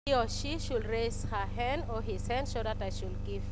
He or she should raise her hand or his hand so that I should give.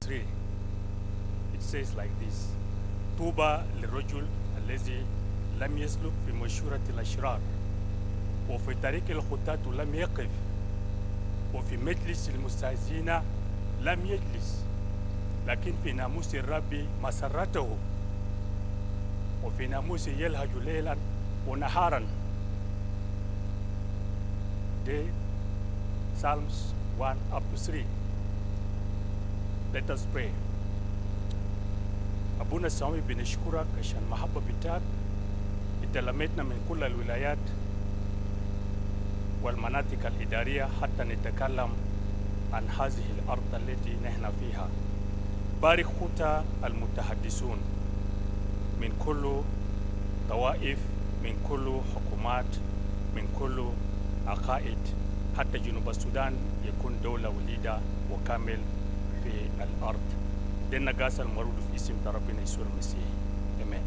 Three. It says like this: طوبى للرجل الذي لم يسلك في مشورة الأشرار وفي طريق الخطاة لم يقف وفي مجلس المستهزئين لم يجلس لكن في ناموس الرب مسرته وفي ناموس يلهج ليلا ونهارا. The Psalms 1 up to 3. Let us pray. أبونا السماوي بنشكرك عشان المحبة بتاعك اتلمتنا من كل الولايات والمناطق الإدارية حتى نتكلم عن هذه الأرض التي نحن فيها. بارك خطى المتحدثون من كل طوائف، من كل حكومات، من كل عقائد، حتى جنوب السودان يكون دولة وليدة وكامل في الأرض. ده النقاس المورود في اسم ربنا يسوع المسيح. آمين.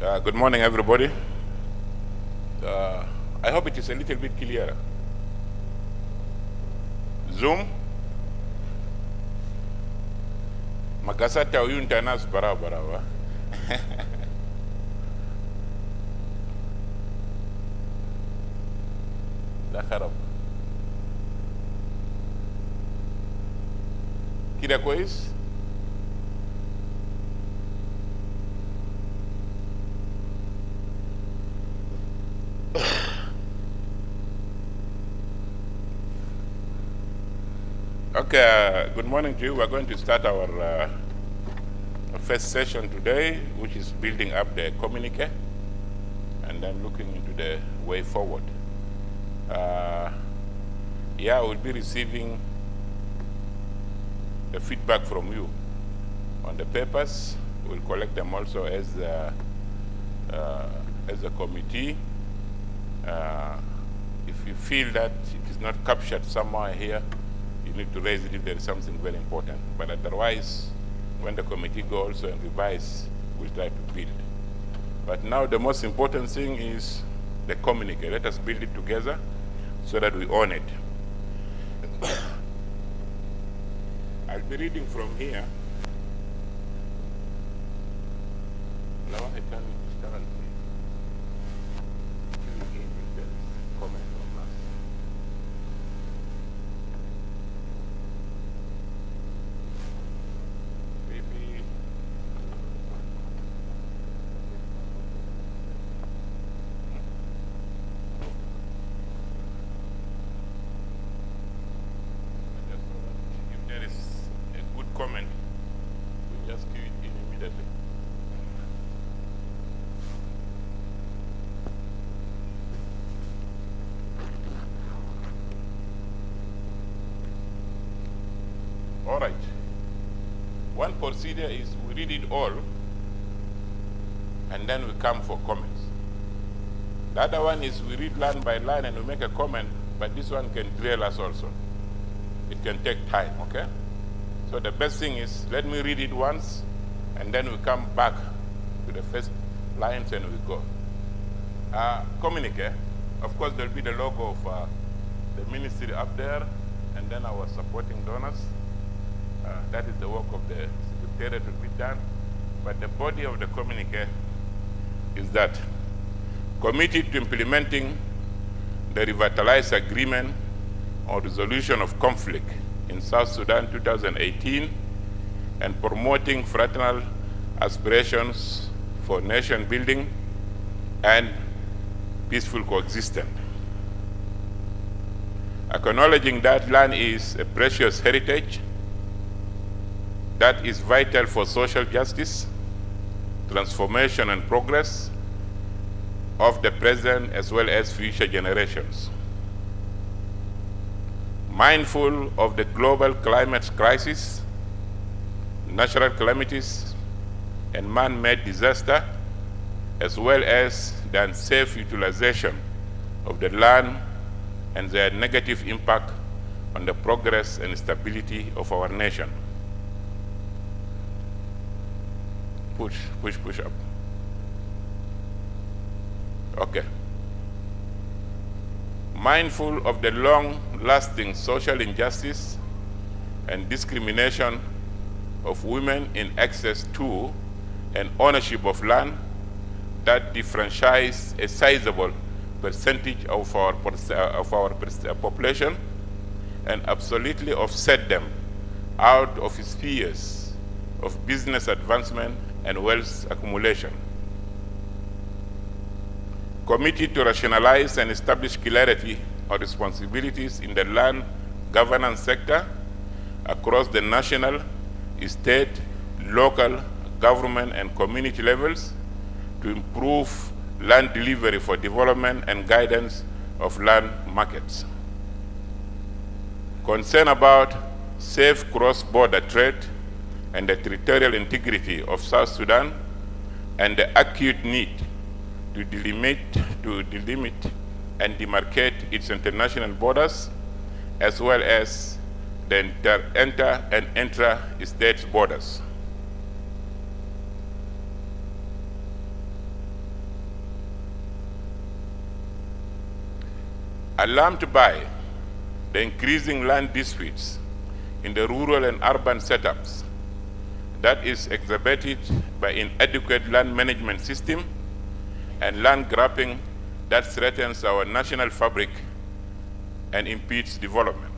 Good morning, everybody. I hope it is a little bit clearer. Zoom. Magasata uyunta nas barabara wa. Da kharab. Kida kwais? Okay, good morning to you. We're going to start our first session today, which is building up the communique and then looking into the way forward. Yeah, we'll be receiving the feedback from you on the papers. We'll collect them also as a committee. If you feel that it is not captured somewhere here, you need to raise it if there is something very important. But otherwise, when the committee goes and revise, we'll try to build. But now the most important thing is the communique. Let us build it together so that we own it. I'll be reading from here. Comment, we just give it in immediately. All right. One procedure is we read it all and then we come for comments. The other one is we read line by line and we make a comment, but this one can derail us also. It can take time, okay? So the best thing is, let me read it once, and then we come back to the first lines and we go. Communique, of course there'll be the logo of the ministry up there, and then our supporting donors. That is the work of the secretariat will be done. But the body of the communique is that committed to implementing the revitalized agreement on resolution of conflict in South Sudan 2018 and promoting fraternal aspirations for nation building and peaceful coexistence. Acknowledging that land is a precious heritage that is vital for social justice, transformation and progress of the present as well as future generations. Mindful of the global climate crisis, natural calamities, and man-made disaster, as well as the unsafe utilization of the land and their negative impact on the progress and stability of our nation. Push up. Okay. Mindful of the long-lasting social injustice and discrimination of women in access to and ownership of land that differentiates a sizable percentage of our population and absolutely offset them out of spheres of business advancement and wealth accumulation. Committed to rationalize and establish clarity on responsibilities in the land governance sector across the national, state, local, government, and community levels to improve land delivery for development and guidance of land markets. Concern about safe cross-border trade and the territorial integrity of South Sudan and the acute need to delimit and demarcate its international borders, as well as the inter and intra-state borders. Alarmed by the increasing land disputes in the rural and urban setups that is exacerbated by inadequate land management system and land grabbing that threatens our national fabric and impedes development.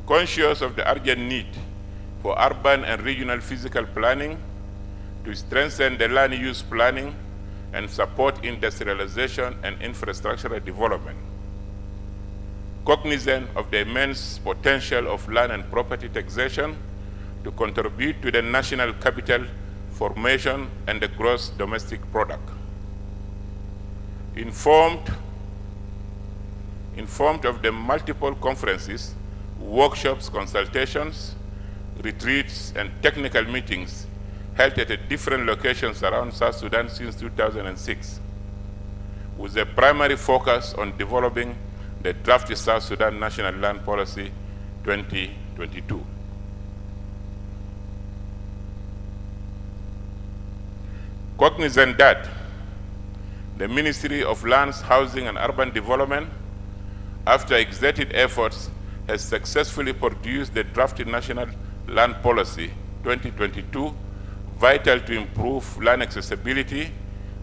Conscious of the urgent need for urban and regional physical planning to strengthen the land use planning and support industrialization and infrastructural development. Cognizant of the immense potential of land and property taxation to contribute to the national capital formation and the gross domestic product. Informed of the multiple conferences, workshops, consultations, retreats, and technical meetings held at different locations around South Sudan since 2006, with a primary focus on developing the draft South Sudan National Land Policy 2022. Cognizant that the Ministry of Lands, Housing and Urban Development, after exerted efforts, has successfully produced the draft National Land Policy 2022, vital to improve land accessibility,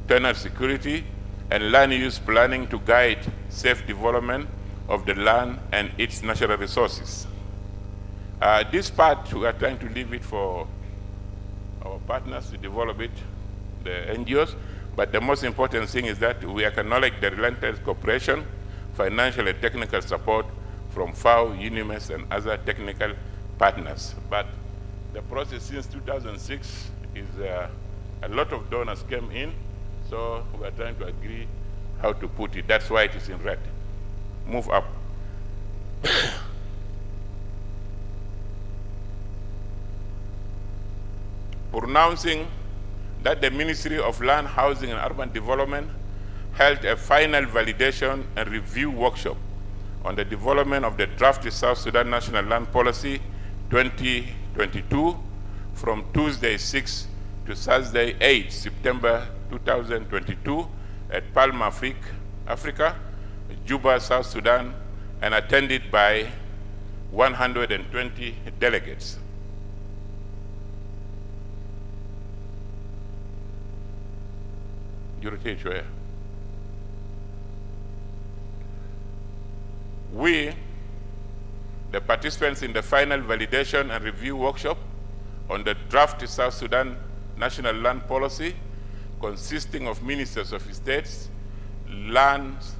tenure security, and land use planning to guide safe development of the land and its natural resources. This part, we are trying to leave it for our partners to develop it, the NGOs, but the most important thing is that we acknowledge the relentless cooperation, financial and technical support from FAO, UNIMES, and other technical partners. But the process since 2006 is a lot of donors came in, so we are trying to agree how to put it. That's why it is in red. Move up. Pronouncing that the Ministry of Land, Housing and Urban Development held a final validation and review workshop on the development of the draft South Sudan National Land Policy 2022 from Tuesday 6 to Thursday 8 September 2022 at Palma, Africa, Juba, South Sudan, and attended by 120 delegates. We, the participants in the final validation and review workshop on the draft South Sudan National Land Policy, consisting of ministers of states, lands,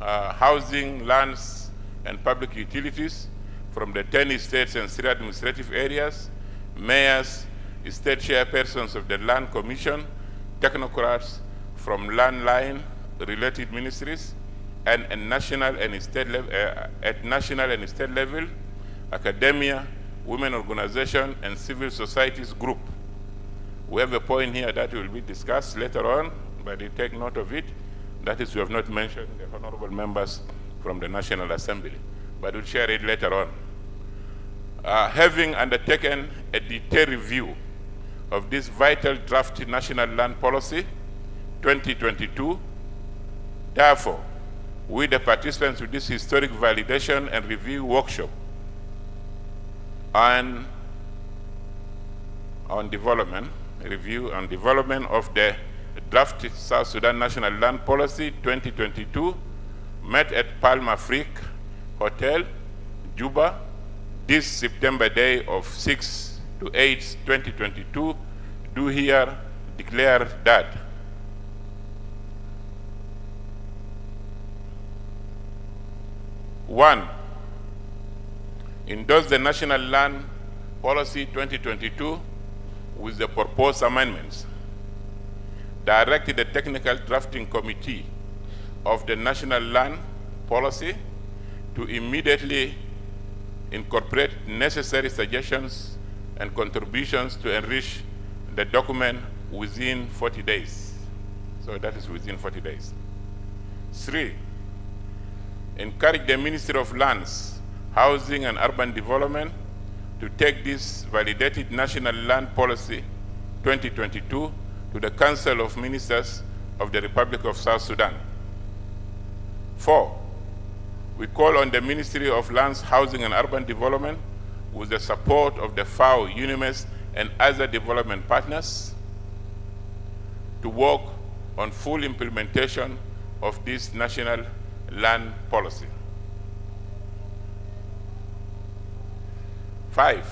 housing, lands, and public utilities from the 10 states and 3 administrative areas, mayors, state chairpersons of the Land Commission, technocrats from land-line related ministries, and at national and state level, academia, women organization, and civil societies group. We have a point here that will be discussed later on, but you take note of it. That is, we have not mentioned the honorable members from the National Assembly, but we'll share it later on. Having undertaken a detailed review of this vital draft National Land Policy 2022, therefore, we, the participants of this historic validation and review workshop on development, review and development of the draft South Sudan National Land Policy 2022, met at Palma Afrique Hotel, Juba, this September day of 6 to 8, 2022, do here declare that one, endorse the National Land Policy 2022 with the proposed amendments. Direct the Technical Drafting Committee of the National Land Policy to immediately incorporate necessary suggestions and contributions to enrich the document within 40 days. So that is within 40 days. 3, encourage the Ministry of Lands, Housing and Urban Development to take this validated National Land Policy 2022 to the Council of Ministers of the Republic of South Sudan. 4, we call on the Ministry of Lands, Housing and Urban Development, with the support of the FAO, UNIMES, and other development partners, to work on full implementation of this national land policy. 5,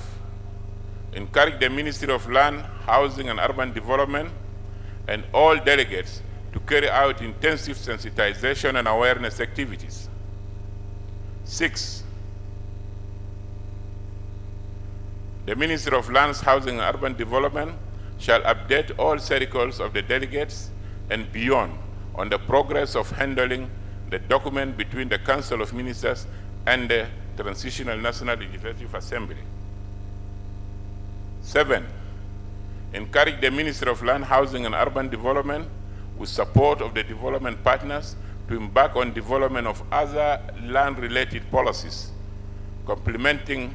encourage the Ministry of Land, Housing and Urban Development and all delegates to carry out intensive sensitization and awareness activities. 6, the Ministry of Lands, Housing and Urban Development shall update all circles of the delegates and beyond on the progress of handling the document between the Council of Ministers and the Transitional National Legislative Assembly. 7, encourage the Ministry of Land, Housing and Urban Development, with support of the development partners, to embark on development of other land-related policies, complementing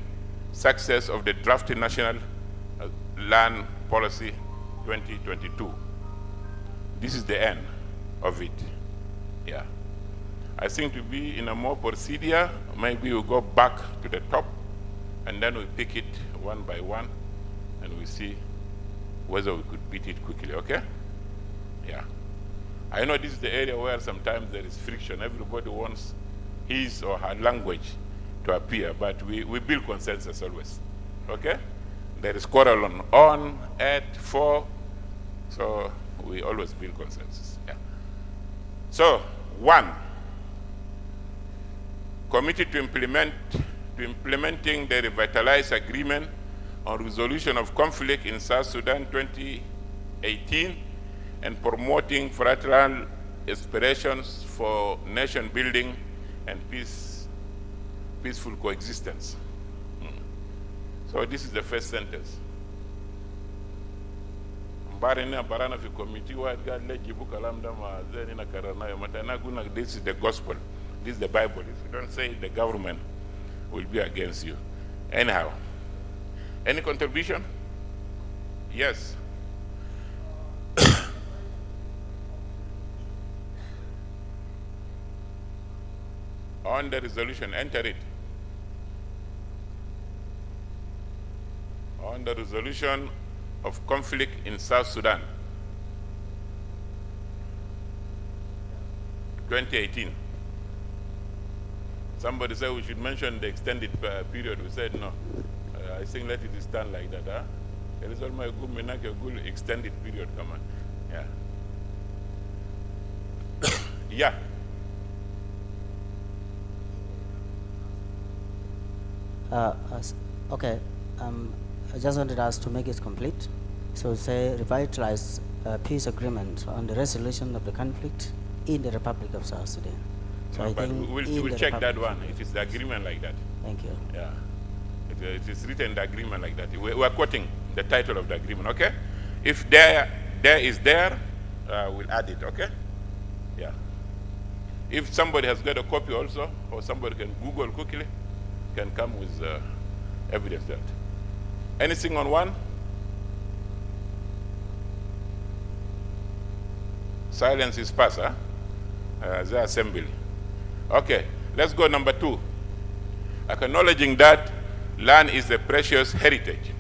success of the drafted National Land Policy 2022. This is the end of it. Yeah. I think to be in a more procedure, maybe we'll go back to the top and then we pick it one by one and we see whether we could beat it quickly, okay? Yeah. I know this is the area where sometimes there is friction. Everybody wants his or her language to appear, but we build consensus always, okay? There is quarrel on, at, for, so we always build consensus, yeah. So, 1, committed to implementing the revitalized agreement on resolution of conflict in South Sudan 2018 and promoting fraternal aspirations for nation building and peaceful coexistence. So this is the first sentence. This is the gospel. This is the Bible. If you don't say it, the government will be against you. Anyhow, any contribution? Yes. On the resolution, enter it. On the resolution of conflict in South Sudan, 2018. Somebody said we should mention the extended period. We said no. I think let it stand like that. Huh? There is almost a good extended period. Come on. Yeah. Yeah. Okay. I just wanted us to make it complete. So say revitalize peace agreement on the resolution of the conflict in the Republic of South Sudan. So I think we'll check that one. It is the agreement like that. Thank you. Yeah. It is written in the agreement like that. We are quoting the title of the agreement, okay? If there is there, we'll add it, okay? Yeah. If somebody has got a copy also, or somebody can Google quickly, can come with evidence that. Anything on 1? Silence is past, huh? The assembly. Okay, let's go number 2. Acknowledging that land is a precious heritage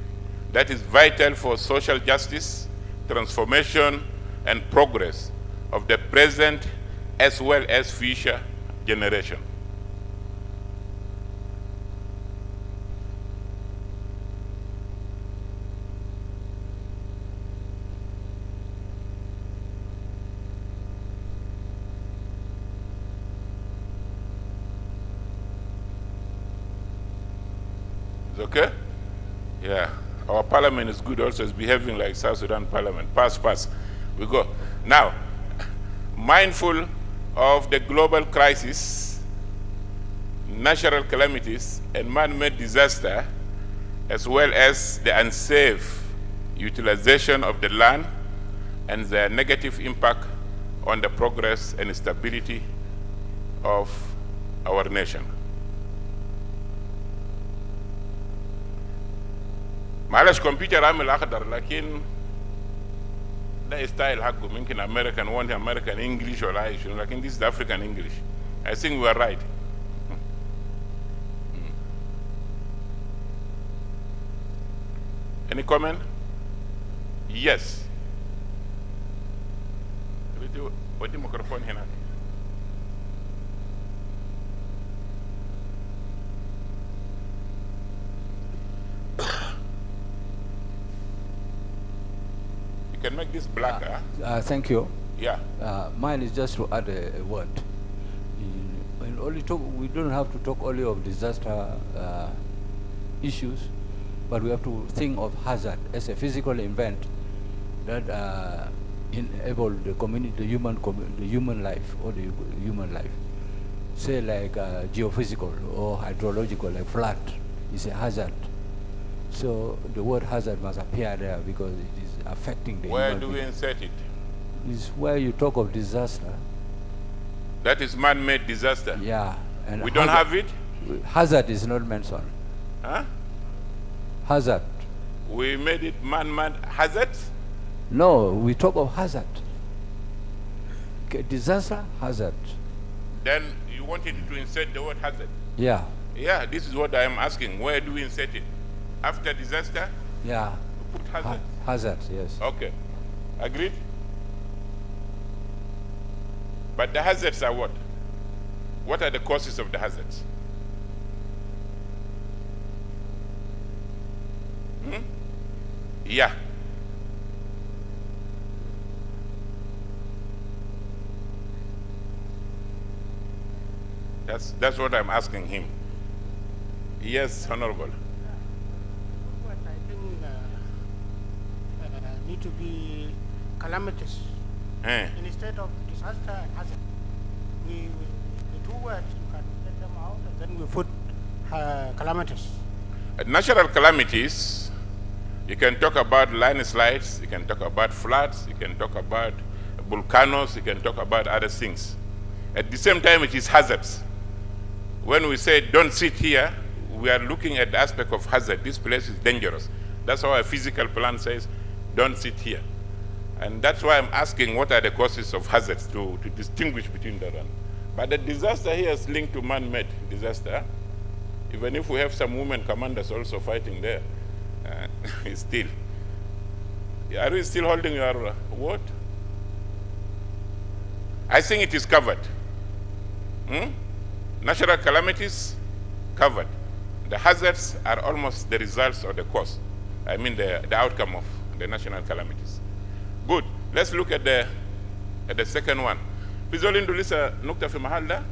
that is vital for social justice, transformation, and progress of the present as well as future generation. Okay? Yeah. Our parliament is good also. It's behaving like South Sudan parliament. Pass. We go. Now, mindful of the global crisis, natural calamities, and man-made disaster, as well as the unsafe utilization of the land and their negative impact on the progress and stability of our nation. معلش كمبيوتر عامل اخضر لكن that style hakku minkin American want American English or Irish, like in this is African English. I think we are right. Any comment? Yes. What the microphone here? You can make this blacker. Thank you. Yeah. Mine is just to add a word. We don't have to talk only of disaster issues, but we have to think of hazard as a physical event that enable the community, the human life, or the human life. Say like geophysical or hydrological, like flood is a hazard. So the word hazard must appear there because it is affecting the Where human do we being. insert it? Is where you talk of disaster. That is man-made disaster. Yeah. And We don't have it? Hazard is not mentioned. Huh? Hazard. We made it man-made hazards? No, we talk of hazard. Disaster, hazard. Then you wanted to insert the word hazard? Yeah. Yeah, this is what I am asking. Where do we insert it? After disaster? Yeah. Put hazard. Hazard, yes. Okay. Agreed? But the hazards are what? What are the causes of the hazards? Yeah. That's what I'm asking him. Yes, Honorable. What I think need to be calamitous instead of disaster and hazard. The two words you can get them out, and then we put calamitous. Natural calamities, you can talk land landslides, you can talk about floods, you can talk about volcanoes, you can talk about other things. At the same time, it is hazards. When we say don't sit here, we are looking at the aspect of hazard. This place is dangerous. That's how a physical plan says, don't sit here. And that's why I'm asking what are the causes of hazards to distinguish between the one. But the disaster here is linked to man-made disaster. Even if we have some women commanders also fighting there, still. Are you still holding your word? I think it is covered. Natural calamities, covered. The hazards are almost the results or the cause. I mean the outcome of the national calamities. Good. Let's look at the second one. Bizolindu lisa nukta fi mahalla?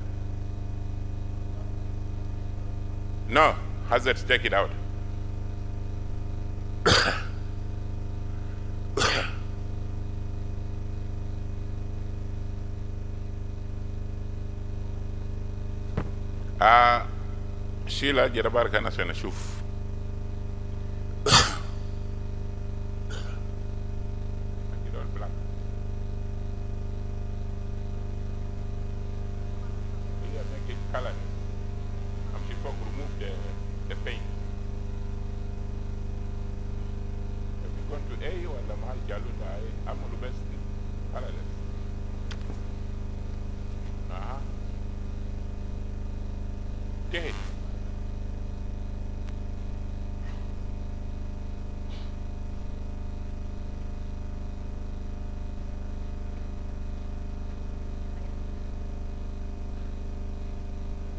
No, hazards, take it out. Sheila Jerabar kana sena shuf. Make it colored. I'm sure to remove the paint. If you go to A or the Mahal Jalunda, I'm the best colorless. Okay.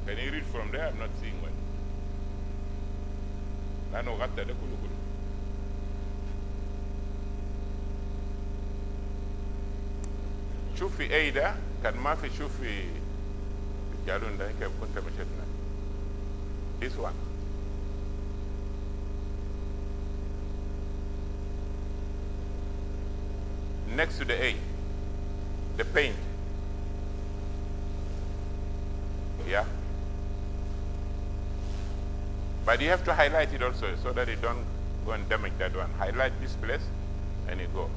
Can you read from there? I'm not seeing well. I know what the Kulukulu. Shufi Ada, can Mafi Shufi Jalunda, can Kunta. This one. Next to the A, the paint. Yeah. But you have to highlight it also so that it don't go and damage that one. Highlight this place and you go.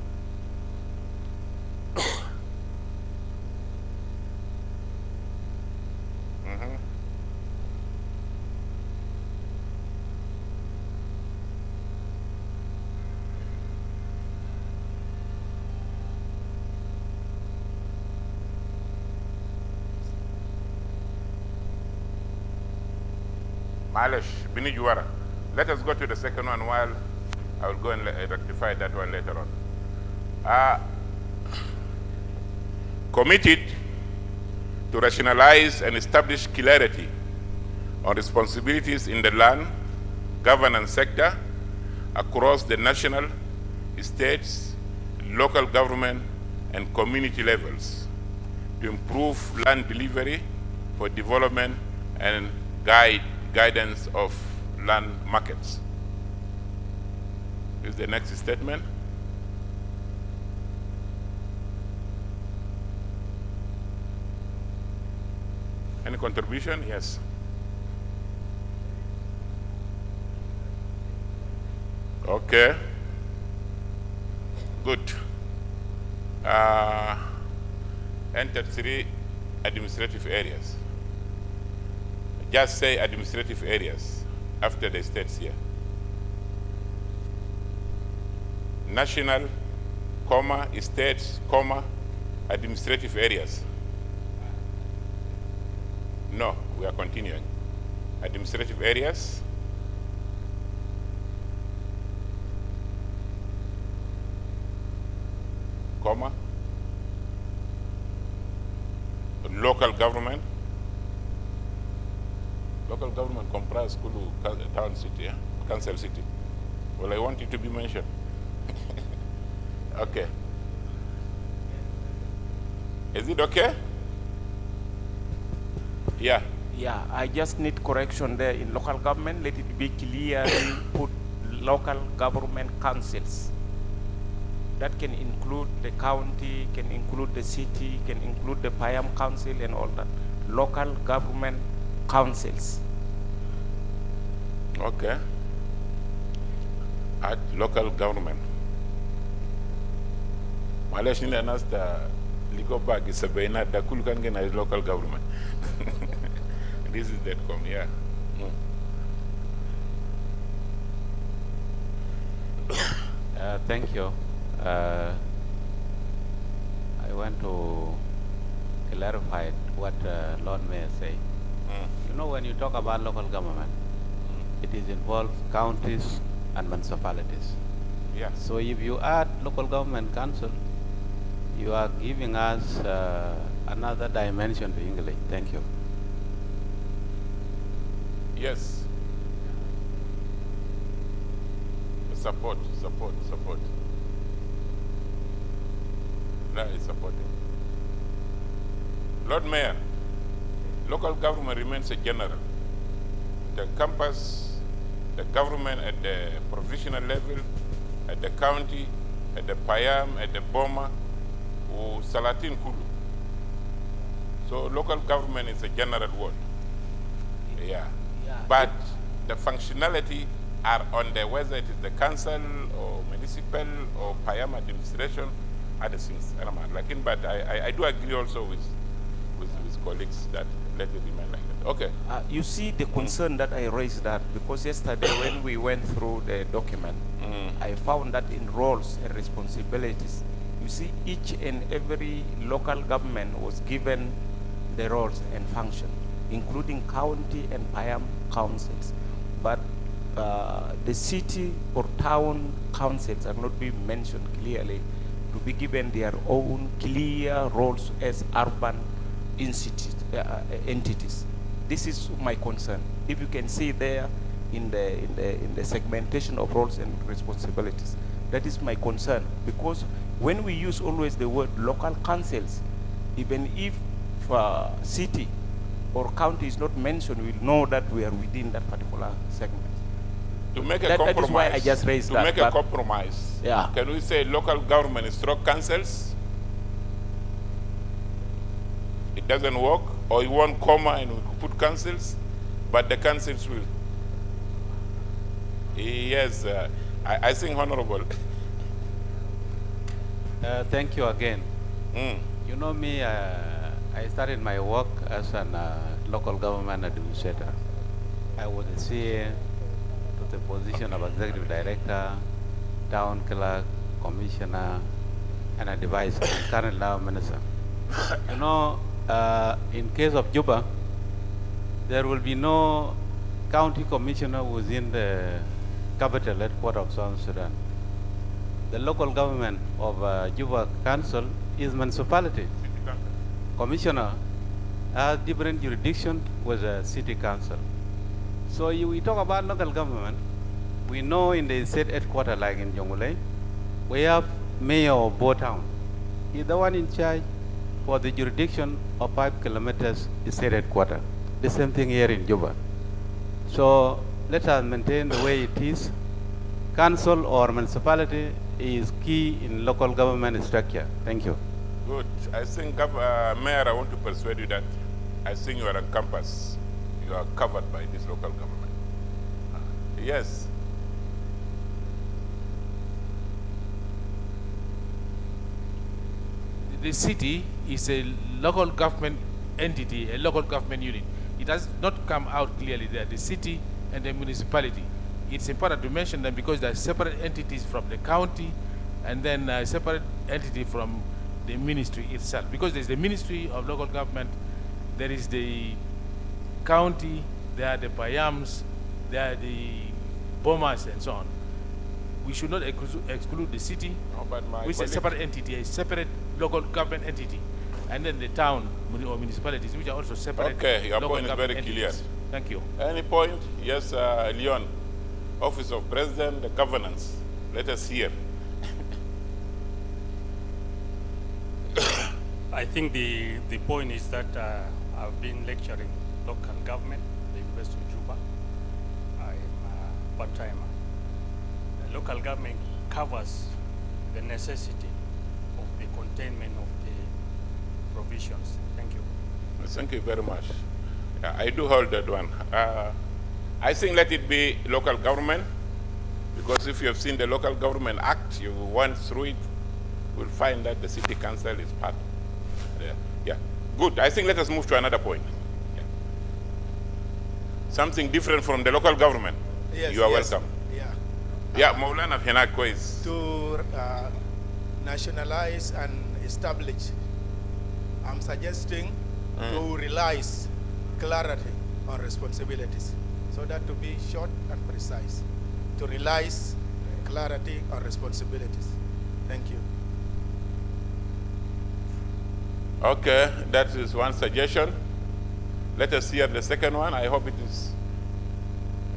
Malish, Bini Juara. Let us go to the second one while I will go and rectify that one later on. Committed to rationalize and establish clarity on responsibilities in the land governance sector across the national, states, local government, and community levels to improve land delivery for development and guidance of land markets. Is the next statement. Any contribution? Yes. Okay. Good. Entered 3 administrative areas. Just say administrative areas after the states here. National, comma, states, comma, administrative areas. No, we are continuing. Administrative areas. Comma. Local government. Local government comprise Kulu town city, yeah? Council city. Well, I want it to be mentioned. Okay. Is it okay? Yeah. Yeah, I just need correction there in local government. Let it be clearly put local government councils. That can include the county, can include the city, can include the Payam Council and all that. Local government councils. Okay. At local government. Malaysia ni anasta liko bagi sebenarnya dakul kan kena local government. This is that come, yeah. Thank you. I want to clarify what Lord Mayor said. You know, when you talk about local government, it is involved counties and municipalities. Yeah. So if you add local government council, you are giving us another dimension to English. Thank you. Yes. Support. No, it's supporting. Lord Mayor, local government remains a general. The campus, the government at the provincial level, at the county, at the Payam, at the Boma, or Salatin Kulu. So local government is a general word. Yeah. But the functionality are on the, whether it is the council or municipal or Payam administration, other things. But I do agree also with colleagues that let it remain like that. Okay. You see the concern that I raised that because yesterday when we went through the document, I found that in roles and responsibilities, you see each and every local government was given the roles and function, including county and Payam councils. But the city or town councils are not being mentioned clearly to be given their own clear roles as urban entities. This is my concern. If you can see there in the segmentation of roles and responsibilities, that is my concern. Because when we use always the word local councils, even if city or county is not mentioned, we'll know that we are within that particular segment. To make a compromise. That is why I just raised to that. make a compromise. Yeah. Can we say local government stroke councils? It doesn't work, or you want comma and we put councils, but the councils will. Yes, I think honorable. Thank you again. You know me, I started my work as a local government administrator. I was a CA to the position of executive director, town clerk, commissioner, and a advisor, current now minister. You know, in case of Juba, there will be no county commissioner within the capital headquarters of South Sudan. The local government of Juba Council is municipality. Commissioner has different jurisdiction with the city council. So we talk about local government. We know in the state headquarters, like in Jongule, we have mayor of Bo Town. He's the one in charge for the jurisdiction of 5 kilometers state headquarters. The same thing here in Juba. So let us maintain the way it is. Council or municipality is key in local government structure. Thank you. Good. I think, Mayor, I want to persuade you that I think you are on campus. You are covered by this local government. Yes. The city is a local government entity, a local government unit. It does not come out clearly there, the city and the municipality. It's important to mention them because they're separate entities from the county and then a separate entity from the ministry itself. Because there's the Ministry of Local Government, there is the county, there are the Payams, there are the Bomas and so on. We should not exclude the city, which is a separate entity, a separate local government entity, and then the town or municipalities, which are also separate. Okay, your local point is very clear. entities. Thank you. Any point? Yes, Leon. Office of President, the governance. Let us hear. I think the point is that I've been lecturing local government, the University of Juba. I'm a part-timer. The local government covers the necessity of the containment of the provisions. Thank you. Thank you very much. I do hold that one. I think let it be local government, because if you have seen the Local Government Act, you went through it, you'll find that the city council is part there. Yeah, good. I think let us move to another point. Yeah. Something different from the local government. Yes, you are yes. welcome. Yeah. Yeah, Maulana Henako is. To nationalize and establish, I'm suggesting to realize clarity on responsibilities, so that to be short and precise. To realize clarity on responsibilities. Thank you. Okay, that is one suggestion. Let us hear the second one. I hope it is.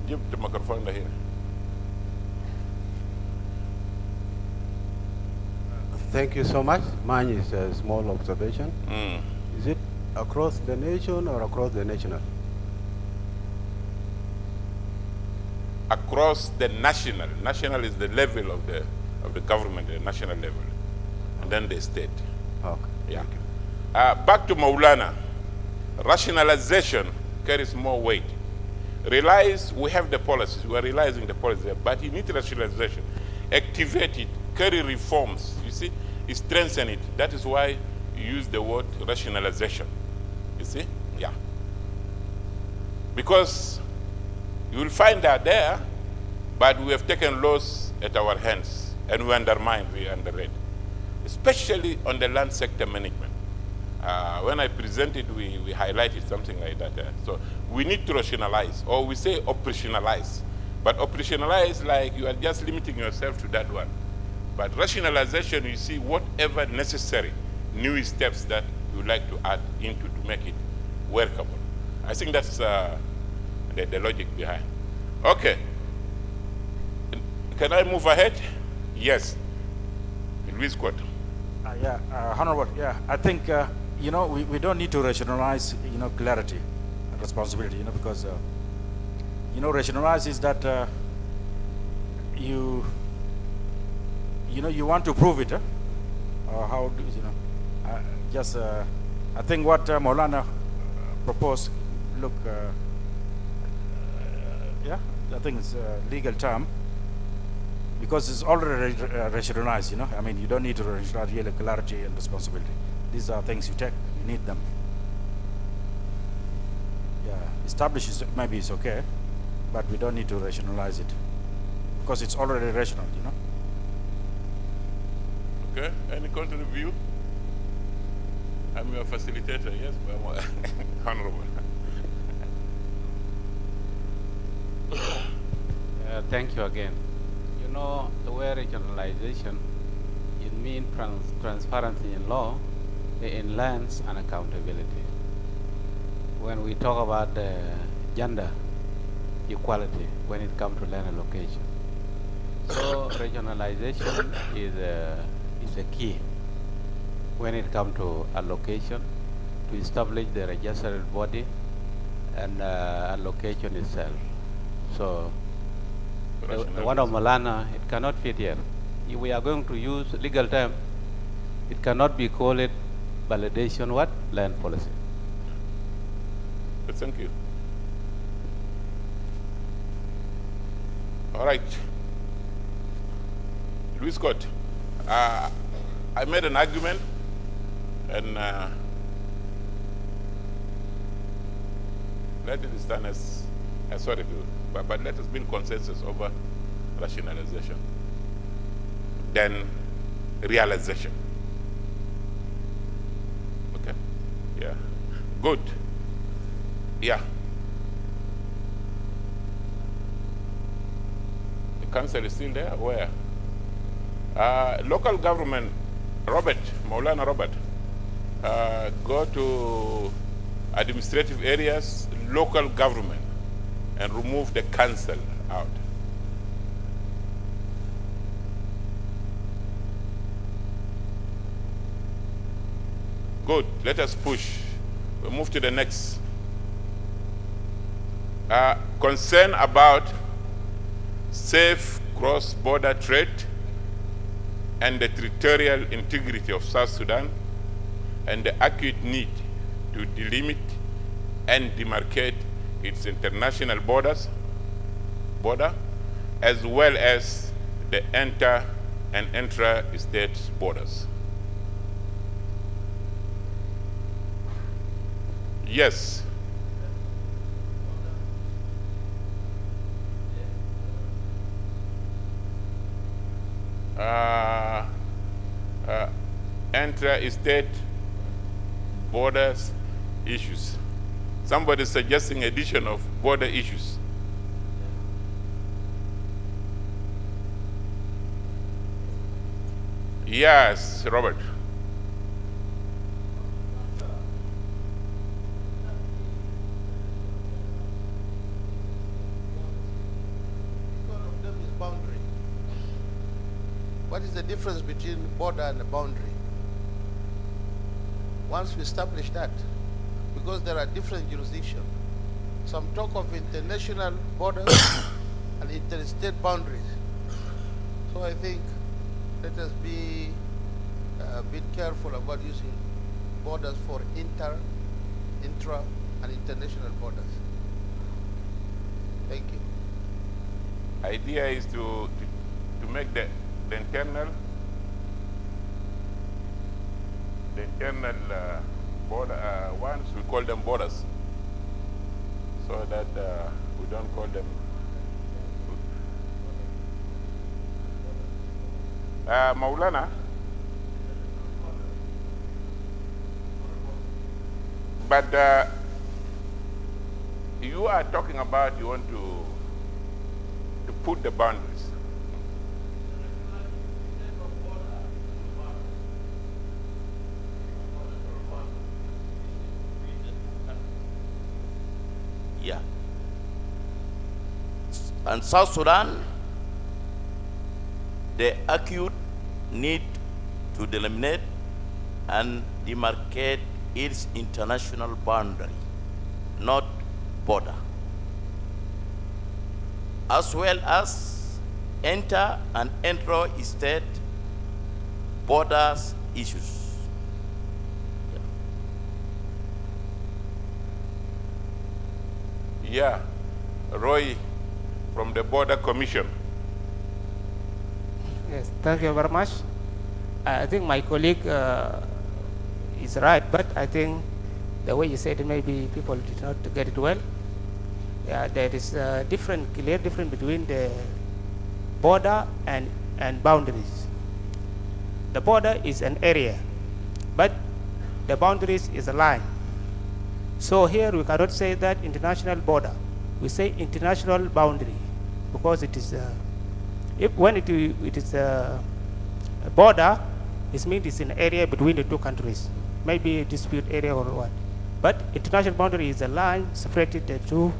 Give the microphone here. Thank you so much. Mine is a small observation. Is it across the nation or across the national? Across the national. National is the level of the government, the national level, and then the state. Okay. Yeah. Back to Maulana. Rationalization carries more weight. Realize we have the policies, we are realizing the policies, but you need rationalization. Activate it, carry reforms, you see, strengthen it. That is why you use the word rationalization, you see? Yeah. Because you will find that there, but we have taken laws at our hands, and we undermine, we underrate, especially on the land sector management. When I presented, we highlighted something like that. So we need to rationalize, or we say operationalize. But operationalize, like you are just limiting yourself to that one. But rationalization, you see whatever necessary new steps that you would like to add into to make it workable. I think that's the logic behind. Okay. Can I move ahead? Yes. Luis Quat. Yeah, Honorable, yeah, I think, you know, we don't need to rationalize, you know, clarity and responsibility, you know, because, you know, rationalize is that you know, you want to prove it, or how do you know, I think what Maulana proposed, look, yeah, I think it's a legal term, because it's already rationalized, you know. I mean, you don't need to rationalize real clarity and responsibility. These are things you take, you need them. Yeah, establish is, maybe it's okay, but we don't need to rationalize it, because it's already rational, you know. Okay, any contrary view? I'm your facilitator, yes, Honorable. thank you again. You know, the word regionalization, it means transparency in law, in lands, and accountability. When we talk about gender equality when it comes to land allocation, so regionalization is a key when it comes to allocation, to establish the registered body and allocation itself. So the one of Malana, it cannot fit here. If we are going to use legal term, it cannot be called it validation what? Land policy. Thank you. All right. Louis Scott, I made an argument and let it stand as sorry, but let us build consensus over rationalization, then realization. Okay? Yeah. Good. Yeah. The council is still there? Where? Local government, Robert, Maulana Robert, go to administrative areas, local government, and remove the council out. Good, let us push. We'll move to the next. Concern about safe cross-border trade and the territorial integrity of South Sudan, and the acute need to delimit and demarcate its international border, as well as the inter- and intra-state borders. Yes. Intra-state borders issues. Somebody is suggesting addition of border issues. Yes, Robert. Boundary. What is the difference between border and a boundary? Once we establish that, because there are different jurisdictions, some talk of international borders and interstate boundaries. So I think let us be a bit careful about using borders for intra, and international borders. Thank you. Idea is to make the internal border ones, we call them borders, so that we don't call them Maulana. But you are talking about you want to put the boundaries. Yeah. And South Sudan, the acute need to delineate and demarcate its international boundary, not border, as well as inter- and intra-state borders issues. Yeah, Roy from the Border Commission. Yes, thank you very much. I think my colleague is right, but I think the way you said it, maybe people did not get it well. Yeah, there is a clear difference between the border and boundaries. The border is an area, but the boundaries is a line. So here we cannot say that international border. We say international boundary, because it is, when it is a border, it means it's an area between the two countries, maybe a dispute area or what. But international boundary is a line separated the two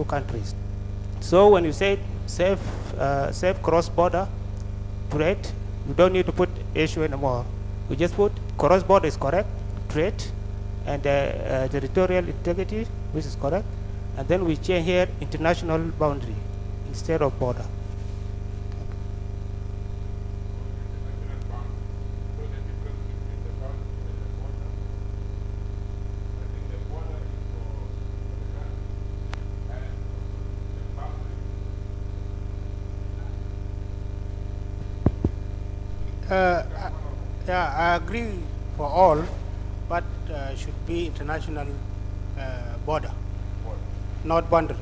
countries. So when you say safe cross-border trade, you don't need to put issue anymore. You just put cross-border is correct, trade, and territorial integrity, which is correct, and then we change here international boundary instead of border. Yeah, I agree for all, but should be international border, not boundary.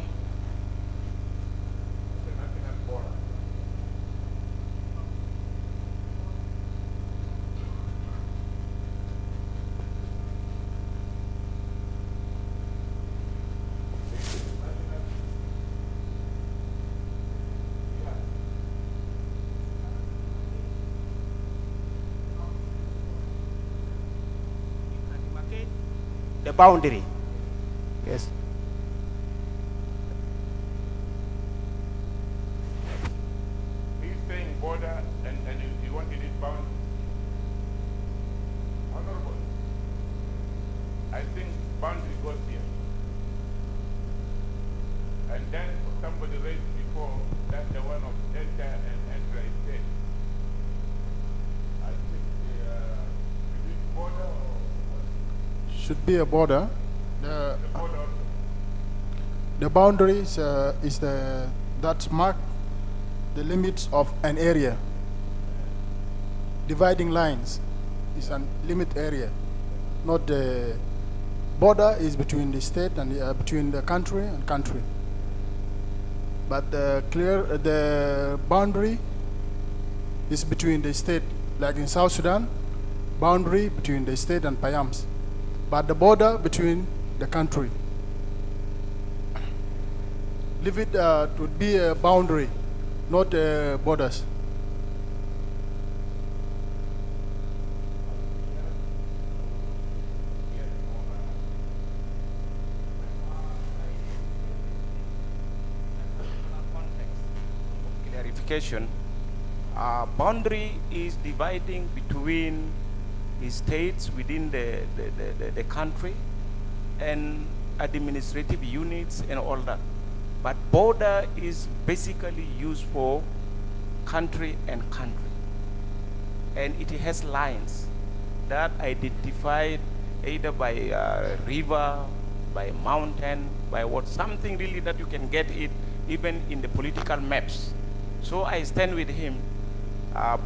The boundary, yes. He's saying border and you wanted it bound. Honorable, I think boundary goes here. And then somebody raised before that the one of enter and enter state. I think is it border or should be a border. The boundary is that mark the limits of an area. Dividing lines is a limit area, not the border is between the state and between the country and country. But the boundary is between the state, like in South Sudan, boundary between the state and Payams, but the border between the country. Leave it to be a boundary, not borders. Clarification, boundary is dividing between states within the country and administrative units and all that. But border is basically used for country and country. And it has lines that identified either by river, by mountain, by what, something really that you can get it even in the political maps. So I stand with him.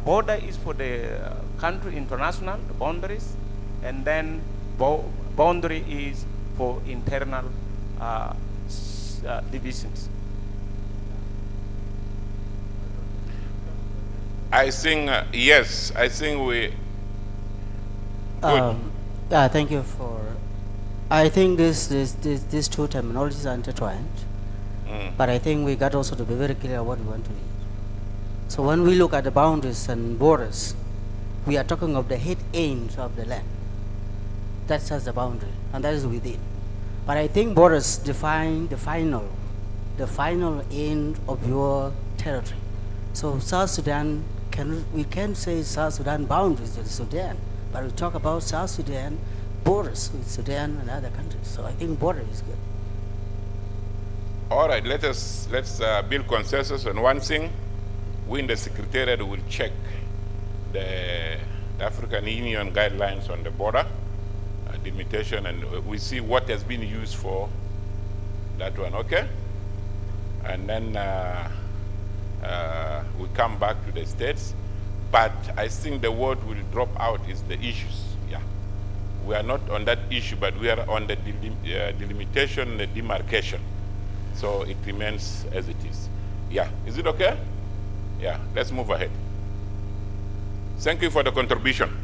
Border is for the country, international, the boundaries, and then boundary is for internal divisions. I think, yes, I think we... Yeah, thank you for... I think these two terminologies are intertwined, but I think we got also to be very clear what we want to do. So when we look at the boundaries and borders, we are talking of the head end of the land. That's just the boundary, and that is within. But I think borders define the final end of your territory. So South Sudan, we can say South Sudan boundaries with Sudan, but we talk about South Sudan borders with Sudan and other countries. So I think border is good. All right, let's build consensus on one thing. We in the Secretariat will check the African Union guidelines on the border delimitation, and we see what has been used for that one, okay? And then we come back to the states. But I think the word will drop out is the issues, yeah. We are not on that issue, but we are on the delimitation, the demarcation. So it remains as it is. Yeah, is it okay? Yeah, let's move ahead. Thank you for the contribution.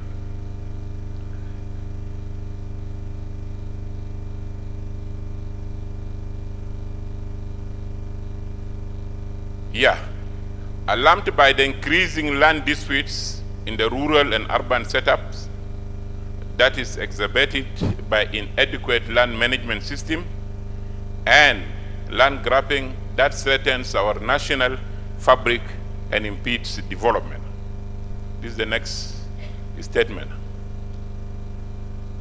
Yeah. Alarmed by the increasing land disputes in the rural and urban setups that is exacerbated by inadequate land management system and land grabbing that threatens our national fabric and impedes development. This is the next statement.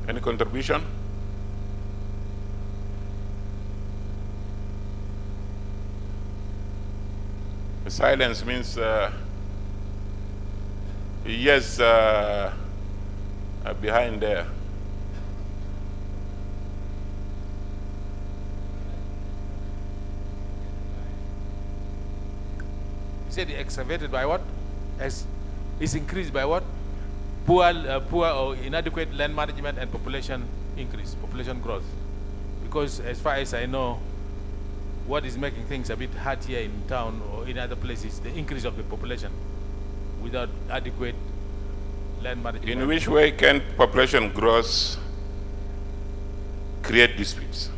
Any contribution? Silence means yes, behind there. You said excavated by what? Is increased by what? Poor or inadequate land management and population increase, population growth. Because as far as I know, what is making things a bit hard here in town or in other places, the increase of the population without adequate land management. In which way can population growth create disputes?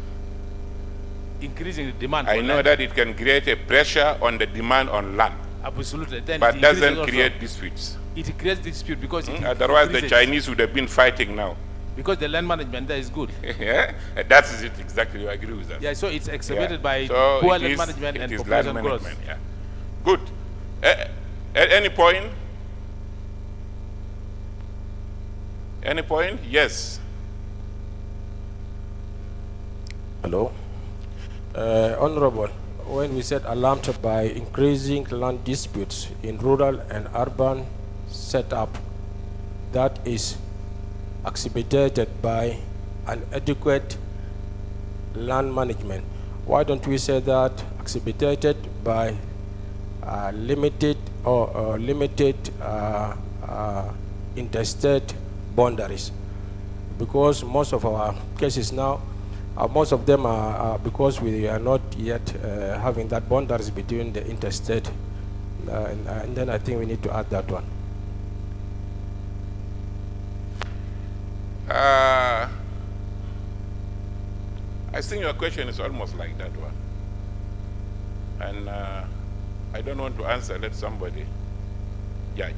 Increasing the demand. I know that it can create a pressure on the demand on land. Absolutely. Then but it doesn't also create disputes. It creates dispute because it otherwise the increases. Chinese would have been fighting now. Because the land management there is good. Yeah, that is it exactly. I agree with that. Yeah, so it's exacerbated by so poor it land is- management it and is population land growth. management, yeah. Good. At any point? Any point? Yes. Hello. Honorable, when we said alarmed by increasing land disputes in rural and urban setup that is exacerbated by inadequate land management, why don't we say that exacerbated by limited interstate boundaries? Because most of our cases now, most of them are because we are not yet having that boundaries between the interstate, and then I think we need to add that one. I think your question is almost like that one. And I don't want to answer, let somebody judge.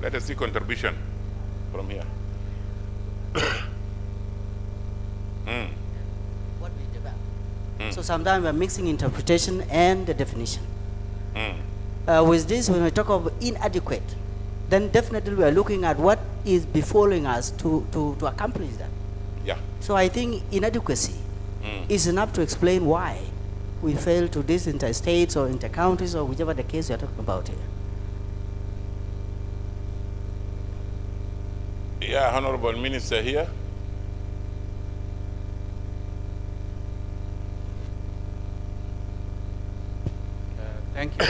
Let us see contribution from here. What we develop. So sometimes we're mixing interpretation and the definition. With this, when we talk of inadequate, then definitely we are looking at what is befalling us to accomplish that. Yeah. So I think inadequacy is enough to explain why we fail to these interstates or intercounties or whichever the case we are talking about here. Yeah, Honorable Minister here. Thank you.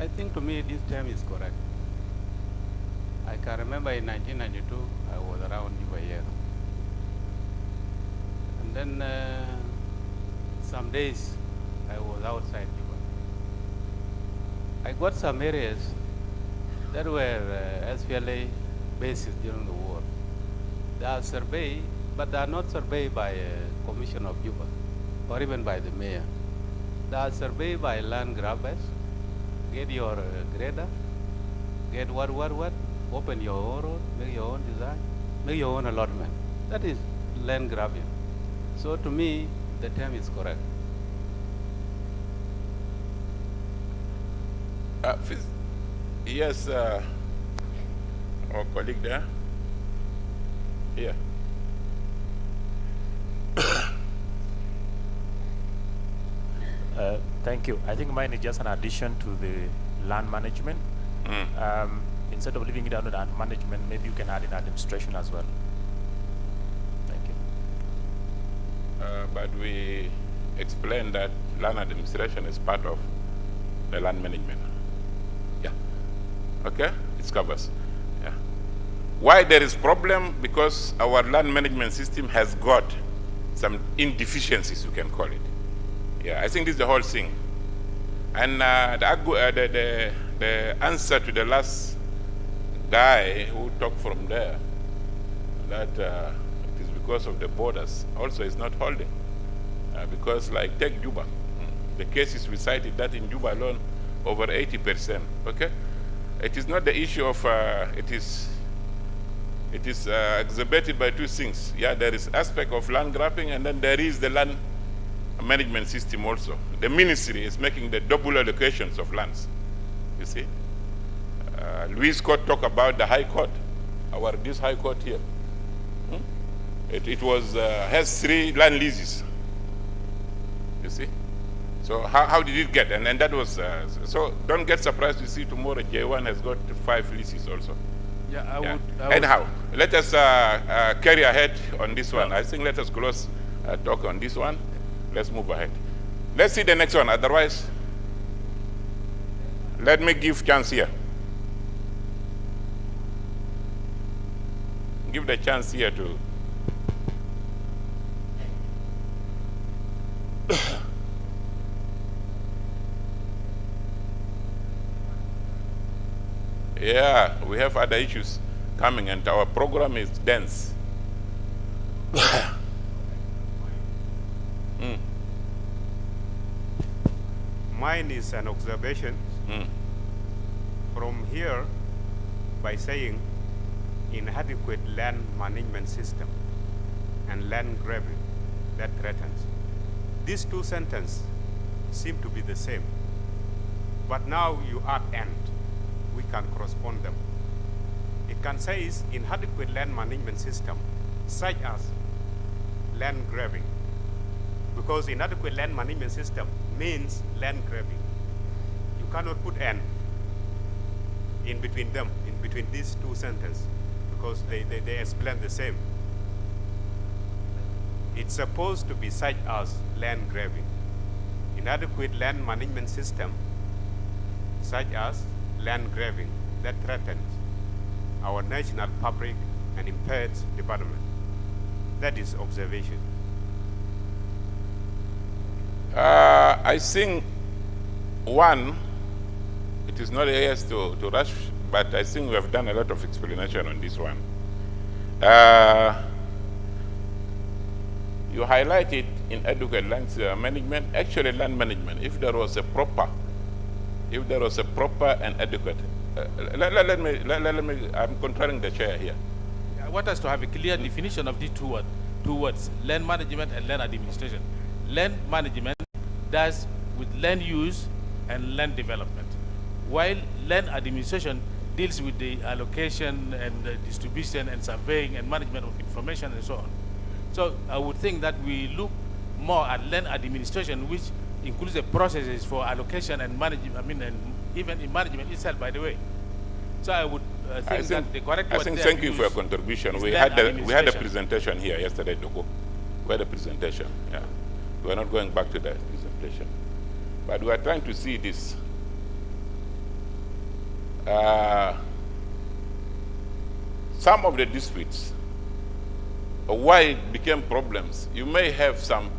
I think to me this term is correct. I can remember in 1992 I was around Juba here. And then some days I was outside Juba. I got some areas that were SPLA bases during the war. They are surveyed, but they are not surveyed by a commission of Juba or even by the mayor. They are surveyed by land grabbers. Get your grader, get what, open your own road, make your own design, make your own allotment. That is land grabbing. So to me, the term is correct. Yes, our colleague there. Here. Thank you. I think mine is just an addition to the land management. Instead of leaving it under land management, maybe you can add in administration as well. Thank you. But we explained that land administration is part of the land management. Yeah. Okay? It covers. Yeah. Why there is problem? Because our land management system has got some inefficiencies, you can call it. Yeah, I think this is the whole thing. And the answer to the last guy who talked from there, that it is because of the borders, also is not holding. Because like take Juba, the cases we cited, that in Juba alone, over 80%, okay? It is not the issue of, it is exacerbated by two things. Yeah, there is aspect of land grabbing, and then there is the land management system also. The ministry is making the double allocations of lands, you see? Louis Scott talked about the High Court, this High Court here. It has 3 land leases, you see? So how did it get? And that was, so don't get surprised to see tomorrow J1 has got 5 leases also. Yeah, I would. Anyhow, let us carry ahead on this one. I think let us close talk on this one. Let's move ahead. Let's see the next one. Otherwise, let me give chance here. Give the chance here to yeah, we have other issues coming, and our program is dense. Mine is an observation from here by saying inadequate land management system and land grabbing that threatens. These two sentences seem to be the same, but now you add and. We can correspond them. It can say is inadequate land management system, such as land grabbing, because inadequate land management system means land grabbing. You cannot put "and" in between them, in between these two sentences, because they explain the same. It's supposed to be such as land grabbing. Inadequate land management system, such as land grabbing that threatens our national fabric and impairs development. That is observation. I think, one, it is not a yes to rush, but I think we have done a lot of explanation on this one. You highlighted inadequate land management. Actually, land management, if there was a proper and adequate, let me, I'm contraring the chair here. I want us to have a clear definition of these two words, land management and land administration. Land management does with land use and land development, while land administration deals with the allocation and the distribution and surveying and management of information and so on. So I would think that we look more at land administration, which includes the processes for allocation and management, and even in management itself, by the way. So I would think that the correct word there thank you for your contribution. We had a presentation here yesterday, Doko. We had a presentation, yeah. We are not going back to the presentation. But we are trying to see this. Some of the disputes, why it became problems, you may have some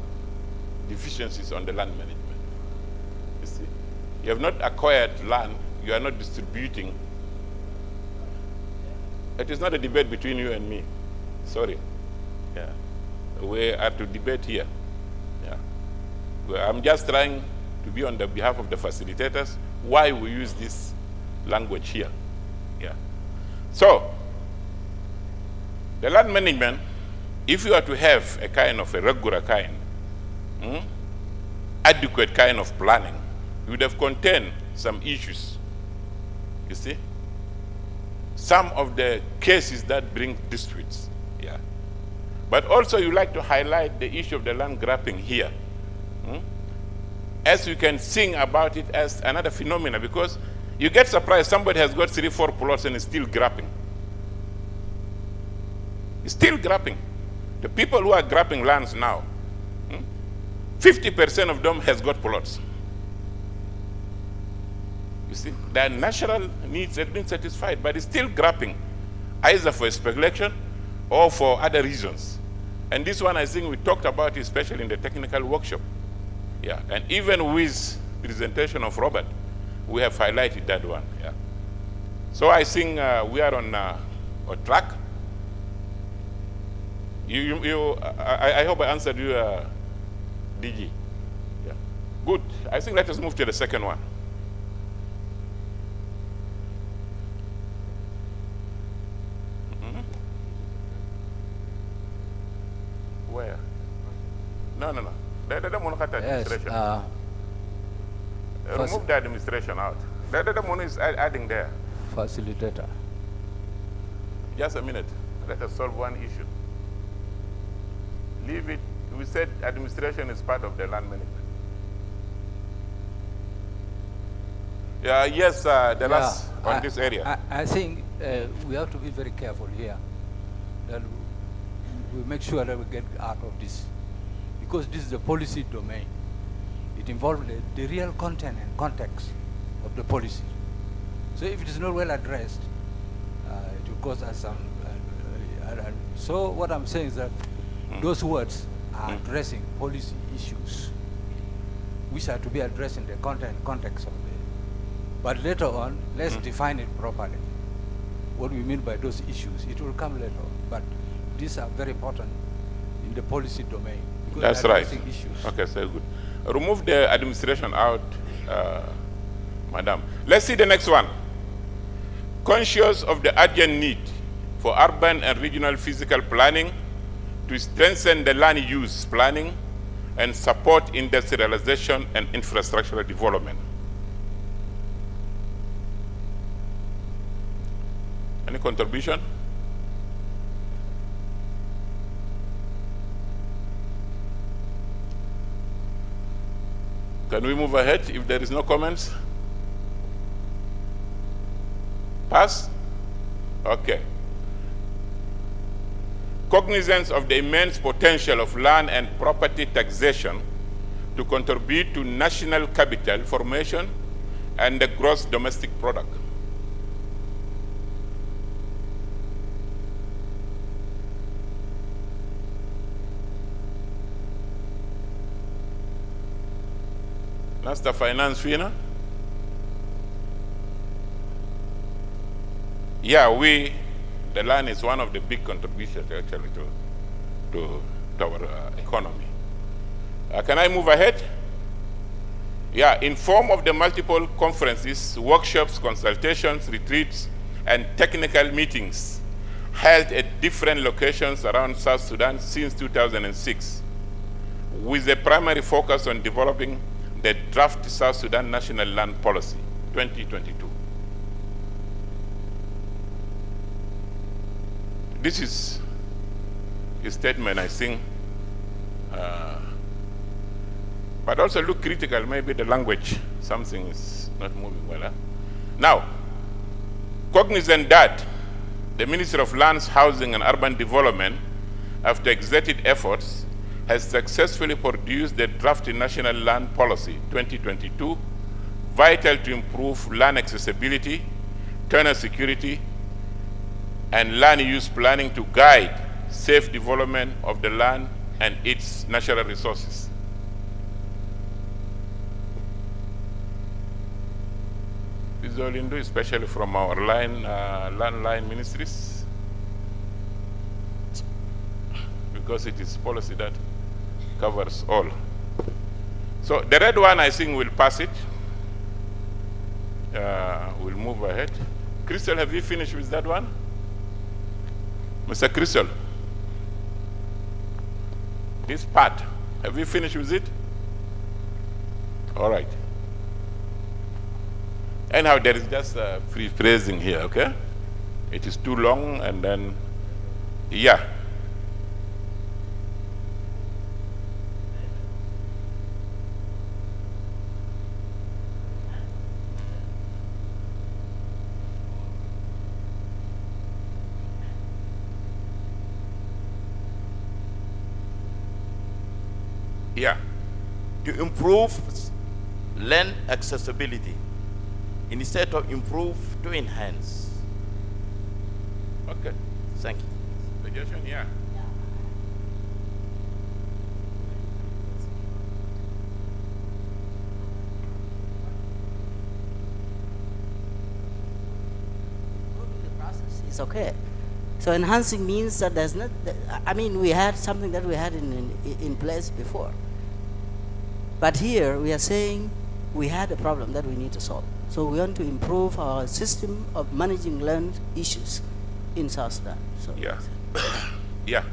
deficiencies on the land management. You see, you have not acquired land, you are not distributing. It is not a debate between you and me. Sorry. Yeah. We are to debate here. Yeah. Well, I'm just trying to be on the behalf of the facilitators why we use this language here. Yeah. So, the land management, if you are to have a kind of a regular kind, adequate kind of planning, you would have contained some issues. You see? Some of the cases that bring disputes. Yeah. But also you like to highlight the issue of the land grabbing here. As you can sing about it as another phenomenon, because you get surprised somebody has got 3-4 plots and is still grabbing. He's still grabbing. The people who are grabbing lands now, 50% of them has got plots. You see, their natural needs have been satisfied, but it's still grabbing, either for speculation or for other reasons. And this one, I think we talked about, especially in the technical workshop. Yeah, and even with presentation of Robert, we have highlighted that one. Yeah. So I think we are on track. I hope I answered you, DG. Yeah. Good. I think let us move to the second one. Where? No. They don't want to cut administration. Remove the administration out. The money is adding there. Facilitator. Just a minute. Let us solve one issue. Leave it. We said administration is part of the land management. Yes, the last on this area. I think we have to be very careful here that we make sure that we get out of this, because this is a policy domain. It involves the real content and context of the policy. So if it is not well addressed, it will cause us some. So what I'm saying is that those words are addressing policy issues, which are to be addressed in the content and context of it. But later on, let's define it properly. What we mean by those issues, it will come later on. But these are very important in the policy domain. That's right. Issues. Okay, so good. Remove the administration out, madam. Let's see the next one. Conscious of the urgent need for urban and regional physical planning to strengthen the land use planning and support industrialization and infrastructural development. Any contribution? Can we move ahead if there is no comments? Pass? Okay. Cognizance of the immense potential of land and property taxation to contribute to national capital formation and the gross domestic product. That's the finance FINA. Yeah, the land is one of the big contributions actually to our economy. Can I move ahead? Yeah, in form of the multiple conferences, workshops, consultations, retreats, and technical meetings held at different locations around South Sudan since 2006, with a primary focus on developing the draft South Sudan National Land Policy, 2022. This is a statement, I think, but also look critical, maybe the language, something is not moving well. Huh? Now, cognizant that the Ministry of Lands, Housing and Urban Development, after exerted efforts, has successfully produced the draft National Land Policy 2022, vital to improve land accessibility, tenure security, and land use planning to guide safe development of the land and its natural resources. This is all in do, especially from our landline ministries, because it is policy that covers all. So the red one, I think we'll pass it. We'll move ahead. Crystal, have you finished with that one? Mr. Crystal, this part, have you finished with it? All right. Anyhow, there is just free phrasing here, okay? It is too long, and then, yeah. Yeah. To improve land accessibility instead of improve, to enhance. Okay. Thank you. Suggestion, yeah. It's okay. So enhancing means that there's not, I mean, we had something that we had in place before. But here we are saying we had a problem that we need to solve. So we want to improve our system of managing land issues in South Sudan. So Yeah. Yeah.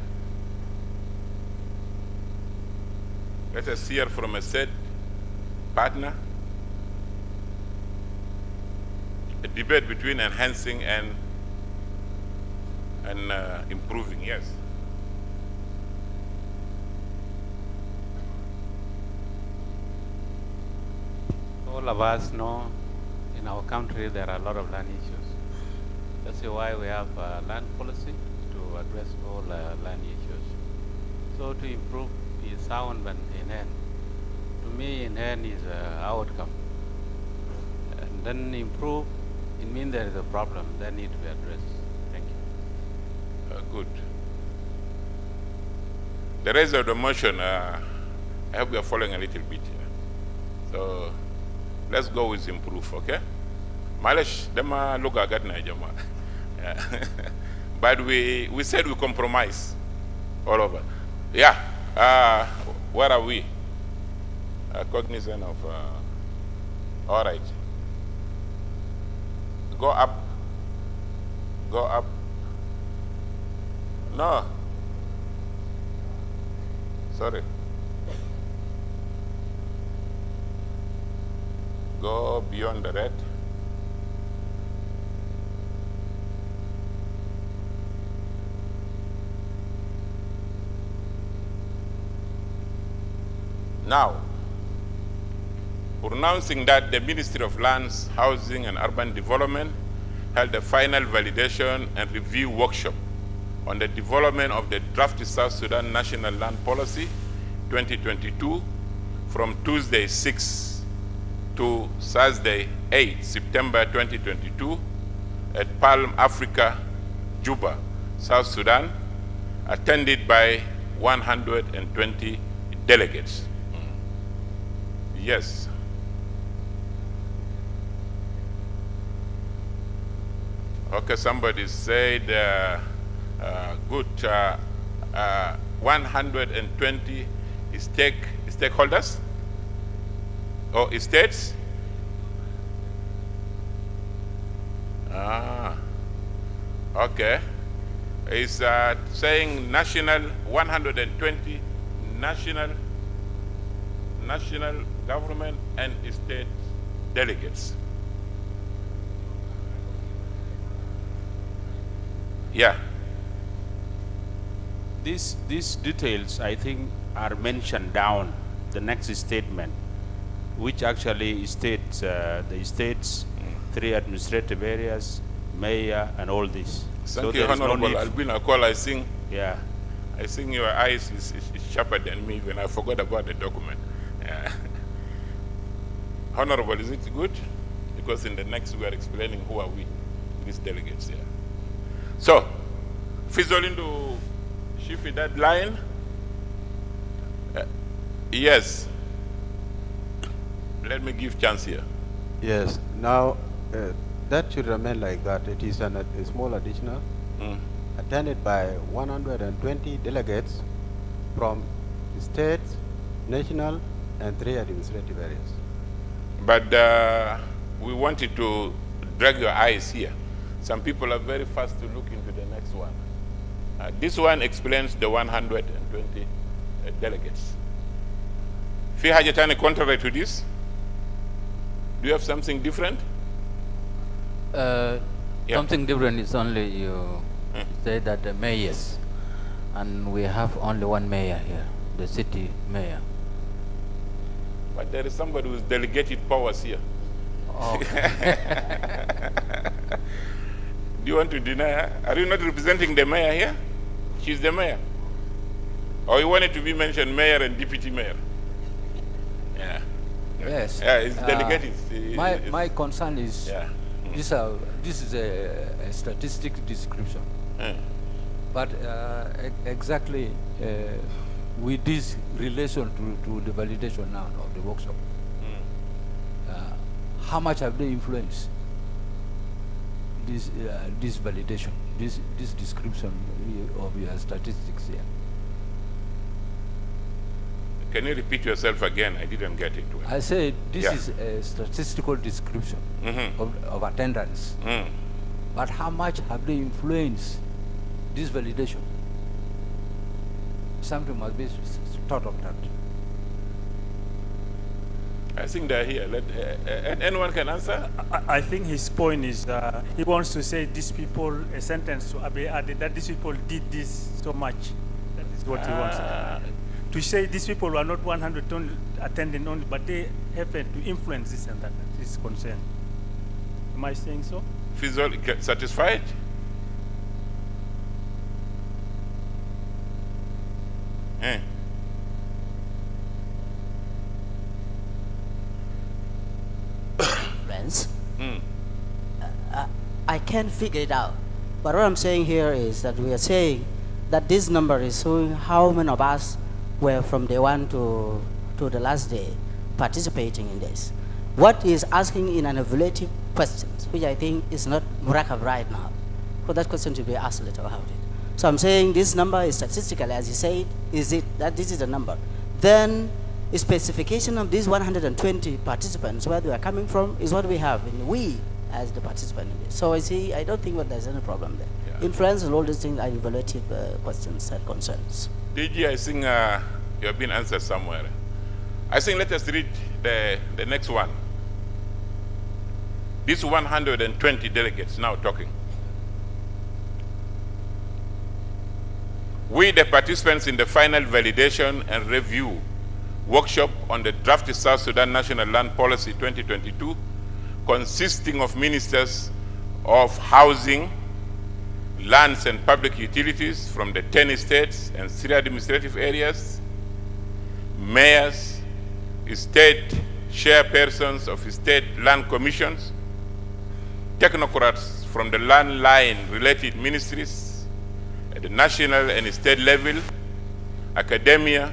Let us hear from a said partner. A debate between enhancing and improving. Yes. All of us know in our country there are a lot of land issues. That's why we have a land policy to address all land issues. So to improve is sound and in hand. To me, in hand is an outcome. And then improve, it means there is a problem that needs to be addressed. Thank you. Good. The rest of the motion, I hope you are following a little bit here. So let's go with improve, okay? Malish, dema look at Najama. But we said we compromise all over. Yeah. Where are we? Cognizant of. All right. Go up. Go up. No. Sorry. Go beyond the red. Now, pronouncing that the Ministry of Lands, Housing and Urban Development held a final validation and review workshop on the development of the draft South Sudan National Land Policy 2022 from Tuesday 6 to Thursday 8 September 2022 at Palm Africa, Juba, South Sudan, attended by 120 delegates. Yes. Okay, somebody said, good, 120 stakeholders or states? Okay. It's saying national, 120 national government and state delegates. Yeah. These details, I think, are mentioned down the next statement, which actually states the states, 3 administrative areas, mayor, and all this. Thank you, Honorable Albina Call. I think, yeah, I think your eyes is sharper than me when I forgot about the document. Yeah. Honorable, is it good? Because in the next we are explaining who are we, these delegates here. So, Fizolindo Shifi, that line? Yes. Let me give chance here. Yes. Now, that should remain like that. It is a small additional, attended by 120 delegates from states, national, and 3 administrative areas. But we wanted to drag your eyes here. Some people are very fast to look into the next one. This one explains the 120 delegates. Fi Hajatani, contrary to this, do you have something different? Something different is only you say that the mayors, and we have only one mayor here, the city mayor. But there is somebody who's delegated powers here. Oh. Do you want to deny her? Are you not representing the mayor here? She's the mayor. Or you want it to be mentioned mayor and deputy mayor? Yeah. Yes. Yeah, it's delegated. My concern is this is a statistic description. But exactly with this relation to the validation now of the workshop, how much have they influenced this validation, this description of your statistics here? Can you repeat yourself again? I didn't get it well. I said this Yeah. is a statistical description of attendance. But how much have they influenced this validation? Something must be thought of that. I think they're here. Anyone can answer? I think his point is he wants to say these people, a sentence to be added that these people did this so much. That is what he wants. To say these people were not 100 only, attending only, but they happened to influence this and that. That is concern. Am I saying so? Fizol, satisfied? Eh? Friends, I can't figure it out. But what I'm saying here is that we are saying that this number is showing how many of us were from day one to the last day participating in this. What is asking in an evaluative questions, which I think is not Murakab right now. For that question to be asked later about it. So I'm saying this number is statistically, as you said, is it that this is the number? Then a specification of these 120 participants, where they are coming from, is what we have, and we as the participant in this. So I see, I don't think that there's any problem there. Yeah. Influence and all these things are evaluative questions and concerns. DG, I think you have been answered somewhere. I think let us read the next one. These 120 delegates now talking. We, the participants in the final validation and review workshop on the drafted South Sudan National Land Policy 2022, consisting of ministers of housing, lands and public utilities from the 10 states and 3 administrative areas, mayors, state chairpersons of state land commissions, technocrats from the land line related ministries at the national and state level, academia,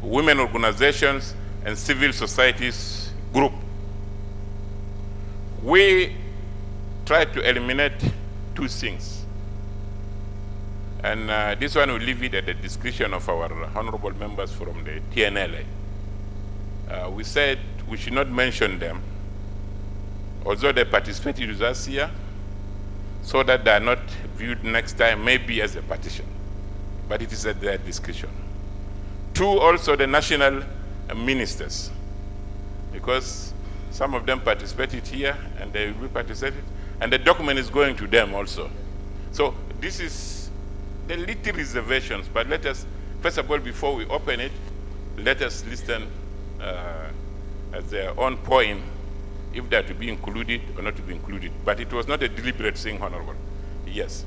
women organizations, and civil societies group. We try to eliminate 2 things. And this one will leave it at the discretion of our honorable members from the TNLA. We said we should not mention them, although they participated with us here, so that they are not viewed next time maybe as a partition. But it is at their discretion. 2, also the national ministers, because some of them participated here and they will be participated, and the document is going to them also. So this is the little reservations, but let us, first of all, before we open it, let us listen at their own point if they are to be included or not to be included. But it was not a deliberate thing, Honorable. Yes.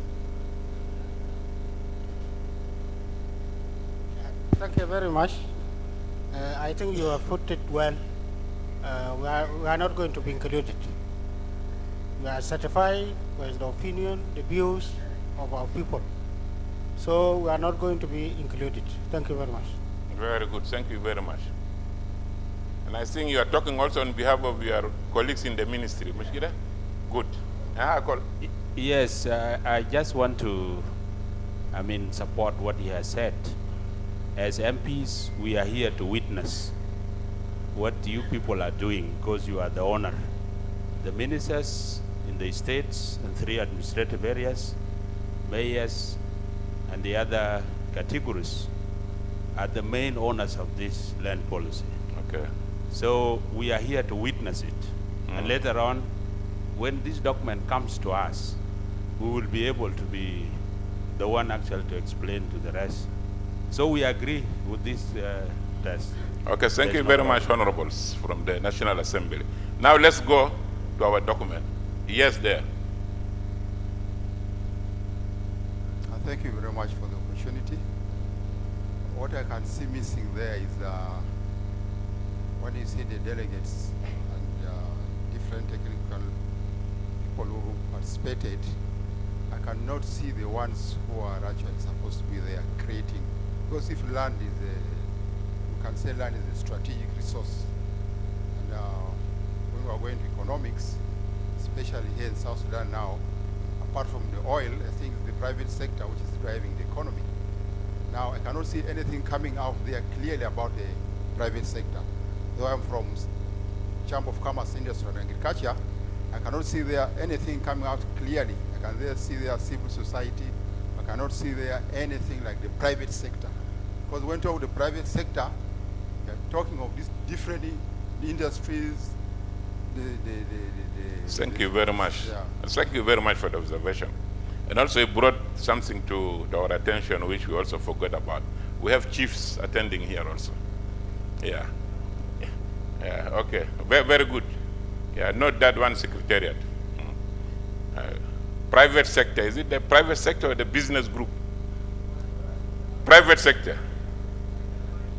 Thank you very much. I think you have put it well. We are not going to be included. We are certified with the opinion, the views of our people. So we are not going to be included. Thank you very much. Very good. Thank you very much. And I think you are talking also on behalf of your colleagues in the ministry. Mushkida? Good. Yes, I just want to, support what he has said. As MPs, we are here to witness what you people are doing because you are the owner. The ministers in the states and 3 administrative areas, mayors, and the other categories are the main owners of this land policy. Okay. So we are here to witness it. And later on, when this document comes to us, we will be able to be the one actually to explain to the rest. So we agree with this test. Okay, thank you very much, honorables from the National Assembly. Now let's go to our document. Yes, there. Thank you very much for the opportunity. What I can see missing there is when you see the delegates and different technical people who participated, I cannot see the ones who are actually supposed to be there creating. Because if land is you can say land is a strategic resource. And when we are going to economics, especially here in South Sudan now, apart from the oil, I think it's the private sector which is driving the economy. Now, I cannot see anything coming out there clearly about the private sector. Though I'm from Chamber of Commerce, Industry and Agriculture, I cannot see there anything coming out clearly. I can there see there civil society. I cannot see there anything like the private sector. Because when talk about the private sector, you're talking of these different industries. Thank you very much. Yeah. Thank you very much for the observation. And also it brought something to our attention which we also forgot about. We have chiefs attending here also. Yeah. Yeah, okay. Very, very good. Yeah, not that one secretariat. Private sector, is it the private sector or the business group? Private sector.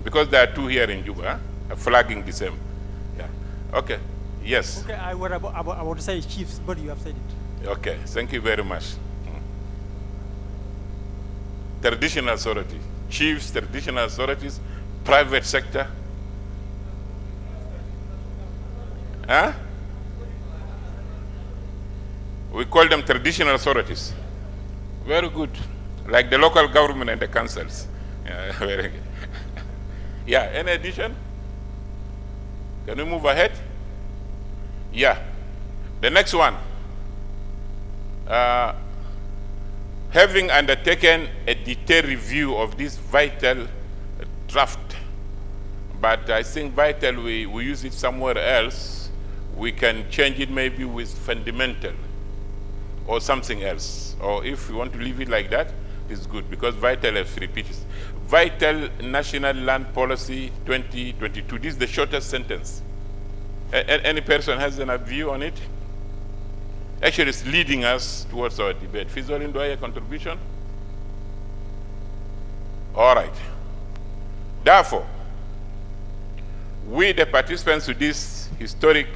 Because there are two here in Juba, flagging the same. Yeah. Okay. Yes. Okay, I was about to say chiefs, but you have said it. Okay, thank you very much. Traditional authority, chiefs, traditional authorities, private sector. Huh? We call them traditional authorities. Very good. Like the local government and the councils. Yeah, very good. Yeah, any addition? Can we move ahead? Yeah. The next one. Having undertaken a detailed review of this vital draft, but I think vital, we use it somewhere else, we can change it maybe with fundamental or something else. Or if we want to leave it like that, it's good, because vital has repeated. Vital National Land Policy 2022. This is the shortest sentence. Any person has a view on it? Actually, it's leading us towards our debate. Fizolin, do I have a contribution? All right. Therefore, we, the participants to this historic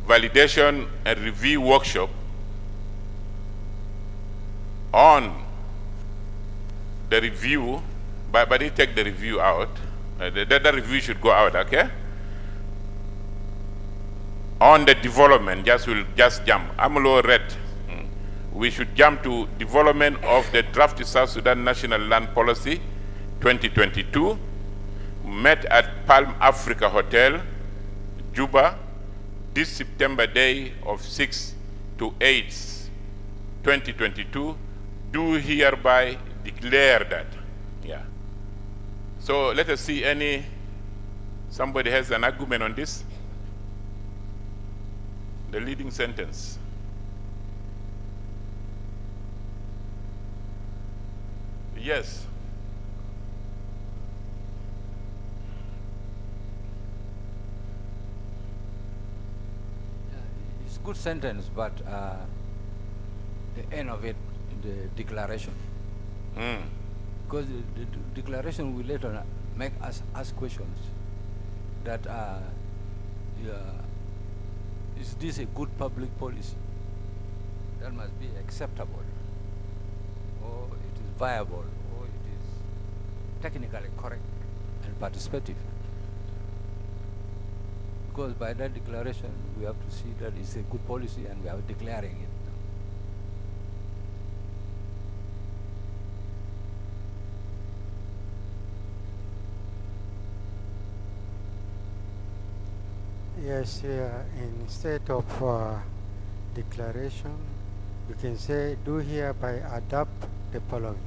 validation and review workshop on the review, but they take the review out. The review should go out, okay? On the development, we'll just jump. Amulo read. We should jump to development of the draft South Sudan National Land Policy 2022, met at Palm Africa Hotel, Juba, this September day of 6 to 8, 2022, do hereby declare that. Yeah. So let us see somebody has an argument on this? The leading sentence. Yes. It's a good sentence, but the end of it, the declaration. Because the declaration will later make us ask questions that is this a good public policy that must be acceptable, or it is viable, or it is technically correct and participative? Because by that declaration, we have to see that it's a good policy and we are declaring it. Yes, instead of declaration, you can say, do hereby adopt the following.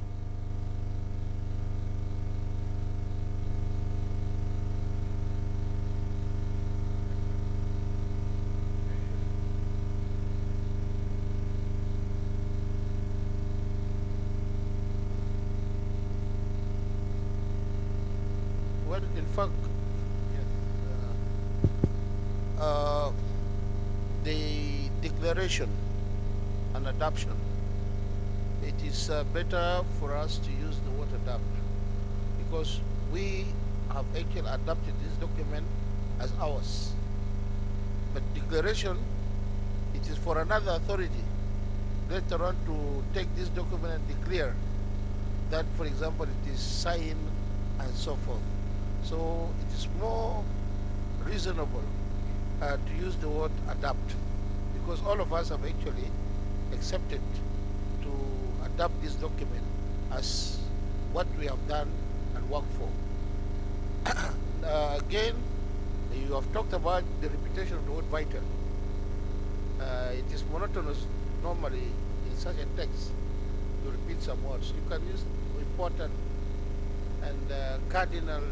Well, in fact, the declaration and adoption, it is better for us to use the word adopt, because we have actually adopted this document as ours. But declaration, it is for another authority later on to take this document and declare that, for example, it is signed and so forth. So it is more reasonable to use the word adopt, because all of us have actually accepted to adopt this document as what we have done and worked for. And again, you have talked about the repetition of the word vital. It is monotonous normally in such a text to repeat some words. You can use important and cardinal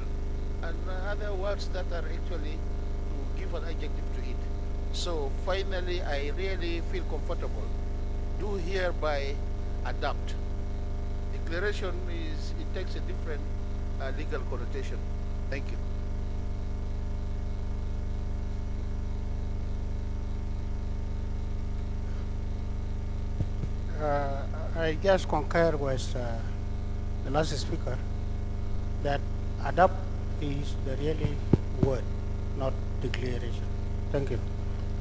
and other words that are actually to give an adjective to it. So finally, I really feel comfortable. Do hereby adopt. Declaration it takes a different legal connotation. Thank you. I just concur with the last speaker that adopt is the really word, not declaration. Thank you.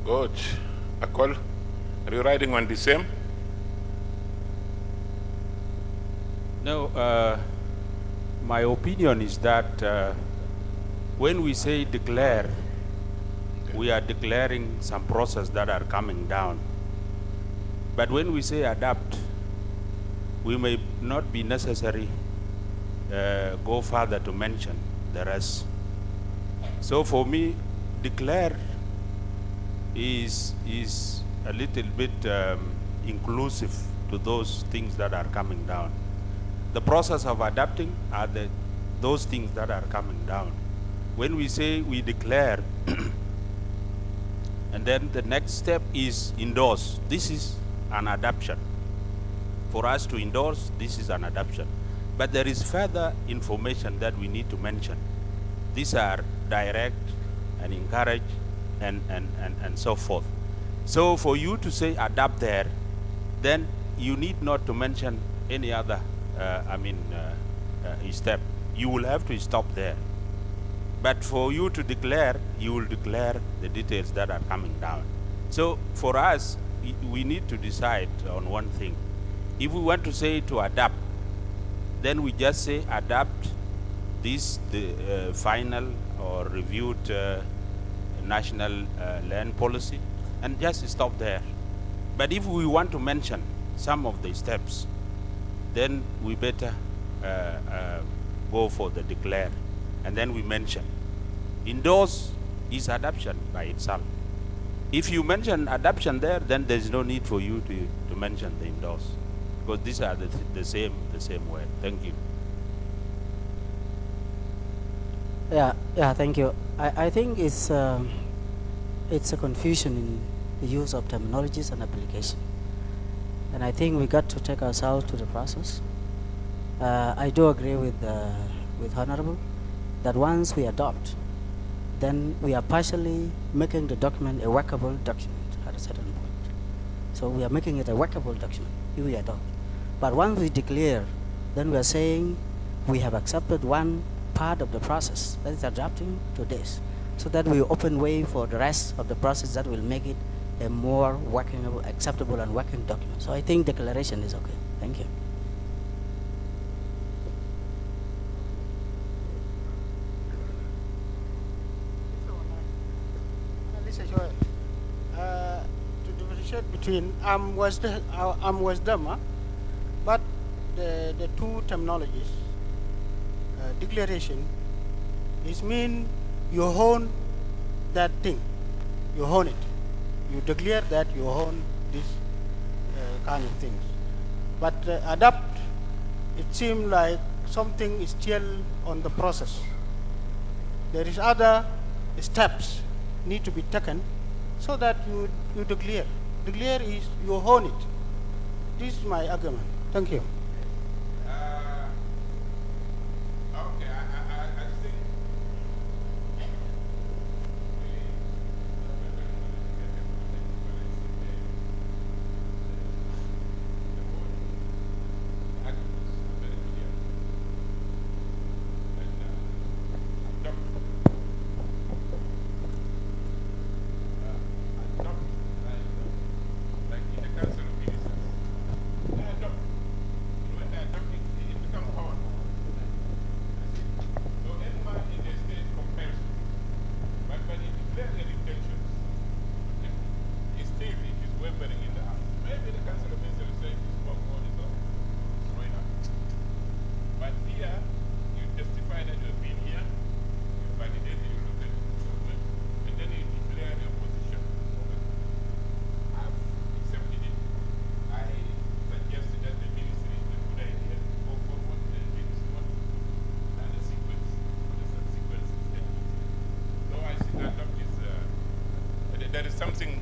Good. Akol, are you riding on the same? No, my opinion is that when we say declare, we are declaring some process that are coming down. But when we say adapt, we may not be necessary go further to mention the rest. So for me, declare is a little bit inclusive to those things that are coming down. The process of adapting are those things that are coming down. When we say we declare, and then the next step is endorse. This is an adaptation. For us to endorse, this is an adaptation. But there is further information that we need to mention. These are direct and encourage and so forth. So for you to say adapt there, then you need not to mention any other step. You will have to stop there. But for you to declare, you will declare the details that are coming down. So for us, we need to decide on one thing. If we want to say to adapt, then we just say adapt the final or reviewed national land policy and just stop there. But if we want to mention some of the steps, then we better go for the declare, and then we mention. Endorse is adoption by itself. If you mention adoption there, then there's no need for you to mention the endorse, because these are the same word. Thank you. Yeah, thank you. I think it's a confusion in the use of terminologies and application. And I think we got to take ourselves to the process. I do agree with Honorable that once we adopt, then we are partially making the document a workable document at a certain point. So we are making it a workable document if we adopt. But once we declare, then we are saying we have accepted one part of the process, that is adapting to this, so that we open way for the rest of the process that will make it a more workable, acceptable and working document. So I think declaration is okay. Thank you. To differentiate between wisdom, but the two terminologies, declaration is mean you own that thing, you own it. You declare that you own this kind of things. But adapt, it seems like something is still on the process. There is other steps need to be taken so that you declare. Declare is you own it. This is my argument. Thank you. there is something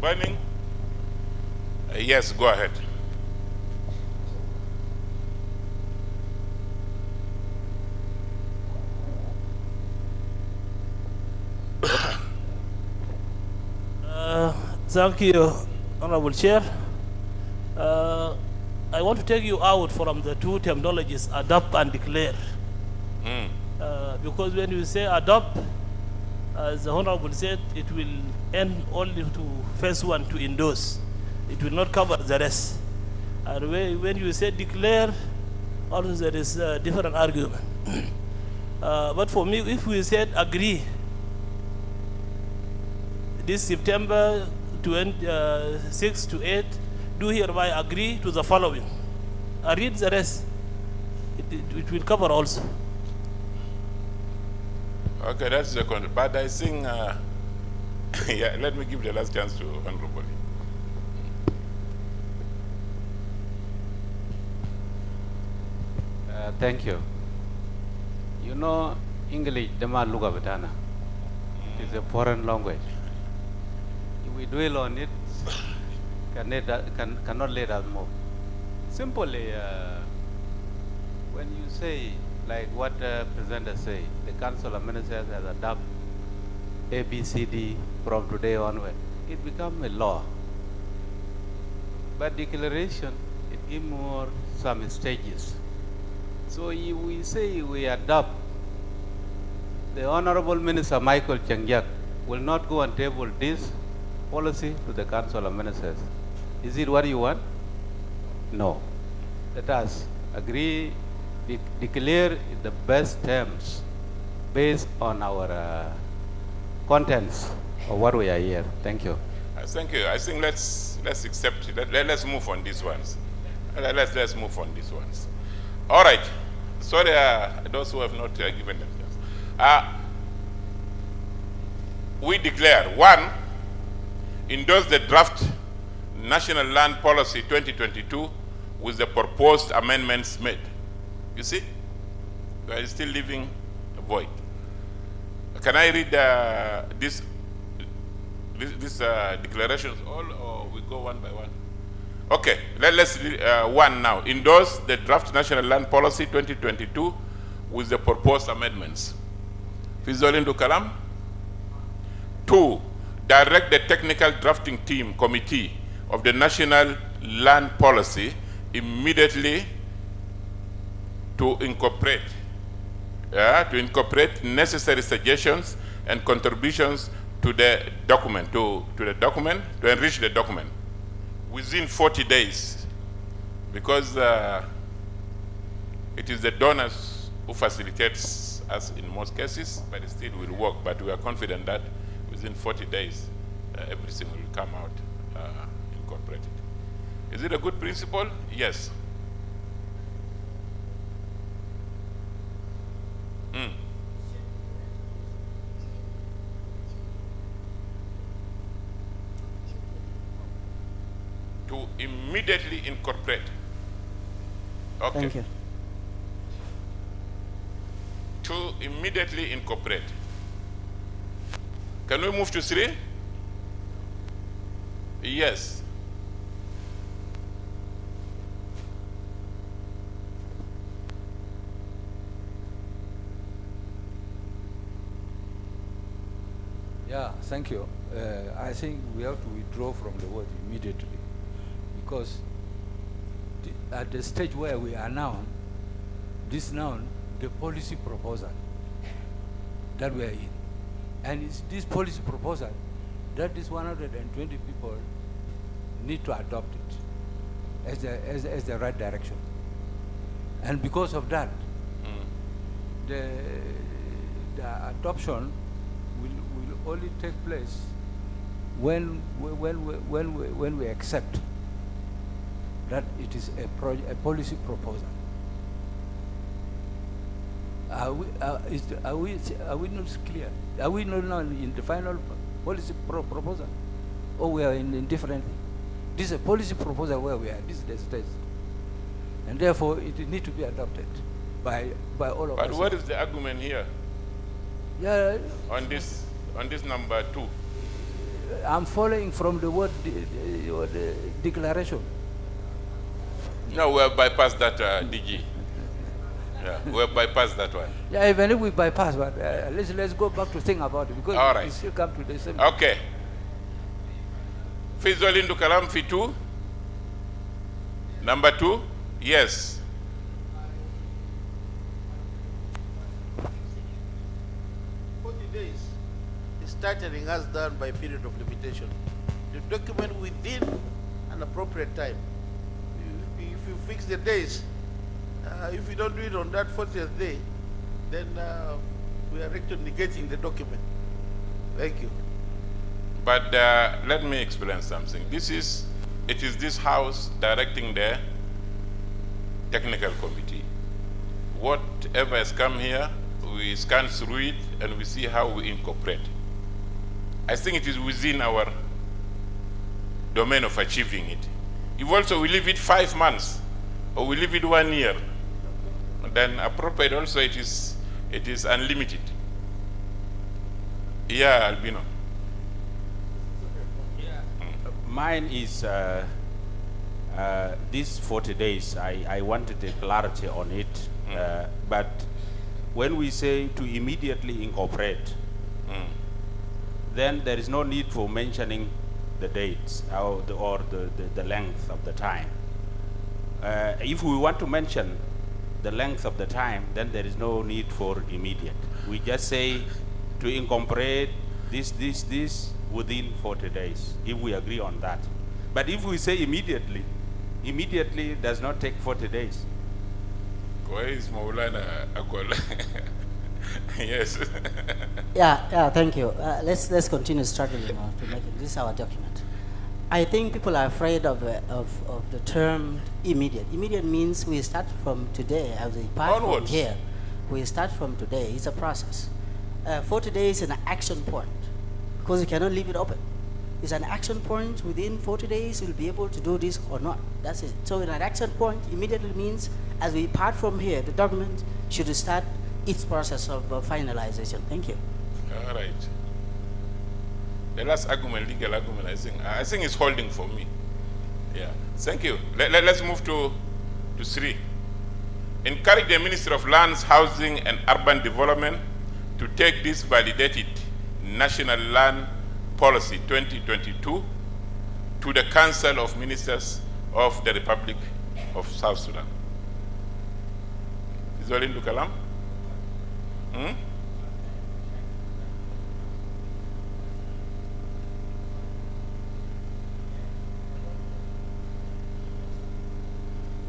burning. Yes, go ahead. Thank you, Honorable Chair. I want to take you out from the two terminologies, adopt and declare. Because when you say adopt, as the Honorable said, it will end only to first one to endorse. It will not cover the rest. And when you say declare, also there is a different argument. But for me, if we said agree, this September 6 to 8, do hereby agree to the following. I read the rest. It will cover also. Okay, that's the content. But I think, yeah, let me give the last chance to Honorable. Thank you. You know, English, Dama Luga Batana, is a foreign language. If we dwell on it, cannot let us move. Simply, when you say, like what the presenter say, the Council of Ministers has adopted ABCD from today onward, it becomes a law. But declaration, it gives more some stages. So if we say we adopt, the Honorable Minister Michael Changjak will not go and table this policy to the Council of Ministers. Is it what you want? No. Let us agree, declare the best terms based on our contents of what we are here. Thank you. Thank you. I think let's accept it. Let's move on these ones. Let's move on these ones. All right. Sorry, those who have not given themselves. We declare, one, endorse the draft National Land Policy 2022 with the proposed amendments made. You see? We are still leaving a void. Can I read these declarations all, or we go one by one? Okay, let's read one now. Endorse the draft National Land Policy 2022 with the proposed amendments. Fizolindo Kalam. 2, direct the technical drafting team committee of the National Land Policy immediately to incorporate necessary suggestions and contributions to the document, to enrich the document within 40 days, because it is the donors who facilitates us in most cases, but it still will work. But we are confident that within 40 days, everything will come out incorporated. Is it a good principle? Yes. To immediately incorporate. Okay. Thank you. To immediately incorporate. Can we move to 3? Yes. Yeah, thank you. I think we have to withdraw from the word immediately, because at the stage where we are now, the policy proposal that we are in, and it's this policy proposal that these 120 people need to adopt it as the right direction. And because of that, the adoption will only take place when we accept that it is a policy proposal. Are we not clear? Are we not now in the final policy proposal, or we are in different thing? This is a policy proposal where we are. This is the stage, and therefore it needs to be adopted by all of us. But what is the argument here? Yeah. On this number 2. I'm following from the word declaration. No, we have bypassed that, DG. Yeah, we have bypassed that one. Yeah, even if we bypass, but let's go back to think about it because All right. we still come to the same. Okay. Fizolin Dukalam Fitu. Number 2, yes. Starting as done by period of limitation. The document within an appropriate time. If you fix the days, if you don't do it on that 40th day, then we are actually negating the document. Thank you. But let me explain something. It is this house directing the technical committee. Whatever has come here, we scan through it and we see how we incorporate. I think it is within our domain of achieving it. If also we leave it 5 months or we leave it 1 year, then appropriate also it is unlimited. Yeah, Albino. Mine is these 40 days. I wanted a clarity on it, but when we say to immediately incorporate, then there is no need for mentioning the dates or the length of the time. If we want to mention the length of the time, then there is no need for immediate. We just say to incorporate this within 40 days, if we agree on that. But if we say immediately does not take 40 days. Where is Maulana Akola? Yes. Yeah, thank you. Let's continue struggling to make it. This is our document. I think people are afraid of the term immediate. Immediate means we start from today, as we part from here. We start from today. It's a process. 40 days is an action point because you cannot leave it open. It's an action point. Within 40 days, you'll be able to do this or not. That's it. So in an action point, immediately means as we part from here, the document should start its process of finalization. Thank you. All right. The last argument, legal argument, I think is holding for me. Yeah. Thank you. Let's move to 3. Encourage the Ministry of Lands, Housing and Urban Development to take this validated National Land Policy 2022 to the Council of Ministers of the Republic of South Sudan. Fizolin Dukalam?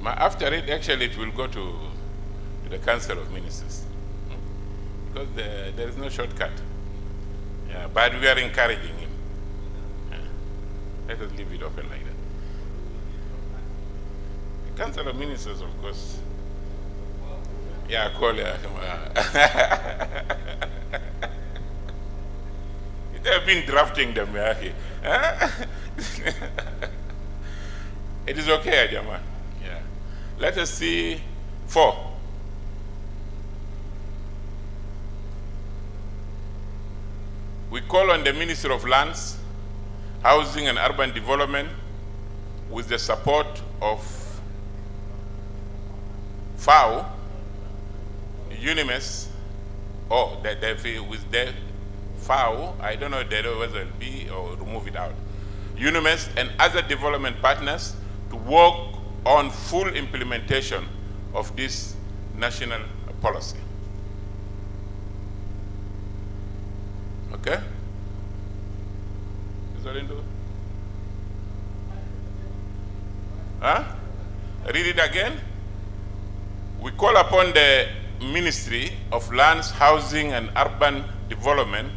After it, actually, it will go to the Council of Ministers because there is no shortcut. Yeah, but we are encouraging him. Yeah. Let us leave it open like that. The Council of Ministers, of course. Yeah, call it. They have been drafting them. It is okay, Ajama. Yeah. Let us see 4. We call on the Ministry of Lands, Housing and Urban Development with the support of FAO, UNIMES, with the FAO, I don't know whether it will be or remove it out, UNIMES and other development partners to work on full implementation of this national policy. Okay? Is that into? Huh? Read it again. We call upon the Ministry of Lands, Housing and Urban Development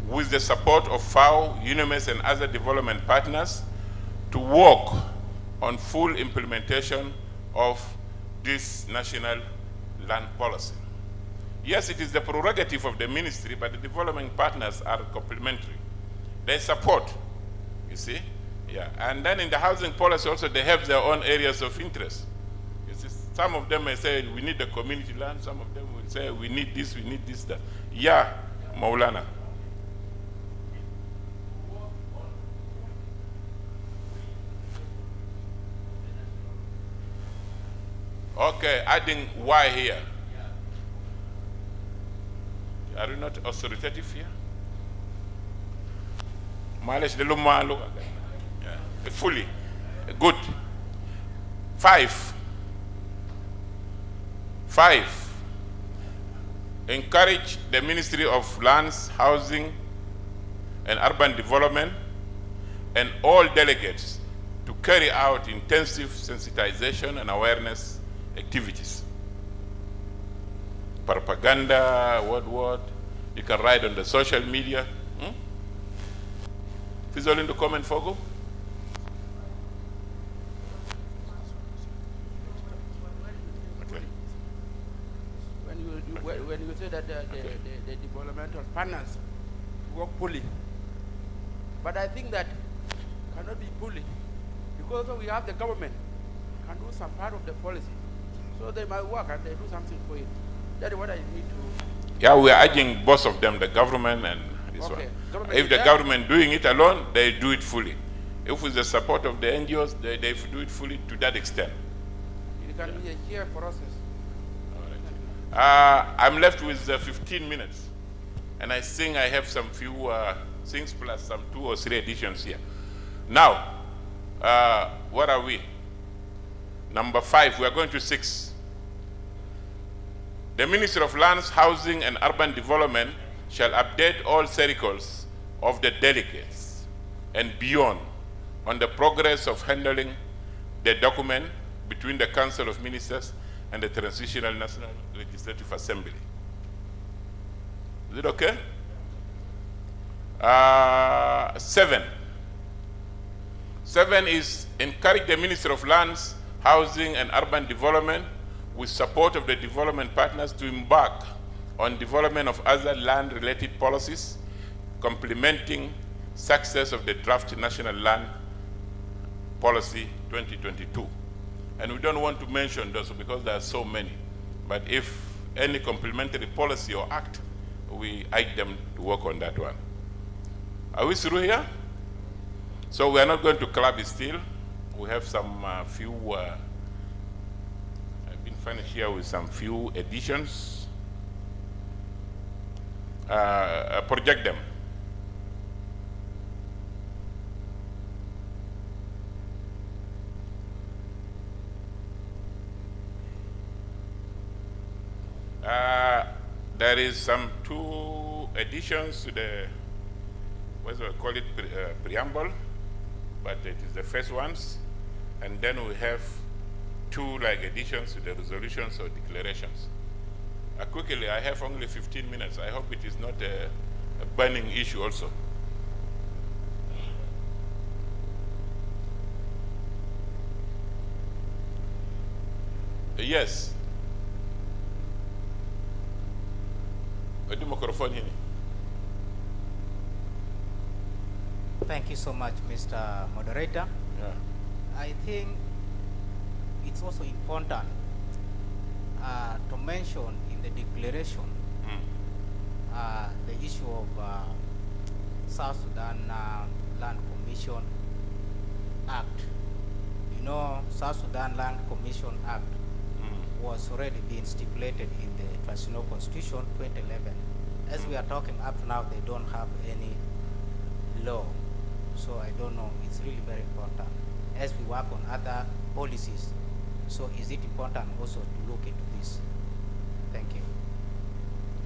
with the support of FAO, UNIMES and other development partners to work on full implementation of this national land policy. Yes, it is the prerogative of the ministry, but the development partners are complementary. They support, you see? Yeah, and then in the housing policy also, they have their own areas of interest. You see, some of them may say, we need the community land. Some of them will say, we need this, that. Yeah, Maulana. Okay, adding Y here. Are you not authoritative here? Malish de Lumalu. Fully. Good. 5. Encourage the Ministry of Lands, Housing, and Urban Development and all delegates to carry out intensive sensitization and awareness activities. Propaganda, what, you can write on the social media. Fizol in the comment, Fogo? When you say that the developmental partners work fully, but I think that cannot be fully, because we have the government can do some part of the policy, so they might work and they do something for it. That is what I need to. Yeah, we are urging both of them, the government and this Okay. one. Government If is the there. government doing it alone, they do it fully. If with the support of the NGOs, they do it fully to that extent. It can be a sheer process. I'm left with 15 minutes, and I think I have some few things plus some 2 or 3 additions here. Now, what are we? Number 5, we are going to 6. The Ministry of Lands, Housing, and Urban Development shall update all circles of the delegates and beyond on the progress of handling the document between the Council of Ministers and the Transitional National Legislative Assembly. Is it okay? 7 is encourage the Ministry of Lands, Housing, and Urban Development with support of the development partners to embark on development of other land-related policies, complementing success of the draft National Land Policy 2022. And we don't want to mention those because there are so many. But if any complementary policy or act, we urge them to work on that one. Are we through here? So we are not going to club it still. We have some few, I've been finished here with some few additions. Project them. There is some 2 additions to the, what do I call it, preamble, but it is the first ones. And then we have 2 like additions to the resolutions or declarations. Quickly, I have only 15 minutes. I hope it is not a burning issue also. Yes. The microphone here. Thank you so much, Mr. Moderator. Yeah. I think it's also important to mention in the declaration the issue of South Sudan Land Commission Act. You know, South Sudan Land Commission Act was already being stipulated in the Transitional Constitution 2011. As we are talking up now, they don't have any law. So I don't know, it's really very important as we work on other policies. So is it important also to look into this? Thank you.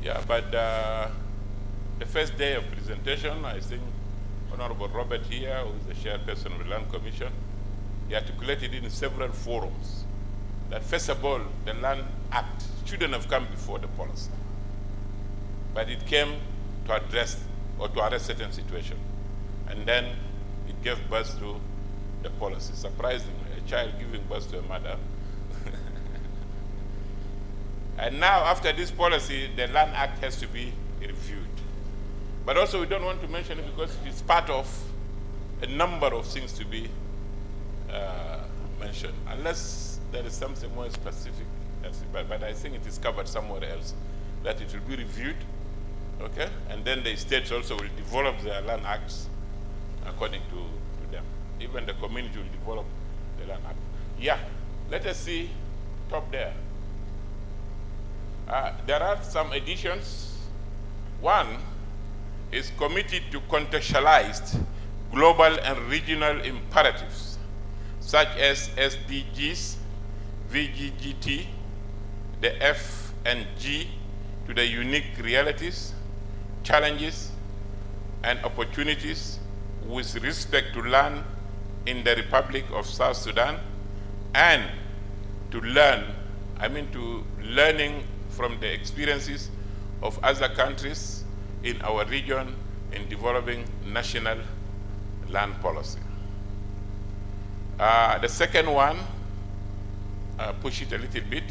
Yeah, but the first day of presentation, I think Honorable Robert here, who is the chairperson of the Land Commission, he articulated in several forums that first of all, the Land Act shouldn't have come before the policy, but it came to address or to arrest certain situations. And then it gave birth to the policy. Surprisingly, a child giving birth to a mother. And now, after this policy, the Land Act has to be reviewed. But also, we don't want to mention it because it's part of a number of things to be mentioned, unless there is something more specific. But I think it is covered somewhere else, that it will be reviewed, okay? And then the states also will develop their land acts according to them. Even the community will develop the land act. Yeah, let us see top there. There are some additions. One is committed to contextualized global and regional imperatives, such as SDGs, VGGT, the F and G, to the unique realities, challenges, and opportunities with respect to land in the Republic of South Sudan, and to learning from the experiences of other countries in our region in developing national land policy. The second one, push it a little bit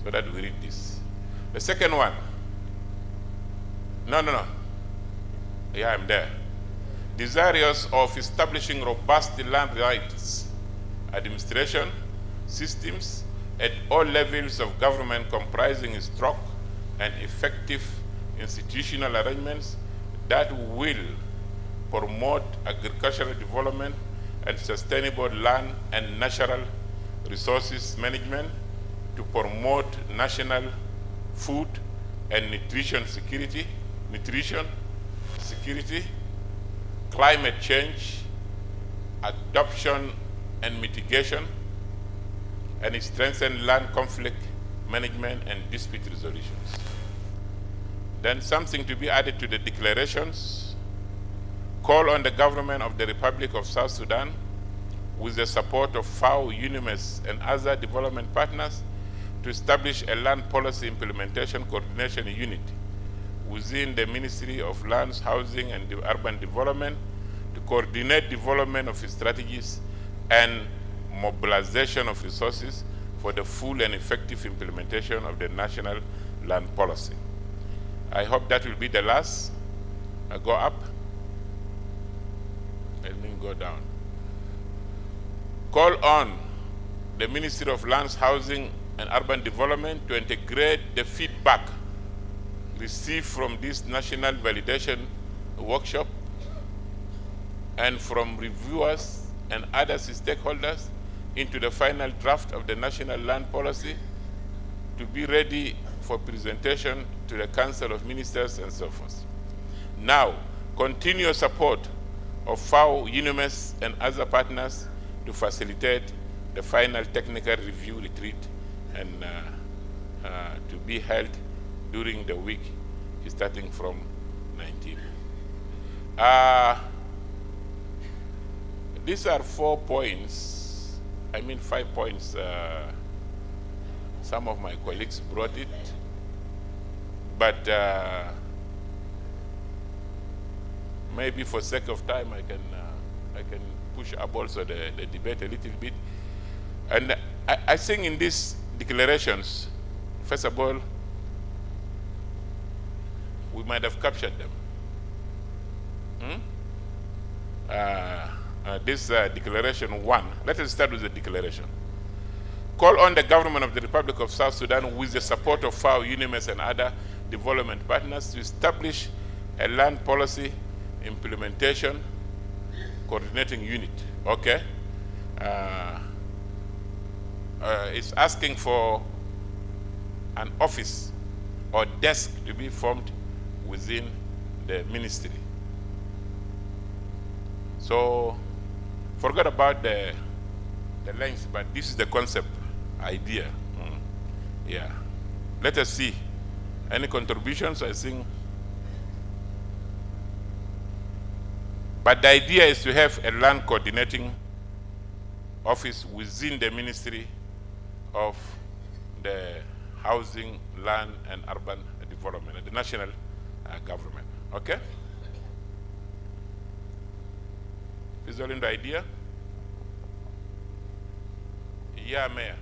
so that we read this. The second one, no. Yeah, I'm there. Desirous of establishing robust land rights administration systems at all levels of government, comprising strong and effective institutional arrangements that will promote agricultural development and sustainable land and natural resources management, to promote national food and nutrition security, climate change, adoption and mitigation, and strengthen land conflict management and dispute resolutions. Then something to be added to the declarations: call on the government of the Republic of South Sudan, with the support of FAO, UNIMES, and other development partners, to establish a land policy implementation coordination unit within the Ministry of Lands, Housing, and Urban Development, to coordinate development of strategies and mobilization of resources for the full and effective implementation of the national land policy. I hope that will be the last. Go up. Let me go down. Call on the Ministry of Lands, Housing, and Urban Development to integrate the feedback received from this national validation workshop and from reviewers and other stakeholders into the final draft of the national land policy, to be ready for presentation to the Council of Ministers and so forth. Now, continue support of FAO, UNIMES, and other partners to facilitate the final technical review retreat and to be held during the week starting from 19. These are 4 points, 5 points. Some of my colleagues brought it, but maybe for sake of time I can push up also the debate a little bit. And I think in these declarations, first of all, we might have captured them. This declaration 1, let us start with the declaration. Call on the government of the Republic of South Sudan, with the support of FAO, UNIMES, and other development partners, to establish a land policy implementation coordinating unit. Okay? It's asking for an office or desk to be formed within the ministry. So, forget about the length, but this is the concept, idea. Yeah. Let us see. Any contributions, I think? But the idea is to have a land coordinating office within the Ministry of the Housing, Land, and Urban Development, the national government. Okay? Is that in the idea? Yeah, Mayor.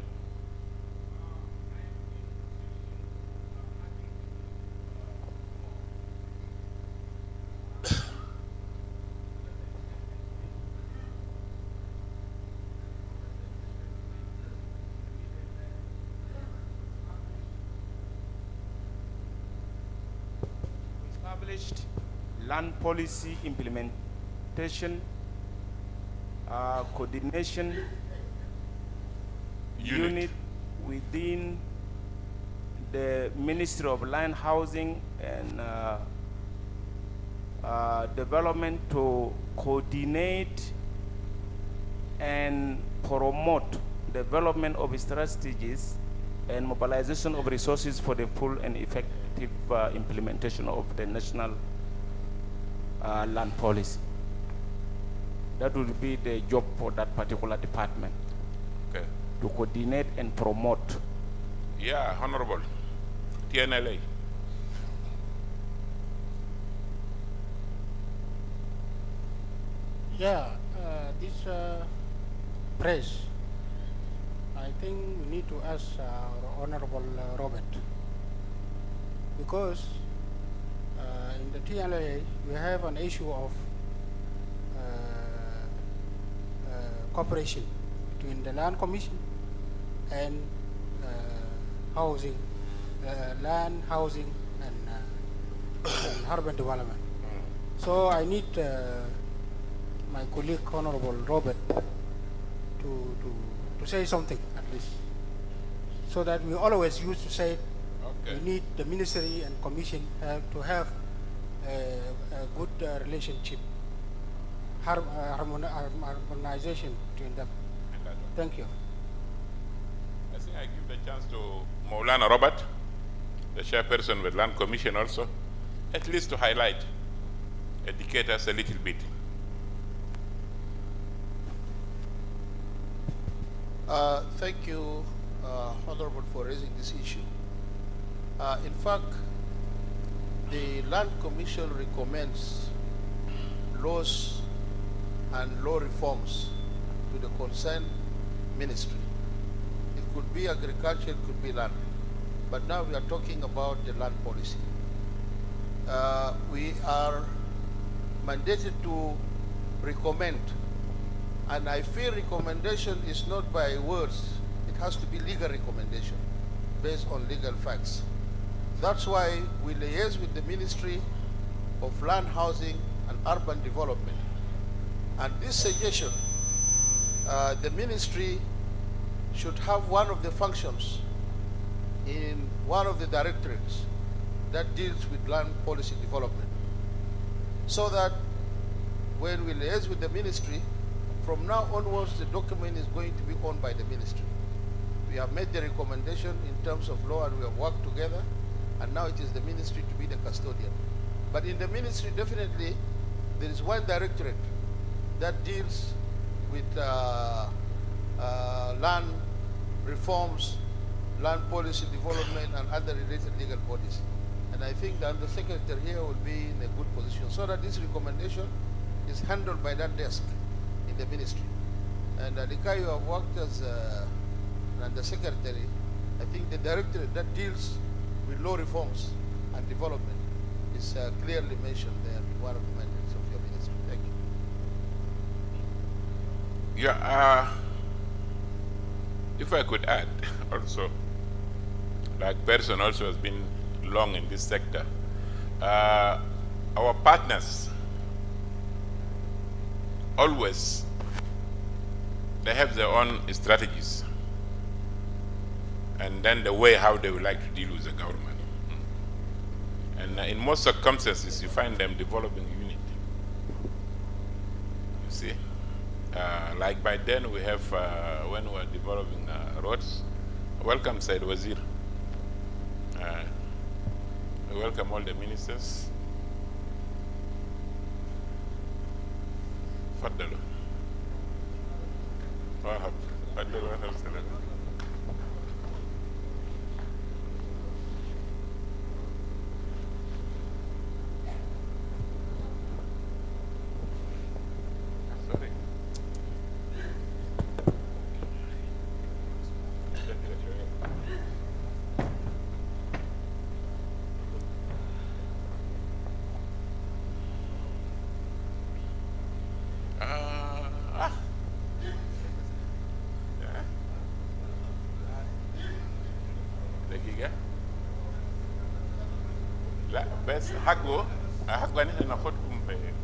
Established land policy implementation coordination unit within the Ministry of Land, Housing, and Development to coordinate and promote development of strategies and mobilization of resources for the full and effective implementation of the national land policy. That would be the job for that particular department. Okay. To coordinate and promote. Yeah, Honorable. TNLA. Yeah, this press, I think we need to ask our Honorable Robert, because in the TNLA we have an issue of cooperation between the Land Commission and housing, land, housing, and urban development. So I need my colleague Honorable Robert to say something at least, so that we always used to say we need the ministry and commission to have a good relationship, harmonization between them. Thank you. I think I give the chance to Maulana Robert, the chairperson with Land Commission also, at least to highlight, educate us a little bit. Thank you, Honorable, for raising this issue. In fact, the Land Commission recommends laws and law reforms to the concerned ministry. It could be agriculture, it could be land. But now we are talking about the land policy. We are mandated to recommend, and I feel recommendation is not by words, it has to be legal recommendation based on legal facts. That's why we liaise with the Ministry of Land, Housing, and Urban Development. And this suggestion, the ministry should have one of the functions in one of the directorates that deals with land policy development, so that when we liaise with the ministry, from now onwards the document is going to be owned by the ministry. We have made the recommendation in terms of law and we have worked together, and now it is the ministry to be the custodian. But in the ministry, definitely there is one directorate that deals with land reforms, land policy development, and other related legal bodies. And I think that the secretary here will be in a good position, so that this recommendation is handled by that desk in the ministry. And Adika, you have worked as the secretary. I think the directorate that deals with law reforms and development is clearly mentioned there in one of the mandates of your ministry. Thank you. Yeah, if I could add also, like person also has been long in this sector, our partners always, they have their own strategies and then the way how they would like to deal with the government. And in most circumstances, you find them developing unity. You see? Like by then we have, when we were developing roads, welcome Said Wazir. We welcome all the ministers. Faddalu. Wahab. Faddalu wahab salam. لا بس حقه ان احنا ناخدكم بجنب.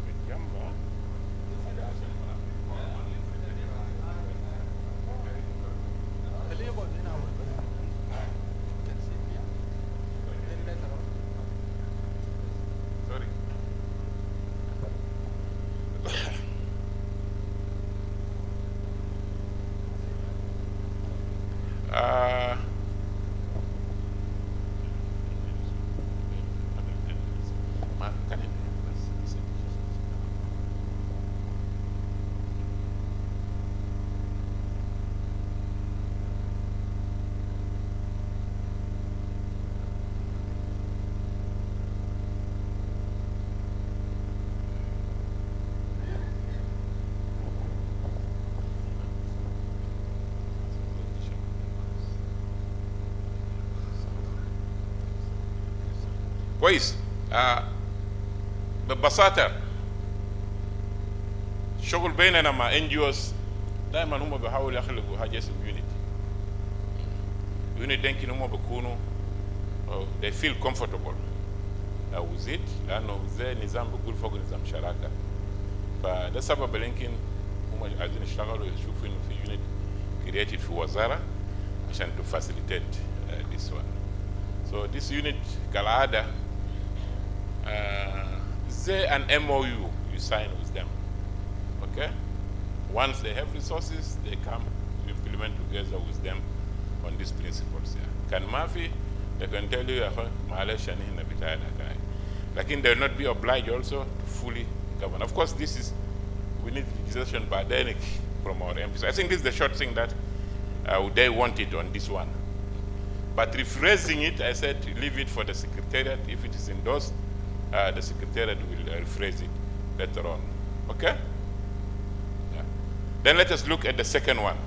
كويس. ببساطة شغل بيننا مع NGOs دائما هم بيحاولوا يخلقوا حاجة اسمها unit ده يمكن هم بيكونوا they feel comfortable with it لأنه زي نظام بيقول فوق نظام شراكة. فده سبب اللي يمكن هم عايزين يشتغلوا يشوفوا إنه في unit created في وزارة عشان to facilitate this one. So this unit كالعادة زي an MOU you sign with them. Okay? Once they have resources, they come to implement together with them on these principles. Can Mafi, they can tell you, Malaysia ni bitaya dakai. Lakin they will not be obliged also to fully govern. Of course, this is, we need legislation dynamic from our MPs. I think this is the short thing that they wanted on this one. But rephrasing it, I said leave it for the Secretariat. If it is endorsed, the Secretariat will rephrase it later on. Okay? Yeah. Then let us look at the second one.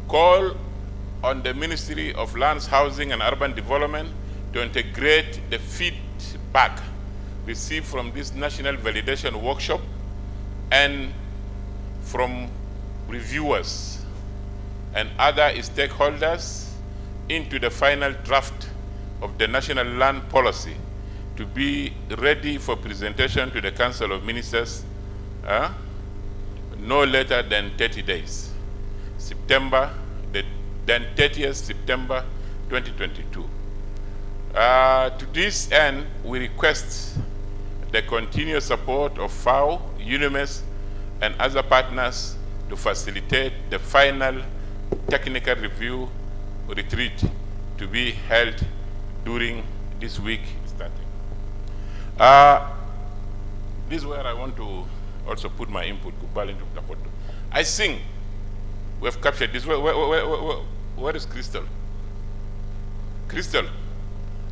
Call on the Ministry of Lands, Housing and Urban Development to integrate the feedback received from this national validation workshop and from reviewers and other stakeholders into the final draft of the national land policy to be ready for presentation to the Council of Ministers no later than 30 days. Then 30th September 2022. To this end, we request the continued support of FAO, UNIMES, and other partners to facilitate the final technical review retreat to be held during this week starting. This is where I want to also put my input. I think we have captured this. Where is Crystal? Crystal,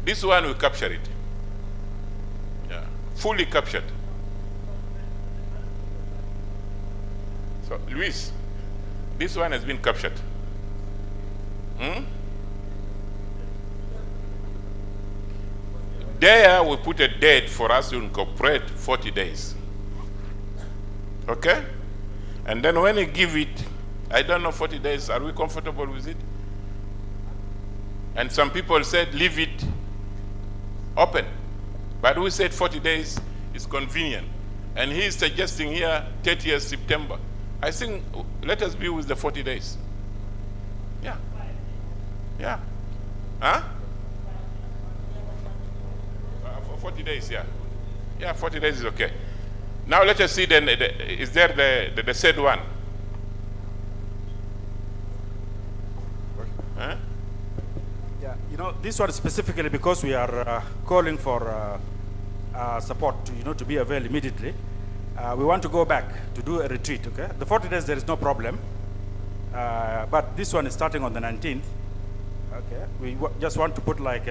this one we capture it. Yeah, fully captured. So, Luis, this one has been captured. There we put a date for us to incorporate 40 days. Okay? And then when you give it, I don't know, 40 days, are we comfortable with it? And some people said leave it open. But we said 40 days is convenient. And he is suggesting here 30th September. I think let us be with the 40 days. Yeah. Yeah. Huh? For 40 days, yeah. Yeah, 40 days is okay. Now let us see then, is there the said one? Huh? Yeah, you know, this one specifically because we are calling for support to be available immediately. We want to go back to do a retreat, okay? The 40 days, there is no problem. But this one is starting on the 19th. Okay, we just want to put like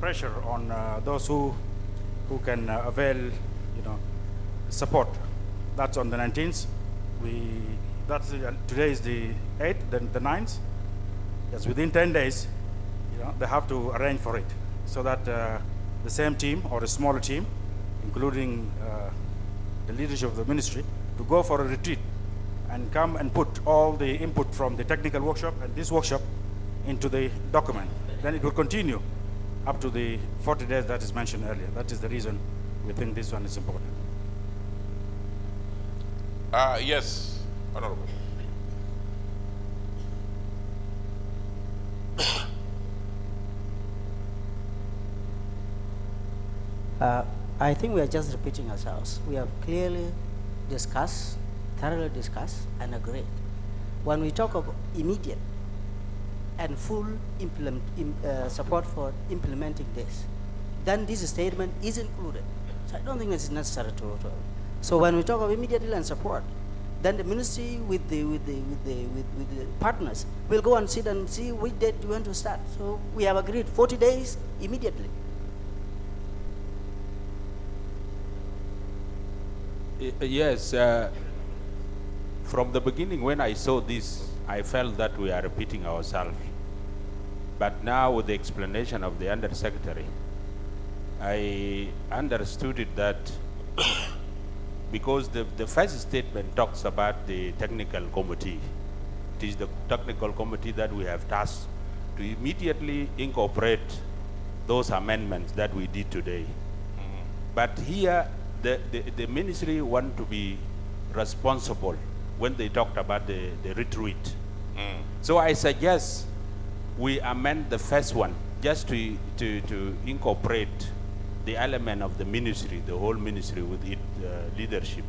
pressure on those who can avail, support. That's on the 19th. Today is the 8th, then the 9th. Yes, within 10 days, they have to arrange for it so that the same team or a smaller team, including the leadership of the ministry, to go for a retreat and come and put all the input from the technical workshop and this workshop into the document. Then it will continue up to the 40 days that is mentioned earlier. That is the reason we think this one is important. Yes, Honorable. I think we are just repeating ourselves. We have clearly discussed, thoroughly discussed, and agreed. When we talk of immediate and full support for implementing this, then this statement is included. So I don't think it's necessary to. So when we talk of immediately and support, then the ministry with the partners will go and sit and see which date we want to start. So we have agreed 40 days immediately. Yes, from the beginning when I saw this, I felt that we are repeating ourselves. But now with the explanation of the Undersecretary, I understood it that because the first statement talks about the technical committee. It is the technical committee that we have tasked to immediately incorporate those amendments that we did today. But here, the ministry want to be responsible when they talked about the retreat. So I suggest we amend the first one just to incorporate the element of the ministry, the whole ministry with its leadership,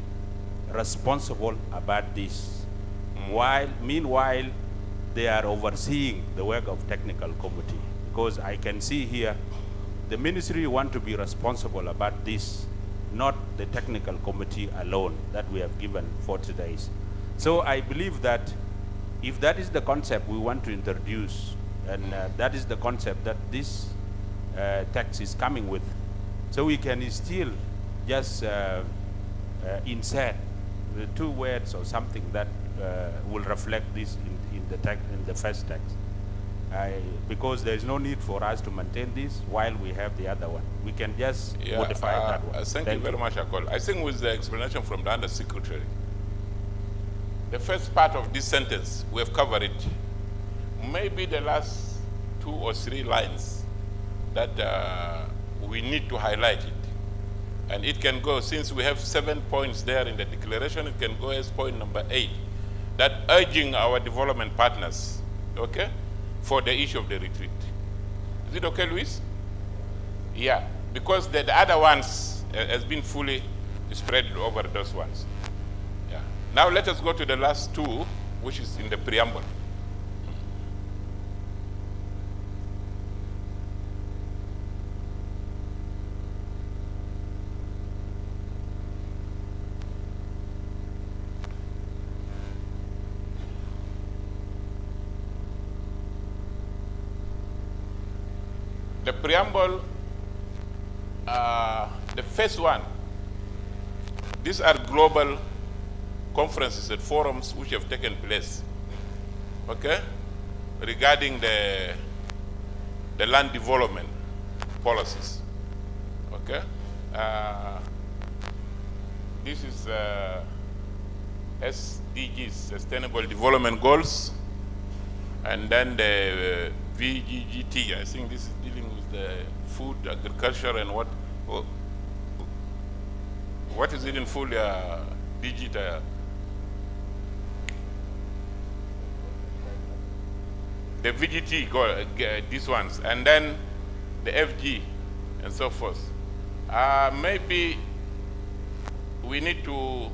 responsible about this. Meanwhile, they are overseeing the work of technical committee. Because I can see here, the ministry want to be responsible about this, not the technical committee alone that we have given 40 days. So I believe that if that is the concept we want to introduce, and that is the concept that this text is coming with, so we can still just insert the 2 words or something that will reflect this in the first text. Because there is no need for us to maintain this while we have the other one. We can just modify that one. Thank you very much, Akol. I think with the explanation from the Undersecretary, the first part of this sentence, we have covered it. Maybe the last 2 or 3 lines that we need to highlight it. And it can go, since we have 7 points there in the declaration, it can go as point number 8, that urging our development partners, okay, for the issue of the retreat. Is it okay, Luis? Yeah, because the other ones has been fully spread over those ones. Yeah. Now let us go to the last 2, which is in the preamble. The preamble, the first one, these are global conferences and forums which have taken place, okay, regarding the land development policies, okay. This is SDGs, Sustainable Development Goals, and then the VGGT, I think this is dealing with the food, agriculture, and what is it in full, digital? The VGT, these ones, and then the FG, and so forth. Maybe we need to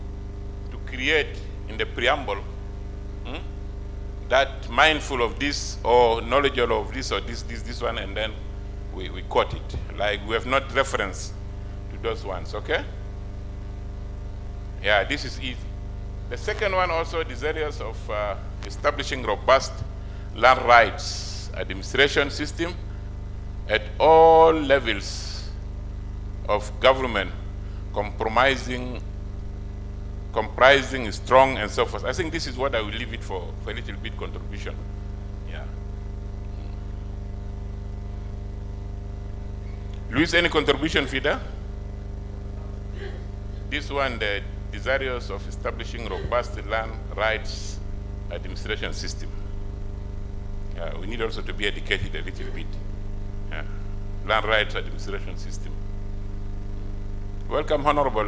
create in the preamble that mindful of this or knowledgeable of this or this one, and then we quote it. Like we have not reference to those ones, okay? Yeah, this is easy. The second one also, these areas of establishing robust land rights administration system at all levels of government, comprising strong and so forth. I think this is what I will leave it for a little bit contribution. Yeah. Luis, any contribution, Fida? This one, the desirous of establishing robust land rights administration system. We need also to be educated a little bit. Yeah. Land rights administration system. Welcome, Honorable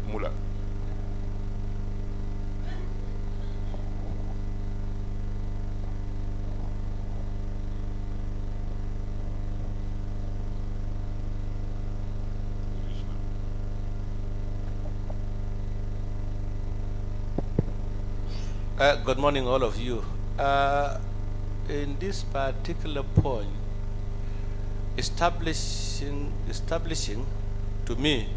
Mula. Good morning, all of you. In this particular point, establishing to me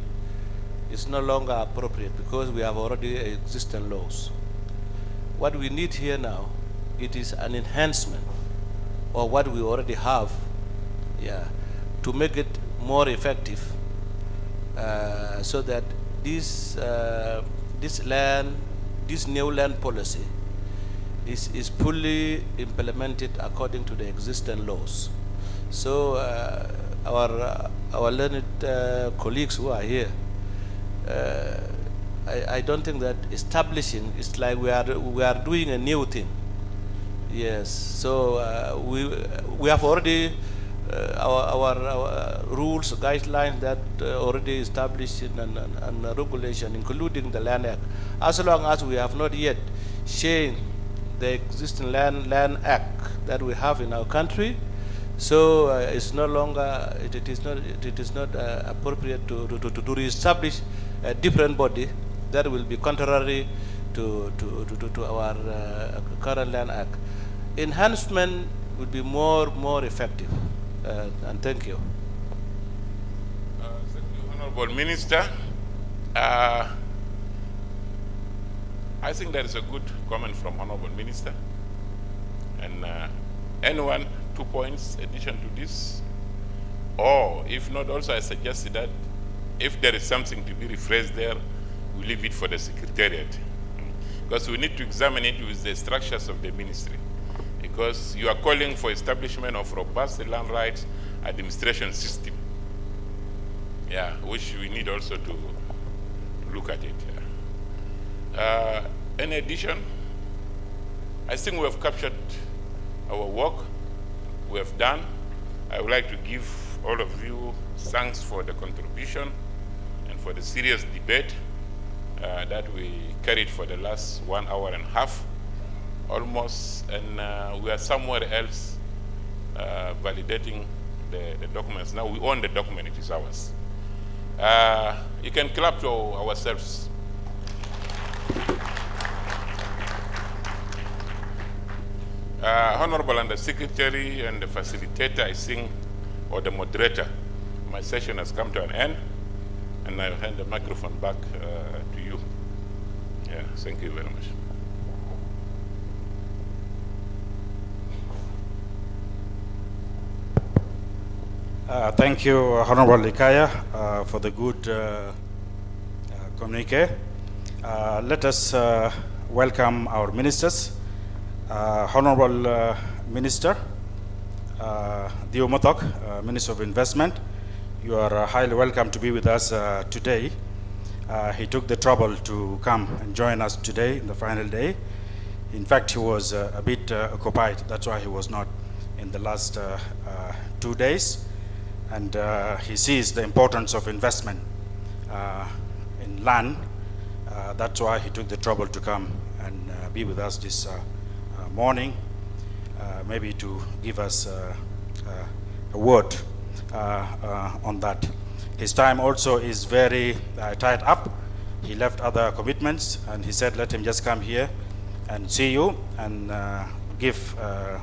is no longer appropriate because we have already existing laws. What we need here now, it is an enhancement of what we already have, to make it more effective, so that this new land policy is fully implemented according to the existing laws. So our learned colleagues who are here, I don't think that establishing is like we are doing a new thing. Yes. So we have already our rules, guidelines that already established and regulation, including the Land Act. As long as we have not yet changed the existing land act that we have in our country, so it's no longer it is not appropriate to reestablish a different body that will be contrary to our current land act. Enhancement would be more effective. And thank you. Thank you, Honorable Minister. I think that is a good comment from Honorable Minister. And anyone, 2 points addition to this? Or if not, also I suggested that if there is something to be rephrased there, we leave it for the Secretariat. Because we need to examine it with the structures of the ministry. Because you are calling for establishment of robust land rights administration system. Yeah, which we need also to look at it. In addition, I think we have captured our work we have done. I would like to give all of you thanks for the contribution and for the serious debate that we carried for the last 1 hour and a half almost, and we are somewhere else validating the documents. Now we own the document, it is ours. You can clap to ourselves. Honorable Undersecretary and the facilitator, I think, or the moderator, my session has come to an end, and I'll hand the microphone back to you. Yeah, thank you very much. Thank you, Honorable Likaya, for the good communique. Let us welcome our ministers. Honorable Minister Dio Motok, Minister of Investment, you are highly welcome to be with us today. He took the trouble to come and join us today in the final day. In fact, he was a bit occupied. That's why he was not in the last 2 days. And he sees the importance of investment in land. That's why he took the trouble to come and be with us this morning, maybe to give us a word on that. His time also is very tied up. He left other commitments, and he said, let him just come here and see you and give a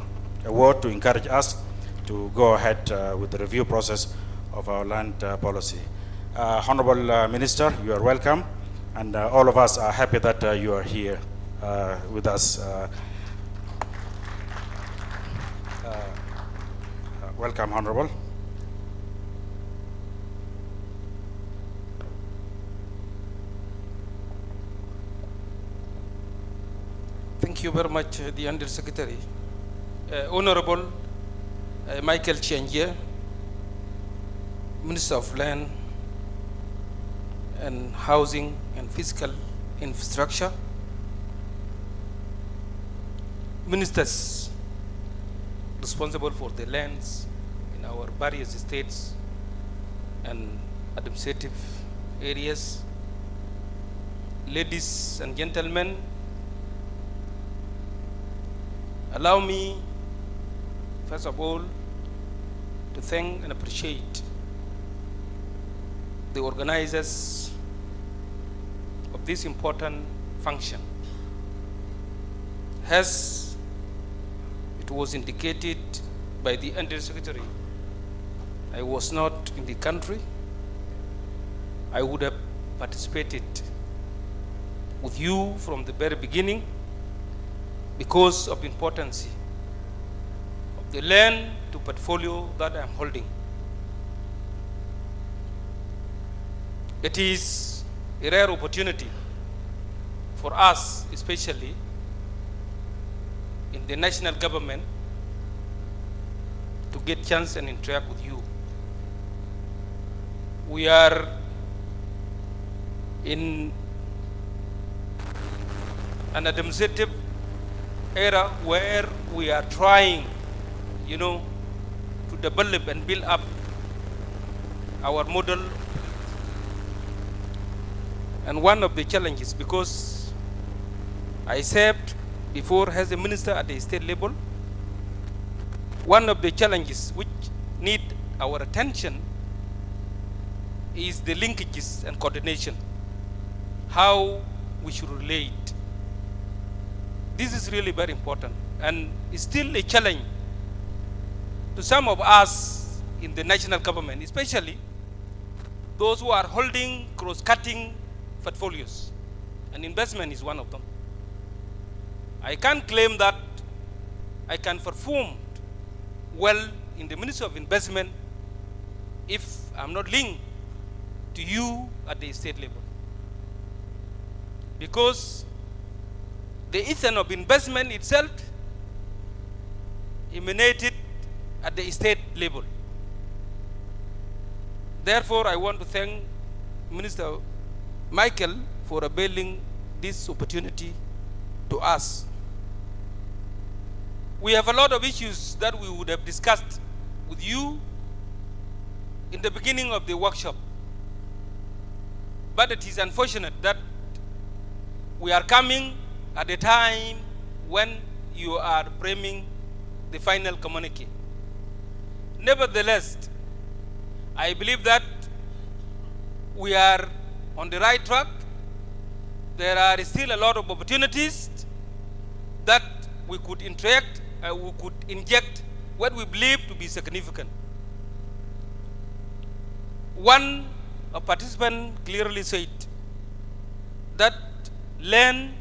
word to encourage us to go ahead with the review process of our land policy. Honorable Minister, you are welcome, and all of us are happy that you are here with us. Welcome, Honorable. Thank you very much, the Undersecretary. Honorable Michael Chiangier, Minister of Land and Housing and Physical Infrastructure, Ministers responsible for the lands in our various states and administrative areas, ladies and gentlemen, allow me, first of all, to thank and appreciate the organizers of this important function. As it was indicated by the Undersecretary, I was not in the country. I would have participated with you from the very beginning because of the importance of the land to portfolio that I'm holding. It is a rare opportunity for us, especially in the national government to get chance and interact with you. We are in an administrative era where we are trying, to develop and build up our model. And one of the challenges, because I served before as a minister at the state level, one of the challenges which need our attention is the linkages and coordination, how we should relate. This is really very important, and it's still a challenge to some of us in the national government, especially those who are holding cross-cutting portfolios, and investment is one of them. I can't claim that I can perform well in the Ministry of Investment if I'm not linked to you at the state level. Because the essence of investment itself emanated at the state level. Therefore, I want to thank Minister Michael for availing this opportunity to us. We have a lot of issues that we would have discussed with you in the beginning of the workshop. But it is unfortunate that we are coming at a time when you are framing the final communique. Nevertheless, I believe that we are on the right track. There are still a lot of opportunities that we could interact, we could inject what we believe to be significant. One participant clearly said that land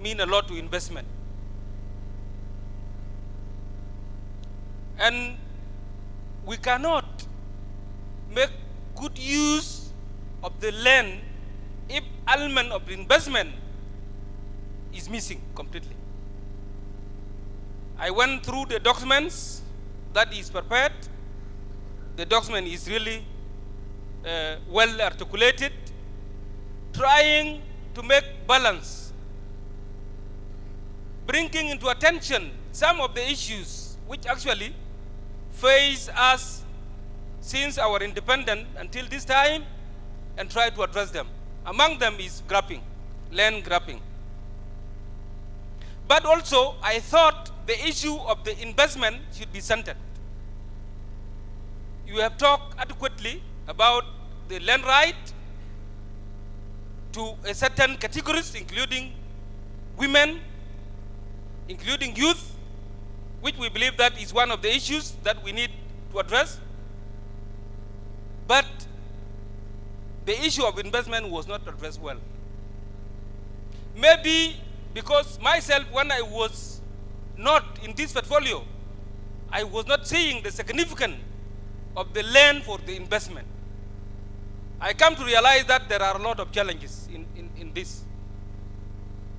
means a lot to investment. And we cannot make good use of the land if element of investment is missing completely. I went through the documents that is prepared. The document is really well articulated, trying to make balance, bringing into attention some of the issues which actually face us since our independence until this time, and try to address them. Among them is grabbing, land grabbing. But also, I thought the issue of the investment should be centered. You have talked adequately about the land right to a certain categories, including women, including youth, which we believe that is one of the issues that we need to address. But the issue of investment was not addressed well. Maybe because myself, when I was not in this portfolio, I was not seeing the significance of the land for the investment. I come to realize that there are a lot of challenges in this.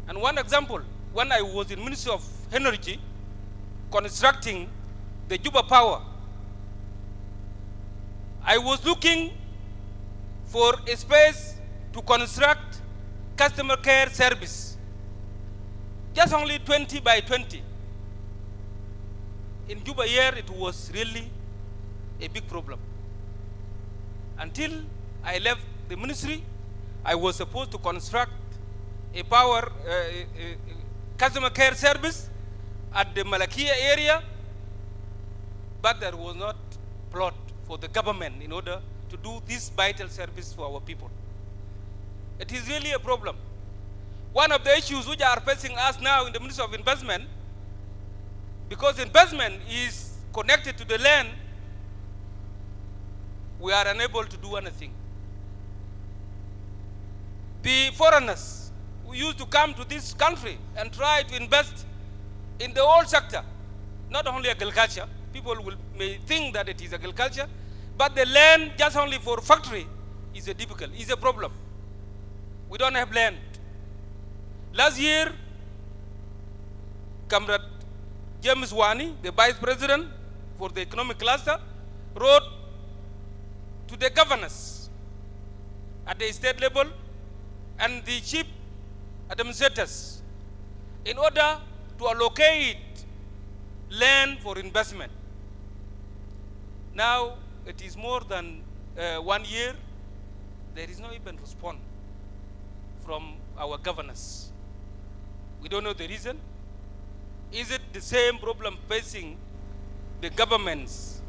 And one example, when I was in Ministry of Energy, constructing the Juba Power, I was looking for a space to construct customer care service. Just only 20 by 20. In Juba here, it was really a big problem. Until I left the ministry, I was supposed to construct a power customer care service at the Malakia area, but there was not plot for the government in order to do this vital service for our people. It is really a problem. One of the issues which are facing us now in the Ministry of Investment, because investment is connected to the land, we are unable to do anything. The foreigners who used to come to this country and try to invest in the whole sector, not only agriculture, people may think that it is agriculture, but the land just only for factory is a problem. We don't have land. Last year, Comrade James Wani, the Vice President for the Economic Cluster, wrote to the governors at the state level and the chief administrators in order to allocate land for investment. Now it is more than 1 year, there is no even response from our governors. We don't know the reason. Is it the same problem facing the governments?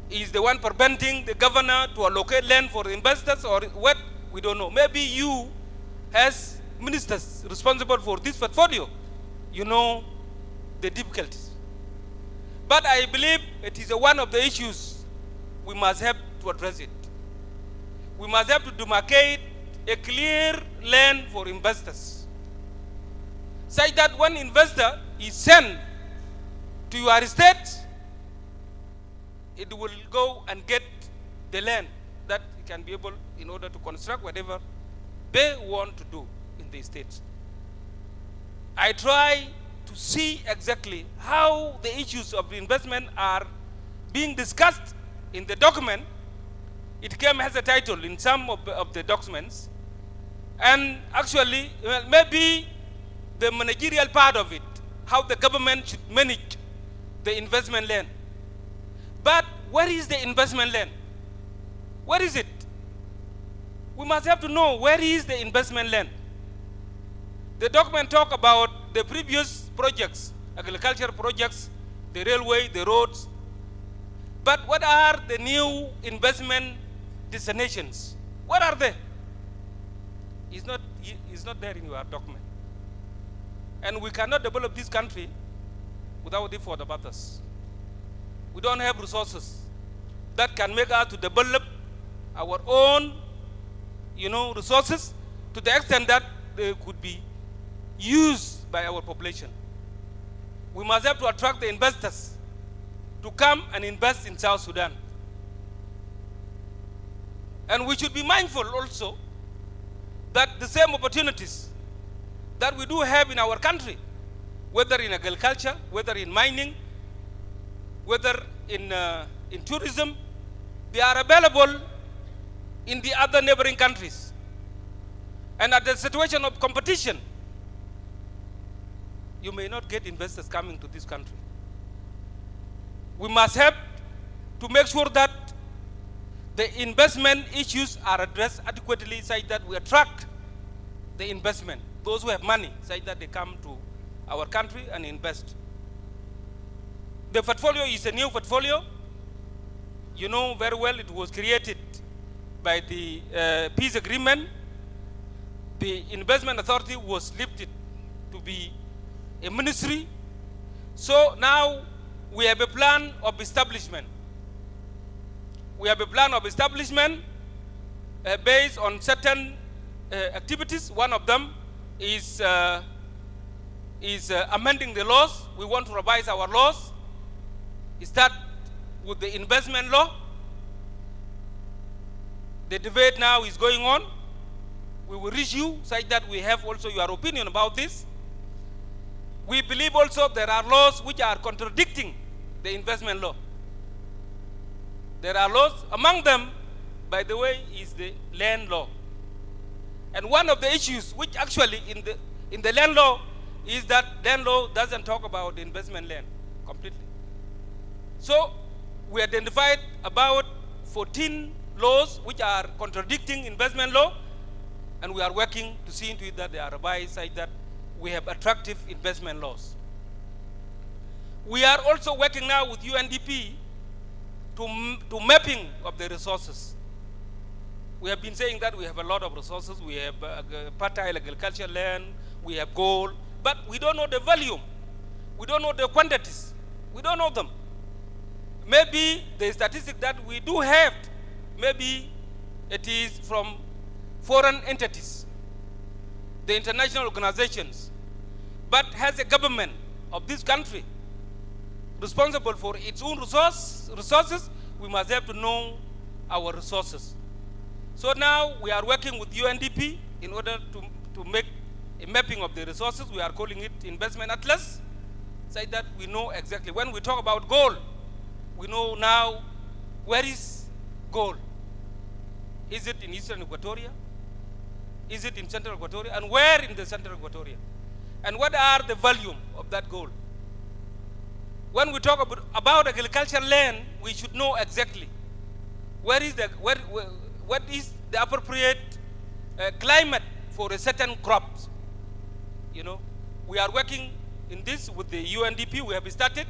Is the one preventing the governor to allocate land for investors, or what? We don't know. Maybe you, as ministers responsible for this portfolio, you know the difficulties. But I believe it is one of the issues we must have to address it. We must have to demarcate a clear land for investors, such that when investor is sent to your state, it will go and get the land that it can be able in order to construct whatever they want to do in the states. I try to see exactly how the issues of investment are being discussed in the document. It came as a title in some of the documents, and actually, well, maybe the managerial part of it, how the government should manage the investment land. But where is the investment land? Where is it? We must have to know where is the investment land. The document talk about the previous projects, agricultural projects, the railway, the roads. But what are the new investment destinations? What are they? It's not there in your document. And we cannot develop this country without the effort of others. We don't have resources that can make us to develop our own, resources to the extent that they could be used by our population. We must have to attract the investors to come and invest in South Sudan. And we should be mindful also that the same opportunities that we do have in our country, whether in agriculture, whether in mining, whether in tourism, they are available in the other neighboring countries. And at the situation of competition, you may not get investors coming to this country. We must have to make sure that the investment issues are addressed adequately such that we attract the investment, those who have money, such that they come to our country and invest. The portfolio is a new portfolio. You know very well it was created by the peace agreement. The investment authority was lifted to be a ministry. So now we have a plan of establishment. We have a plan of establishment based on certain activities. One of them is amending the laws. We want to revise our laws. Start with the investment law. The debate now is going on. We will reach you such that we have also your opinion about this. We believe also there are laws which are contradicting the investment law. There are laws, among them, by the way, is the land law. And one of the issues which actually in the land law is that land law doesn't talk about the investment land completely. So we identified about 14 laws which are contradicting investment law, and we are working to see into it that they are revised such that we have attractive investment laws. We are also working now with UNDP to mapping of the resources. We have been saying that we have a lot of resources. We have fertile agricultural land, we have gold, but we don't know the volume. We don't know the quantities. We don't know them. Maybe the statistic that we do have, maybe it is from foreign entities, the international organizations. But has a government of this country responsible for its own resources, we must have to know our resources. So now we are working with UNDP in order to make a mapping of the resources. We are calling it investment atlas, so that we know exactly. When we talk about gold, we know now where is gold. Is it in Eastern Equatoria? Is it in Central Equatoria? And where in the Central Equatoria? And what are the volume of that gold? When we talk about agricultural land, we should know exactly what is the appropriate climate for a certain crops. You know, we are working in this with the UNDP. We have started.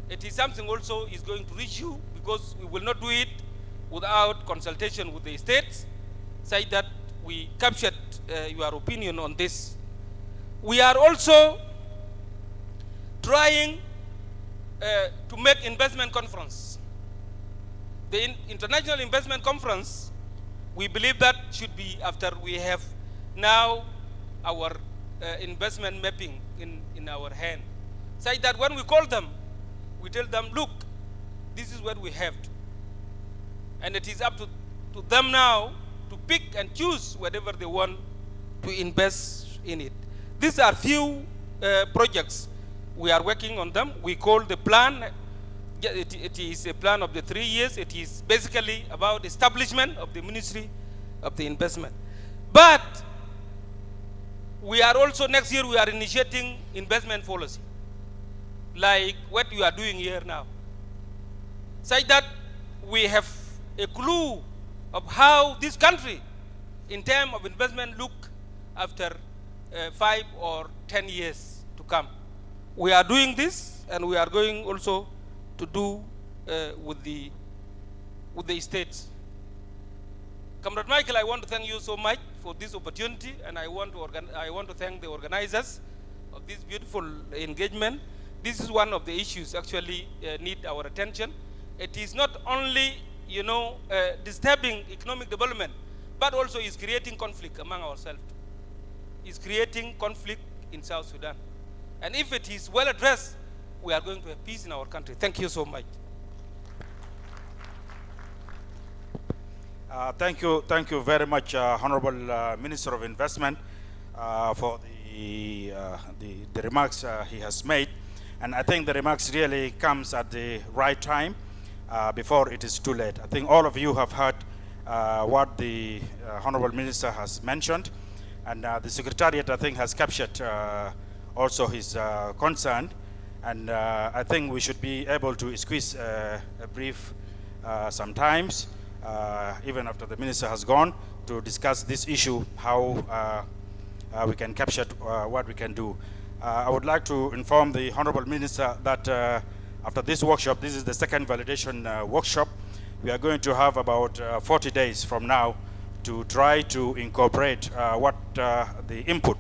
It is something also is going to reach you, because we will not do it without consultation with the states, say that we captured your opinion on this. We are also trying to make investment conference. The International Investment Conference, we believe that should be after we have now our investment mapping in our hand. Say that when we call them, we tell them, look, this is what we have. And it is up to them now to pick and choose whatever they want to invest in it. These are few projects. We are working on them. We call the plan, it is a plan of the 3 years. It is basically about establishment of the Ministry of the Investment. But we are also, next year, we are initiating investment policy, like what you are doing here now. Such that we have a clue of how this country, in terms of investment, look after 5 or 10 years to come. We are doing this, and we are going also to do with the states. Comrade Michael, I want to thank you so much for this opportunity, and I want to thank the organizers of this beautiful engagement. This is one of the issues actually need our attention. It is not only, you know, disturbing economic development, but also is creating conflict among ourselves. Is creating conflict in South Sudan. And if it is well addressed, we are going to have peace in our country. Thank you so much. Thank you very much, Honorable Minister of Investment, for the remarks he has made. And I think the remarks really comes at the right time, before it is too late. I think all of you have heard what the Honorable Minister has mentioned, and the Secretariat, I think, has captured also his concern, and I think we should be able to squeeze a brief sometimes, even after the Minister has gone, to discuss this issue, how we can capture what we can do. I would like to inform the Honorable Minister that after this workshop, this is the second validation workshop, we are going to have about 40 days from now to try to incorporate what the input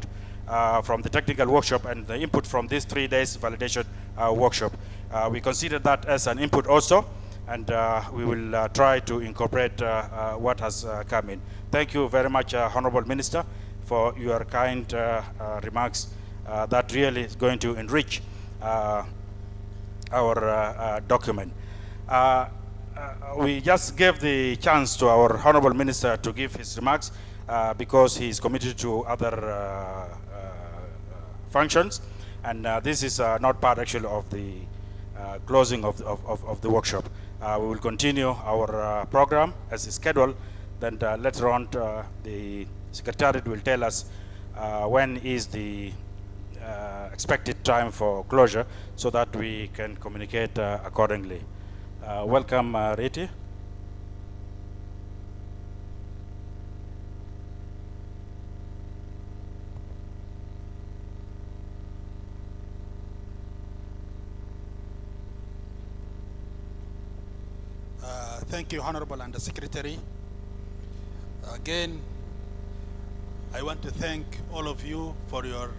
from the technical workshop and the input from this 3 days validation workshop. We consider that as an input also, and we will try to incorporate what has come in. Thank you very much, Honorable Minister, for your kind remarks. That really is going to enrich our document. We just gave the chance to our Honorable Minister to give his remarks because he is committed to other functions, and this is not part actually of the closing of the workshop. We will continue our program as scheduled. Then later on, the Secretariat will tell us when is the expected time for closure, so that we can communicate accordingly. Welcome, Riti. Thank you, Honorable Under Secretary. Again, I want to thank all of you for your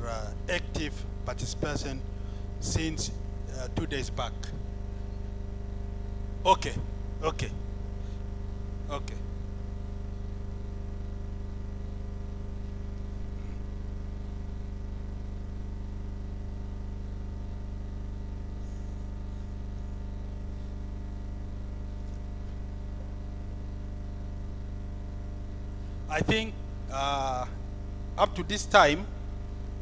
active participation since 2 days back. Okay. I think up to this time,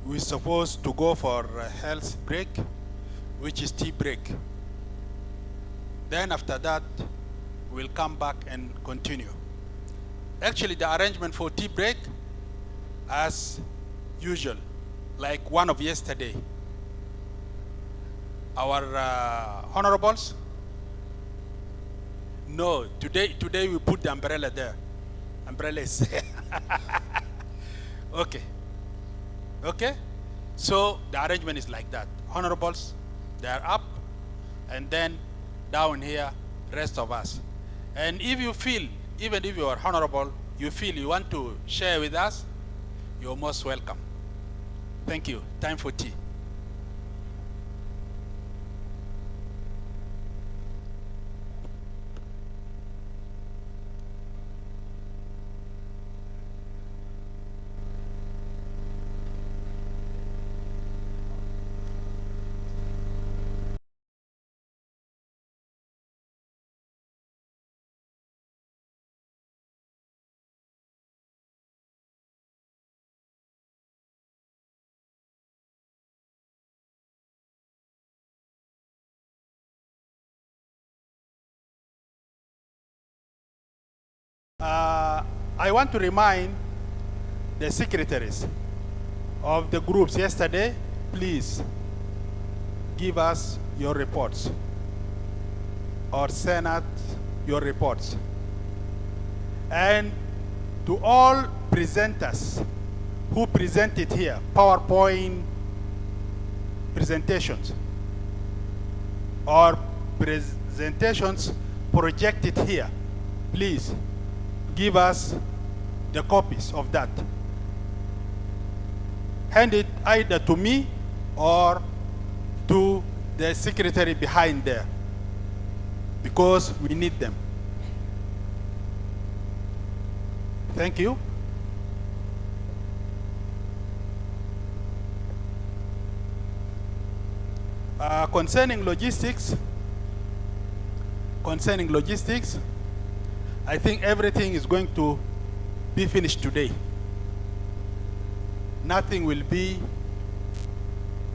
we're supposed to go for a health break, which is tea break. Then after that, we'll come back and continue. Actually, the arrangement for tea break, as usual, like one of yesterday, our honorables, no, today we put the umbrella there. Umbrella is there. Okay. Okay? So the arrangement is like that. Honorables, they are up, and then down here, rest of us. And if you feel, even if you are honorable, you feel you want to share with us, you're most welcome. Thank you. Time for tea. I want to remind the secretaries of the groups yesterday, please give us your reports or send out your reports. And to all presenters who presented here, PowerPoint presentations or presentations projected here, please give us the copies of that. Hand it either to me or to the secretary behind there, because we need them. Thank you. Concerning logistics, I think everything is going to be finished today. Nothing will be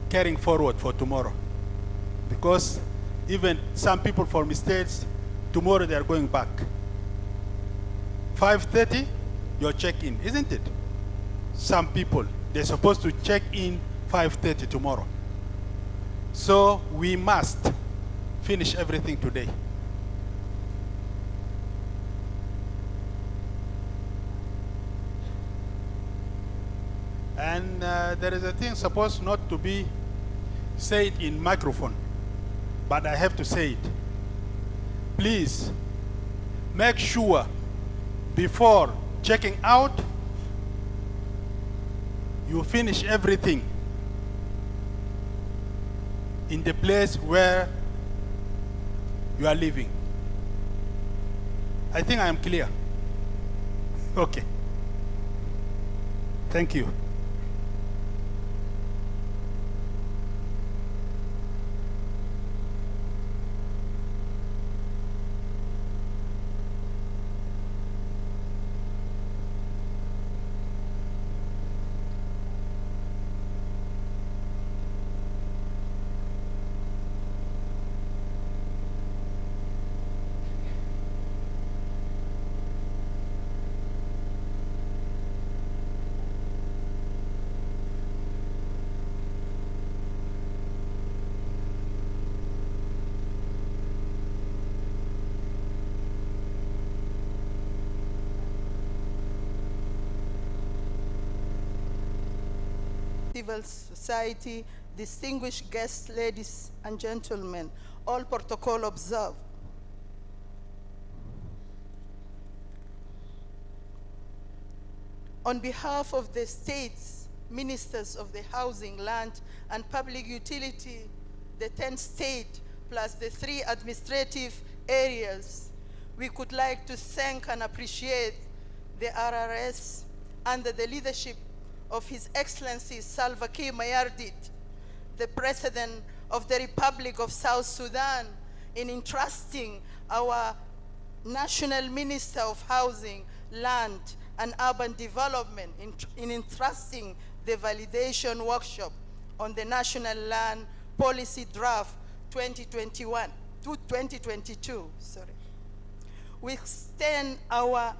carrying forward for tomorrow, because even some people from states, tomorrow they are going back. 5:30, your check-in, isn't it? Some people, they're supposed to check in 5:30 tomorrow. So we must finish everything today. And there is a thing supposed not to be said in microphone, but I have to say it. Please make sure before checking out, you finish everything in the place where you are living. I think I am clear. Okay. Thank you. Civil society, distinguished guests, ladies and gentlemen, all protocol observed. On behalf of the states, ministers of the housing, land, and public utility, the 10 state plus the 3 administrative areas, we could like to thank and appreciate the RRS under the leadership of His Excellency Salva Kiir Mayardit, the President of the Republic of South Sudan, in entrusting our National Minister of Housing, Land, and Urban Development, in entrusting the validation workshop on the National Land Policy Draft 2021 to 2022. Sorry. We extend our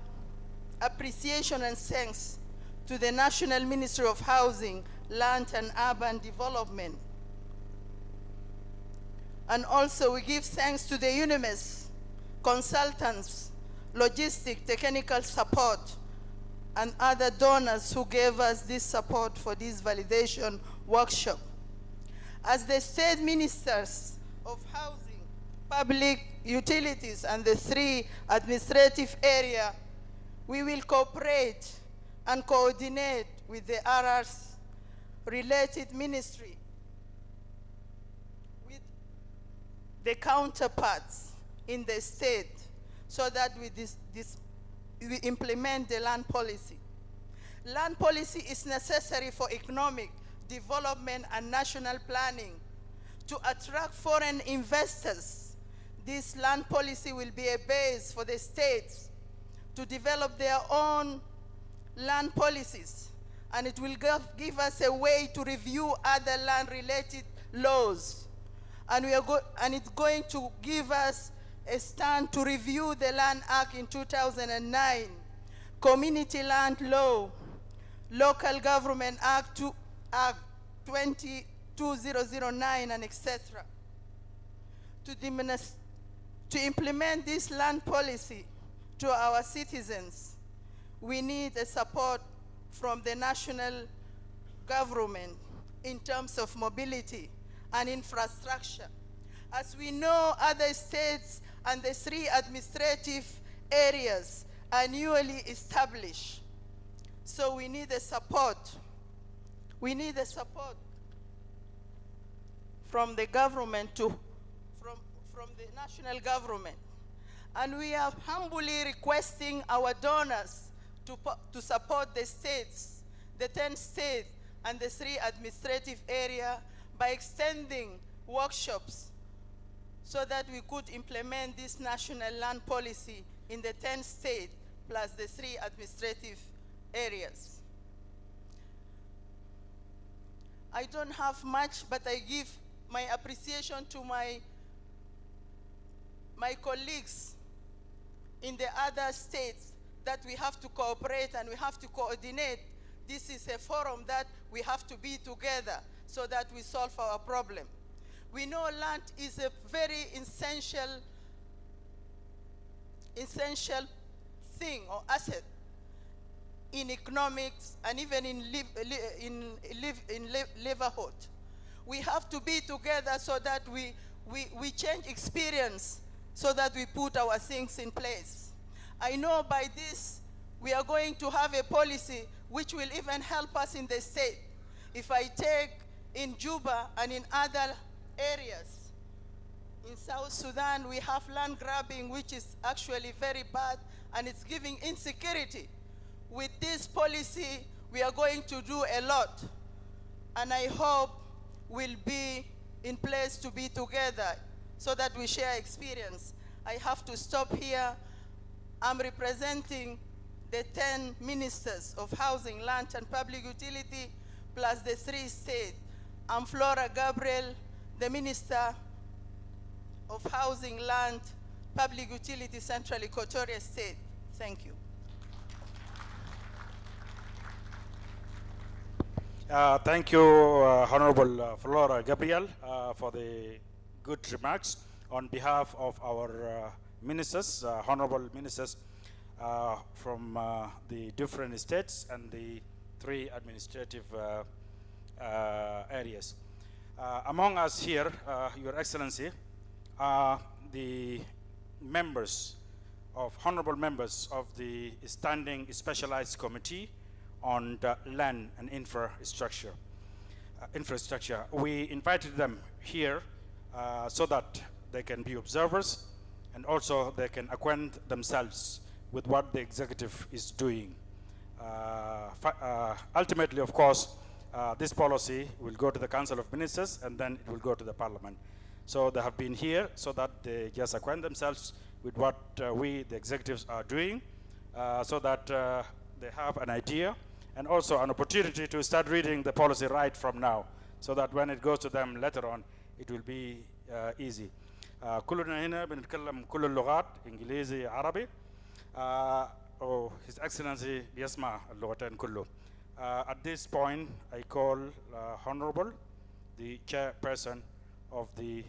appreciation and thanks to the National Ministry of Housing, Land and Urban Development. And also we give thanks to the UNIMES, consultants, logistic, technical support, and other donors who gave us this support for this validation workshop. As the state ministers of housing, public utilities, and the 3 administrative areas, we will cooperate and coordinate with the others related ministry, with the counterparts in the state, so that we implement the land policy. Land policy is necessary for economic development and national planning to attract foreign investors. This land policy will be a base for the states to develop their own land policies, and it will give us a way to review other land-related laws. And it's going to give us a stand to review the Land Act in 2009, Community Land Law, Local Government Act 2009, and etc. To implement this land policy to our citizens, we need a support from the national government in terms of mobility and infrastructure. As we know, other states and the 3 administrative areas are newly established. So we need a support. We need a support from the government from the national government. And we are humbly requesting our donors to support the states, the 10 states and the 3 administrative areas by extending workshops so that we could implement this national land policy in the 10 states plus the 3 administrative areas. I don't have much, but I give my appreciation to my colleagues in the other states that we have to cooperate and we have to coordinate. This is a forum that we have to be together so that we solve our problem. We know land is a very essential thing or asset in economics and even in livelihood. We have to be together so that we change experience so that we put our things in place. I know by this we are going to have a policy which will even help us in the state. If I take in Juba and in other areas, in South Sudan we have land grabbing, which is actually very bad and it's giving insecurity. With this policy we are going to do a lot, and I hope we'll be in place to be together so that we share experience. I have to stop here. I'm representing the 10 ministers of housing, land, and public utility, plus the 3 states. I'm Flora Gabriel, the Minister of Housing, Land, Public Utility, Central Equatoria State. Thank you. Thank you, Honorable Flora Gabriel, for the good remarks on behalf of our ministers, honorable ministers from the different states and the 3 administrative areas. Among us here, Your Excellency, are the honorable members of the Standing Specialized Committee on the Land and Infrastructure. We invited them here so that they can be observers and also they can acquaint themselves with what the executive is doing. Ultimately, of course, this policy will go to the Council of Ministers and then it will go to the Parliament. So they have been here so that they just acquaint themselves with what we, the executives, are doing, so that they have an idea and also an opportunity to start reading the policy right from now, so that when it goes to them later on, it will be easy. كلنا هنا بنتكلم كل اللغات، إنجليزي عربي. His Excellency بيسمع اللغتين كله. At this point, I call Honorable, the chairperson of the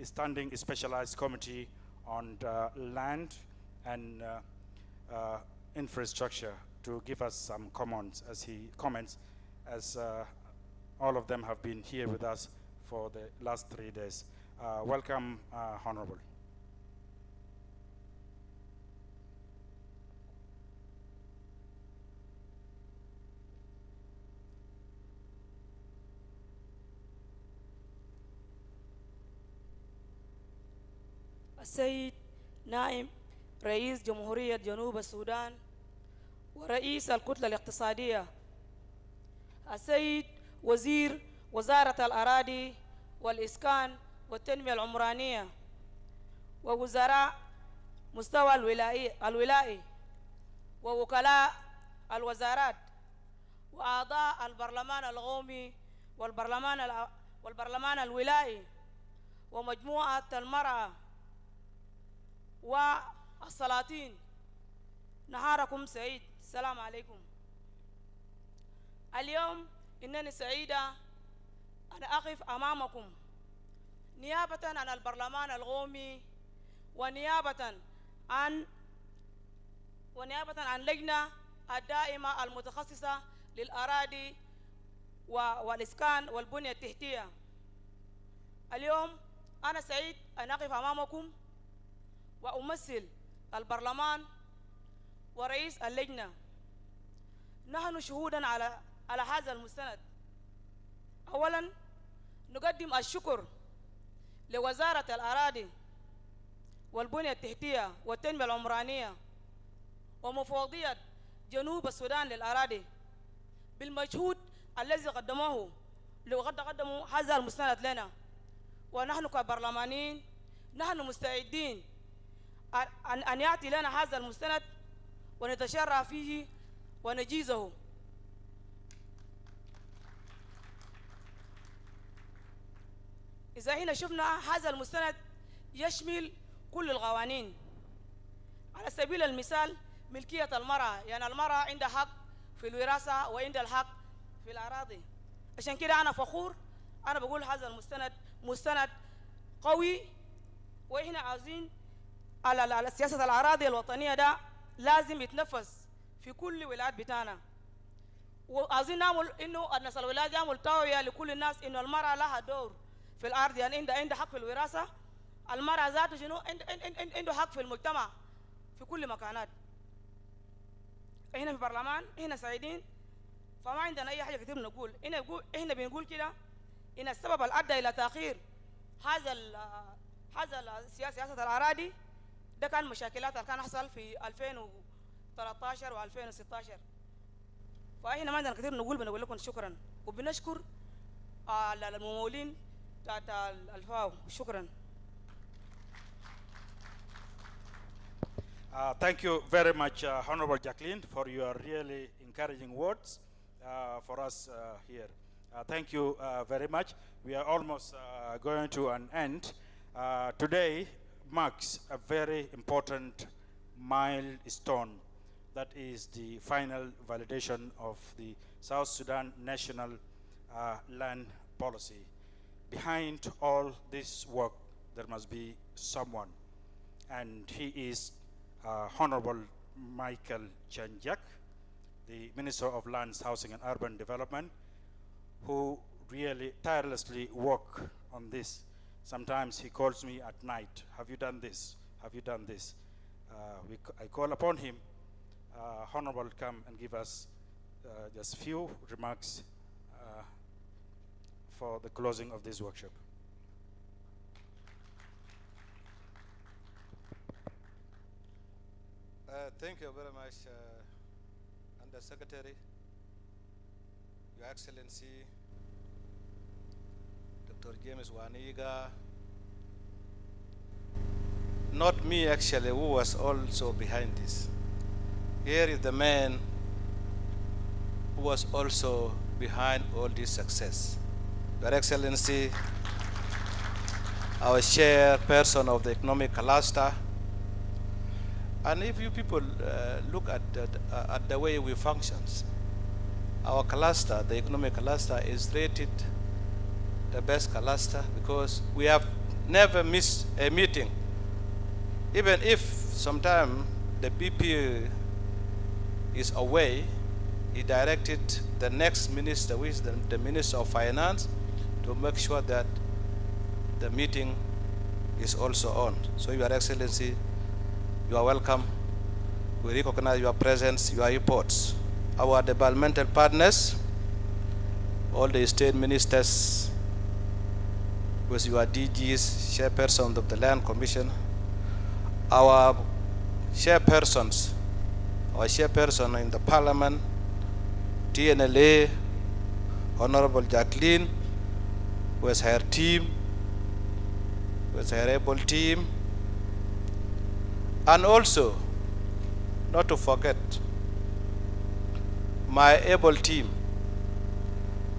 Standing Specialized Committee on Land and Infrastructure, to give us some comments as all of them have been here with us for the last 3 days. Welcome, Honorable. السيد نائب رئيس جمهورية جنوب السودان ورئيس الكتلة الاقتصادية، السيد وزير وزارة الأراضي والإسكان والتنمية العمرانية، ووزراء مستوى الولائي ووكلاء الوزارات، وأعضاء البرلمان القومي والبرلمان الولائي، ومجموعة المرأة والسلاطين، نهاركم سعيد. السلام عليكم. اليوم إنني سعيدة أن أقف أمامكم نيابة عن البرلمان القومي ونيابة عن اللجنة الدائمة المتخصصة للأراضي والإسكان والبنية التحتية. اليوم أنا سعيد أن أقف أمامكم وأمثل البرلمان ورئيس اللجنة. نحن شهودا على هذا المستند. أولا نقدم الشكر لوزارة الأراضي والبنية التحتية والتنمية العمرانية ومفوضية جنوب السودان للأراضي بالمجهود الذي قدموه قدموا هذا المستند لنا، ونحن كبرلمانيين نحن مستعدين أن يأتي لنا هذا المستند ونتشرع فيه ونجيزه. إذا هنا شفنا هذا المستند يشمل كل القوانين. على سبيل المثال ملكية المرأة، يعني المرأة عندها حق في الوراثة وعندها الحق في الأراضي. عشان كده أنا فخور، أنا بقول هذا المستند مستند قوي، وإحنا عاوزين على سياسة الأراضي الوطنية ده لازم يتنفذ في كل ولايات بتاعنا، وعاوزين نعمل إنه الناس الولايات يعمل توعية لكل الناس إنه المرأة لها دور في الأرض، يعني عندها حق في الوراثة. المرأة ذاته شنو عنده حق في المجتمع في كل مكانات. احنا في البرلمان احنا سعيدين، فما عندنا اي حاجه كثير نقول. احنا بنقول كده ان السبب اللي ادى الى تاخير هذا سياسه الاراضي ده كان مشاكلات اللي كان حصل في 2013 و2016. فاحنا ما عندنا كثير نقول، بنقول لكم شكرا وبنشكر الممولين بتاعت الفاو. شكرا. Thank you very much, Honorable Jacqueline, for your really encouraging words for us here. Thank you very much. We are almost going to an end. Today marks a very important milestone. That is the final validation of the South Sudan National Land Policy. Behind all this work, there must be someone, and he is Honorable Michael Janjak, the Minister of Lands, Housing and Urban Development, who really tirelessly work on this. Sometimes he calls me at night, have you done this? Have you done this? I call upon him, Honorable, come and give us just few remarks for the closing of this workshop. Thank you very much, Under Secretary, Your Excellency, Dr. James Waniga. Not me actually, who was also behind this. here is the man who was also behind all this success. Your Excellency, our chairperson of the economic cluster. And if you people look at the way we function, our cluster, the economic cluster, is rated the best cluster because we have never missed a meeting. Even if sometime the BP is away, he directed the next minister, which is the Minister of Finance, to make sure that the meeting is also on. So, Your Excellency, you are welcome. We recognize your presence, your reports. Our developmental partners, all the state ministers, with your DGs, chairperson of the Land Commission, our chairpersons, our chairperson in the Parliament, TNLA, Honorable Jacqueline, with her team, with her able team, and also, not to forget, my able team,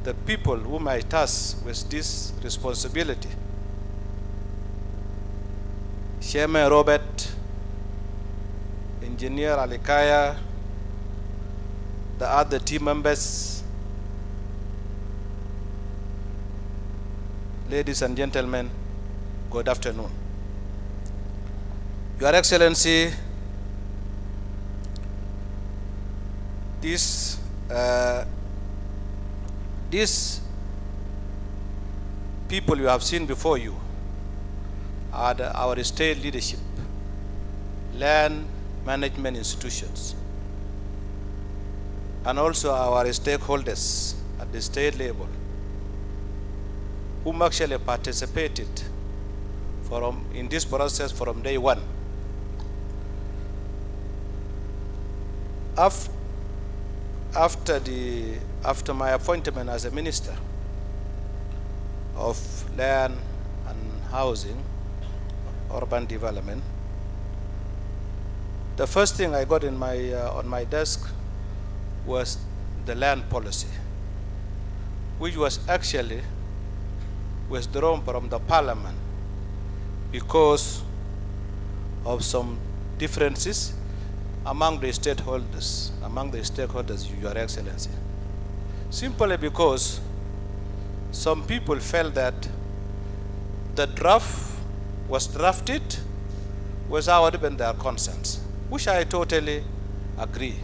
the people whom I task with this responsibility. Chairman Robert, Engineer Alikaya, the other team members, ladies and gentlemen, good afternoon. Your Excellency, these people you have seen before you are our state leadership, land management institutions, and also our stakeholders at the state level, whom actually participated in this process from day one. After my appointment as a minister of land and housing, urban development, the first thing I got in my on my desk was the land policy, which was actually withdrawn from the Parliament because of some differences among the stakeholders, Your Excellency. Simply because some people felt that the draft was drafted without even their consent, which I totally agree.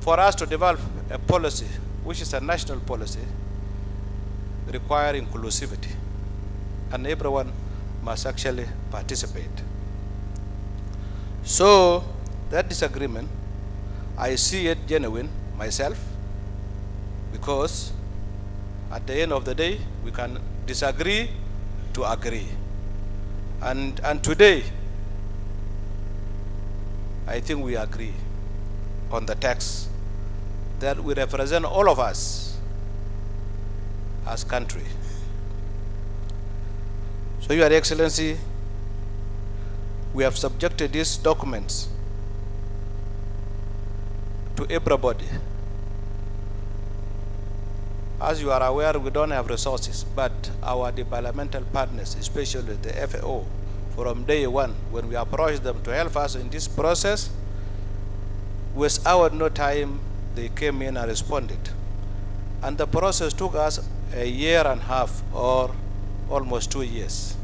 For us to develop a policy, which is a national policy, require inclusivity, and everyone must actually participate. So, that disagreement, I see it genuine myself, because at the end of the day, we can disagree to agree. And today, I think we agree on the text that we represent all of us as country. So, Your Excellency, we have subjected these documents to everybody. As you are aware, we don't have resources, but our developmental partners, especially the FAO, from day one, when we approached them to help us in this process, without no time, they came in and responded. And the process took us a year and a half, or almost 2 years,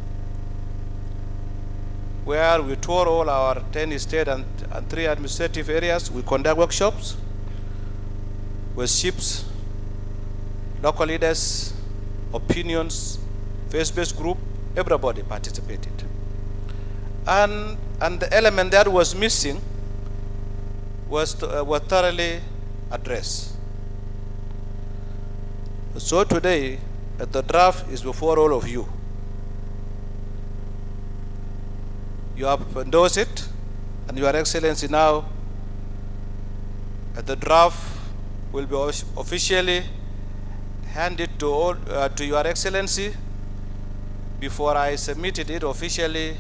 where we toured all our 10 state and 3 administrative areas. We conduct workshops with chiefs, local leaders, opinions, faith-based group, everybody participated. And the element that was missing was thoroughly addressed. So today, the draft is before all of you. You have endorsed it, and Your Excellency, now the draft will be officially handed to Your Excellency before I submitted it officially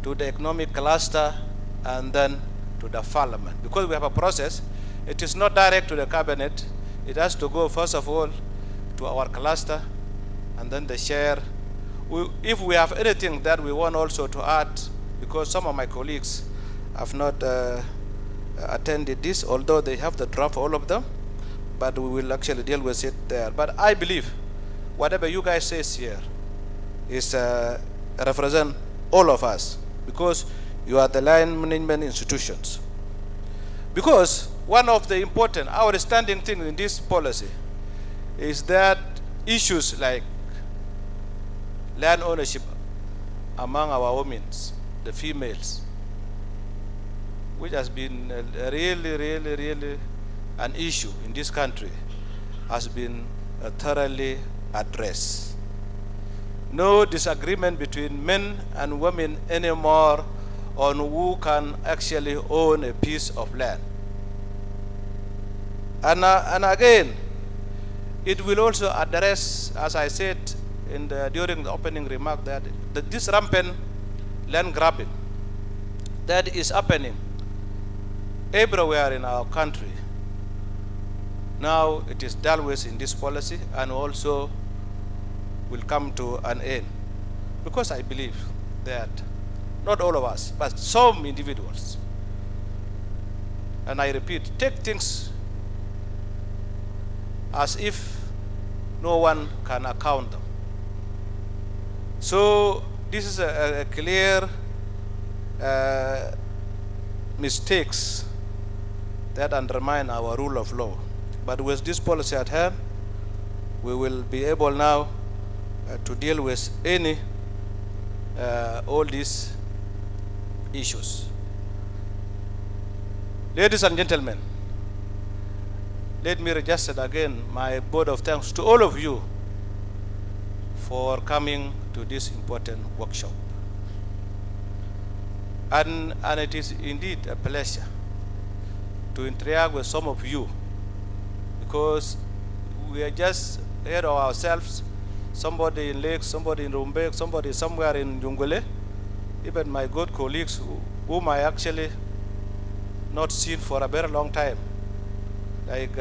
to the economic cluster and then to the parliament. Because we have a process, it is not direct to the cabinet. It has to go, first of all, to our cluster, and then the chair. If we have anything that we want also to add, because some of my colleagues have not attended this, although they have the draft, all of them, but we will actually deal with it there. But I believe whatever you guys say here is represent all of us, because you are the line management institutions. Because one of the important, outstanding things in this policy is that issues like land ownership among our women, the females, which has been really an issue in this country, has been thoroughly addressed. No disagreement between men and women anymore on who can actually own a piece of land. And again, it will also address, as I said during the opening remark, that this rampant land grabbing that is happening everywhere in our country, now it is dealt with in this policy and also will come to an end. Because I believe that not all of us, but some individuals, and I repeat, take things as if no one can account them. So this is a clear mistakes that undermine our rule of law. But with this policy at hand, we will be able now to deal with all these issues. Ladies and gentlemen, let me register again my vote of thanks to all of you for coming to this important workshop. And it is indeed a pleasure to interact with some of you, because we are just here of ourselves, somebody in Lake, somebody in Rumbek, somebody somewhere in Jungule, even my good colleagues whom I actually not seen for a very long time, like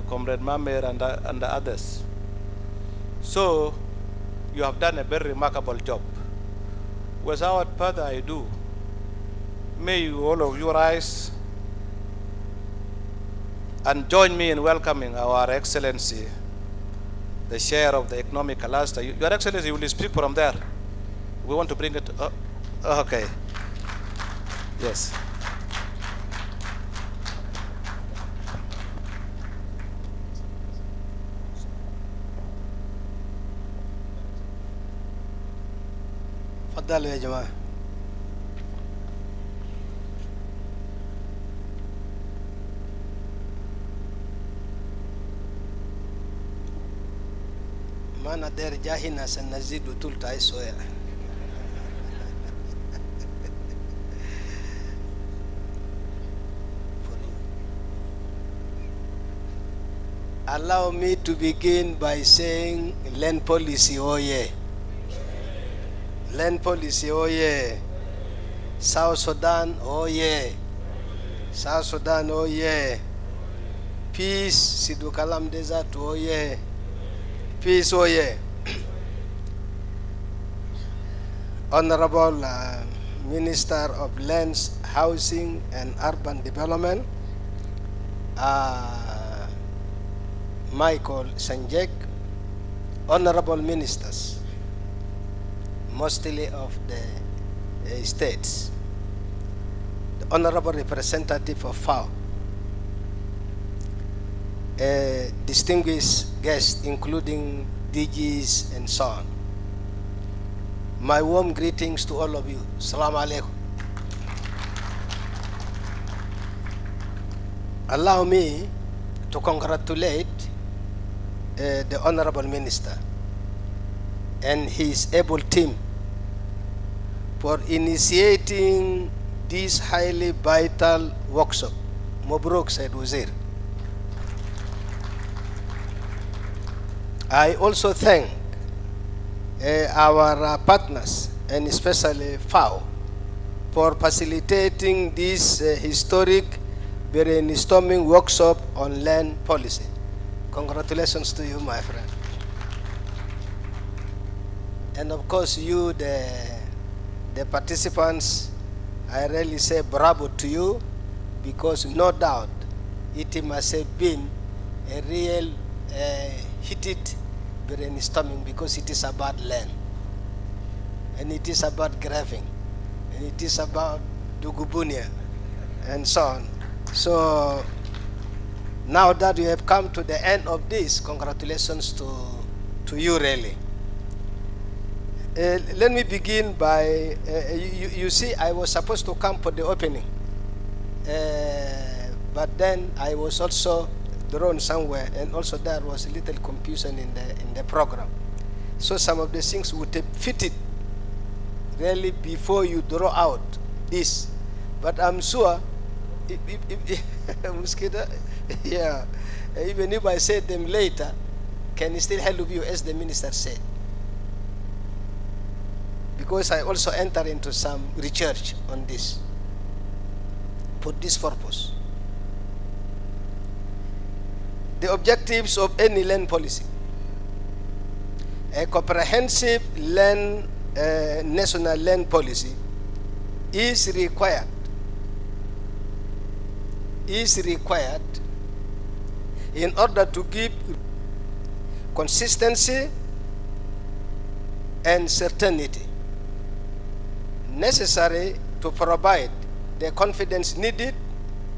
Comrade Mamer and the others. So you have done a very remarkable job. Without further ado, may all of you rise and join me in welcoming our Excellency, the Chair of the Economic Cluster. Your Excellency, you will speak from there. We want to bring it up. Okay. Yes. تفضلوا يا جماعة. ما ندير جاهنا سنزيد وتلت أي سوية. Allow me to begin by saying land policy, oh yeah. Land policy, oh yeah. South Sudan, oh yeah. South Sudan, oh yeah. Peace, Sidukalam Desert, oh yeah. Peace, oh yeah. Honorable Minister of Lands, Housing and Urban Development, Michael Sanjek, Honorable Ministers, mostly of the states, the Honorable Representative of FAO, distinguished guests including DGs and so on. My warm greetings to all of you. Assalamu alaikum. Allow me to congratulate the Honorable Minister and his able team for initiating this highly vital workshop. Mubarak, Said Wazir. I also thank our partners, and especially FAO, for facilitating this historic brainstorming workshop on land policy. Congratulations to you, my friend. And of course, you, the participants, I really say bravo to you, because no doubt it must have been a real heated brainstorming, because it is about land, and it is about graving, and it is about Dugubunia, and so on. So now that you have come to the end of this, congratulations to you, really. Let me begin by, you see, I was supposed to come for the opening, but then I was also drawn somewhere, and also there was a little confusion in the program. So some of the things would have fitted really before you draw out this. But I'm sure, Mosquito, yeah, even if I say them later, can still help you, as the minister said. Because I also enter into some research on this for this purpose. The objectives of any land policy. A comprehensive land, national land policy is required in order to give consistency and certainty necessary to provide the confidence needed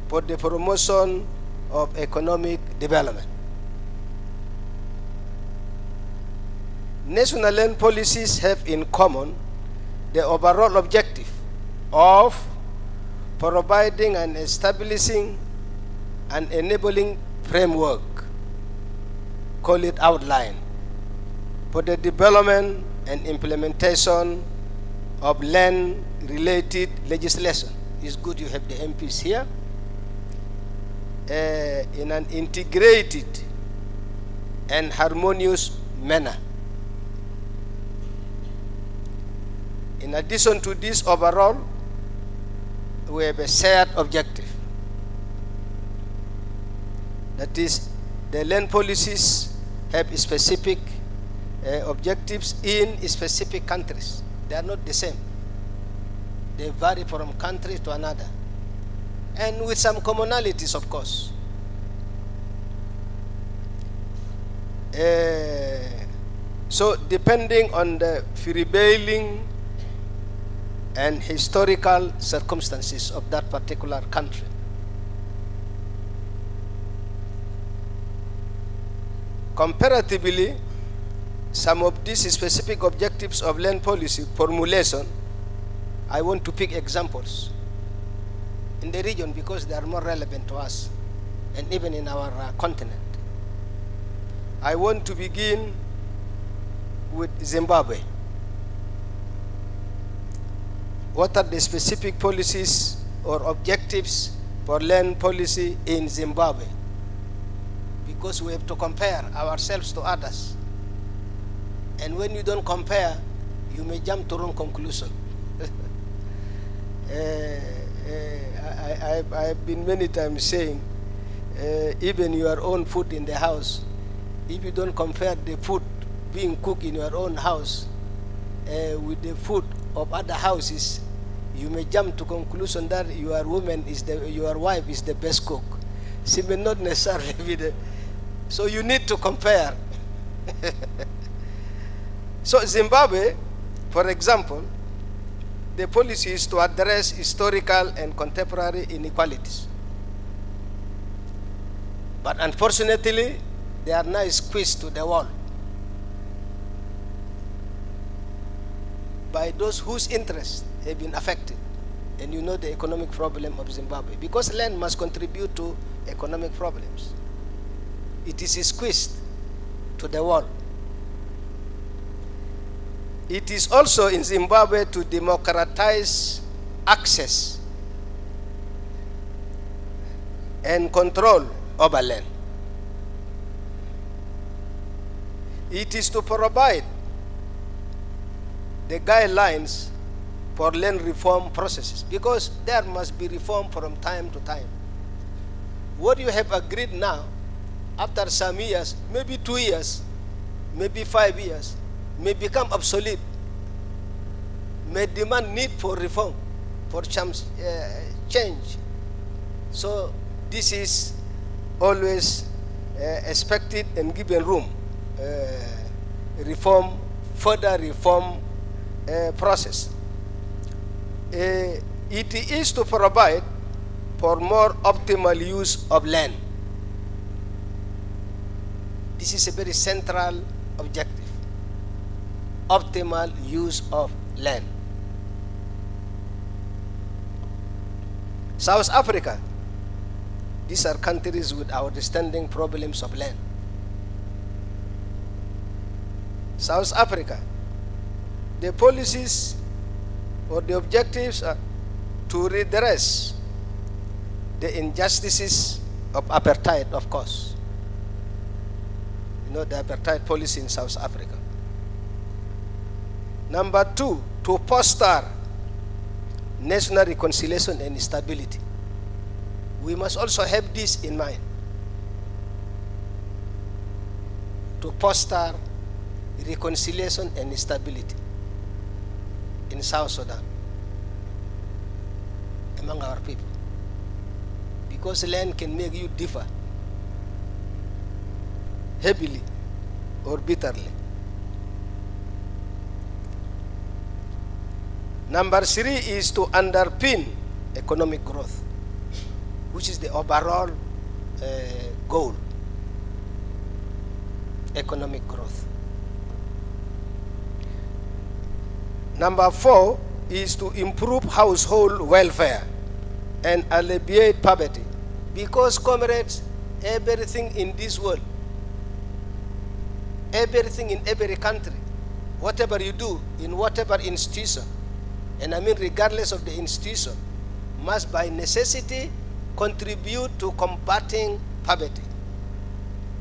for the promotion of economic development. National land policies have in common the overall objective of providing and establishing an enabling framework, call it outline, for the development and implementation of land-related legislation. It's good you have the MPs here. In an integrated and harmonious manner. In addition to this overall, we have a shared objective. That is, the land policies have specific objectives in specific countries. They are not the same. They vary from country to another. And with some commonalities, of course. So depending on the prevailing and historical circumstances of that particular country. Comparatively, some of these specific objectives of land policy formulation, I want to pick examples in the region because they are more relevant to us and even in our continent. I want to begin with Zimbabwe. What are the specific policies or objectives for land policy in Zimbabwe? Because we have to compare ourselves to others. And when you don't compare, you may jump to wrong conclusion. I've been many times saying, even your own food in the house, if you don't compare the food being cooked in your own house with the food of other houses, you may jump to conclusion that your wife is the best cook. She may not necessarily be the. So you need to compare. So Zimbabwe, for example, the policy is to address historical and contemporary inequalities. But unfortunately, they are now squeezed to the wall by those whose interests have been affected. And you know the economic problem of Zimbabwe. Because land must contribute to economic problems. It is squeezed to the wall. It is also in Zimbabwe to democratize access and control over land. It is to provide the guidelines for land reform processes, because there must be reform from time to time. What you have agreed now, after some years, maybe 2 years, maybe 5 years, may become obsolete, may demand need for reform, for change. So this is always expected and given room. Reform, further reform process. It is to provide for more optimal use of land. This is a very central objective. Optimal use of land. South Africa, these are countries with outstanding problems of land. South Africa, the policies or the objectives are to redress the injustices of apartheid, of course. You know, the apartheid policy in South Africa. Number 2, to foster national reconciliation and stability. We must also have this in mind. To foster reconciliation and stability in South Sudan among our people. Because land can make you differ heavily or bitterly. Number 3 is to underpin economic growth, which is the overall goal. Economic growth. Number 4 is to improve household welfare and alleviate poverty. Because, comrades, everything in this world, everything in every country, whatever you do in whatever institution, and I mean regardless of the institution, must by necessity contribute to combating poverty.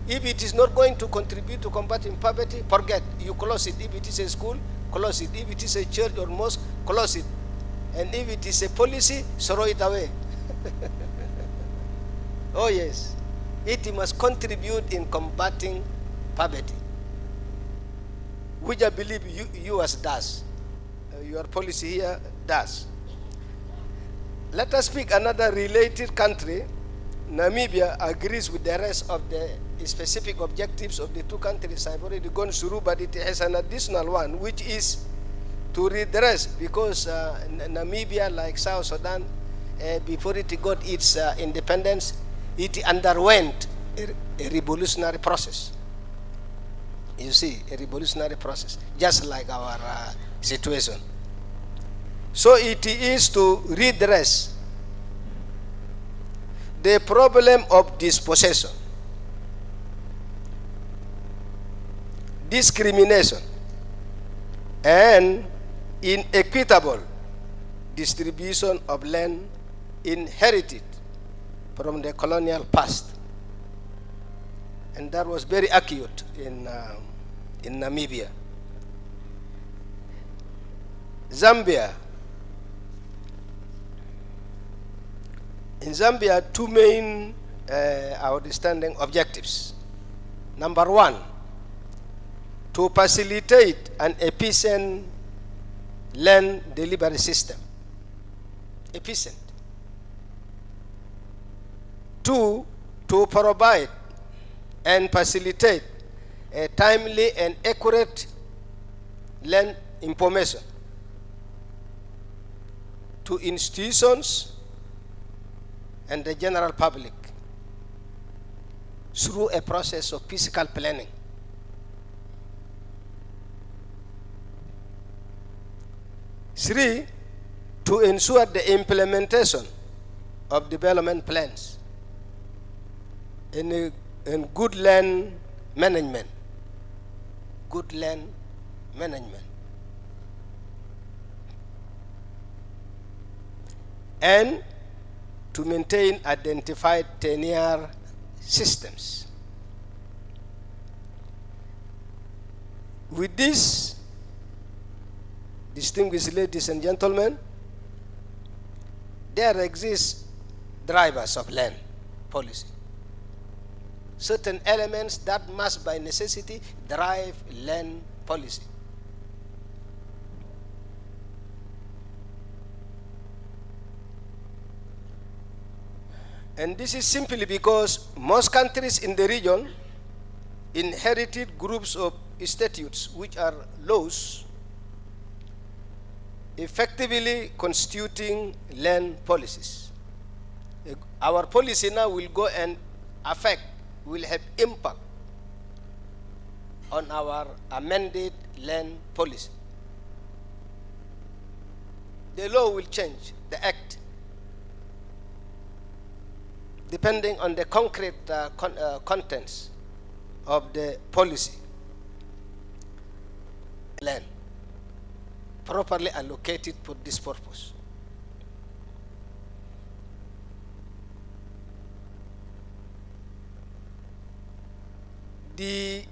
If it is not going to contribute to combating poverty, forget, you close it. If it is a school, close it. If it is a church or mosque, close it. And if it is a policy, throw it away. Oh yes, it must contribute in combating poverty, which I believe US does. Your policy here does. Let us pick another related country. Namibia agrees with the rest of the specific objectives of the two countries I've already gone through, but it has an additional one, which is to redress, because Namibia, like South Sudan, before it got its independence, it underwent a revolutionary process. You see, a revolutionary process, just like our situation. So it is to redress the problem of dispossession, discrimination, and inequitable distribution of land inherited from the colonial past. And that was very acute in Namibia. Zambia. In Zambia, two main outstanding objectives. Number 1, to facilitate an efficient land delivery system. Efficient. 2, to provide and facilitate a timely and accurate land information to institutions and the general public through a process of physical planning. Three, to ensure the implementation of development plans and good land management. Good land management. And to maintain identified tenure systems. With this, distinguished ladies and gentlemen, there exist drivers of land policy. Certain elements that must by necessity drive land policy. And this is simply because most countries in the region inherited groups of statutes which are laws effectively constituting land policies. Our policy now will go and will have impact on our amended land policy. The law will change, the act, depending on the concrete contents of the policy. Land properly allocated for this purpose. They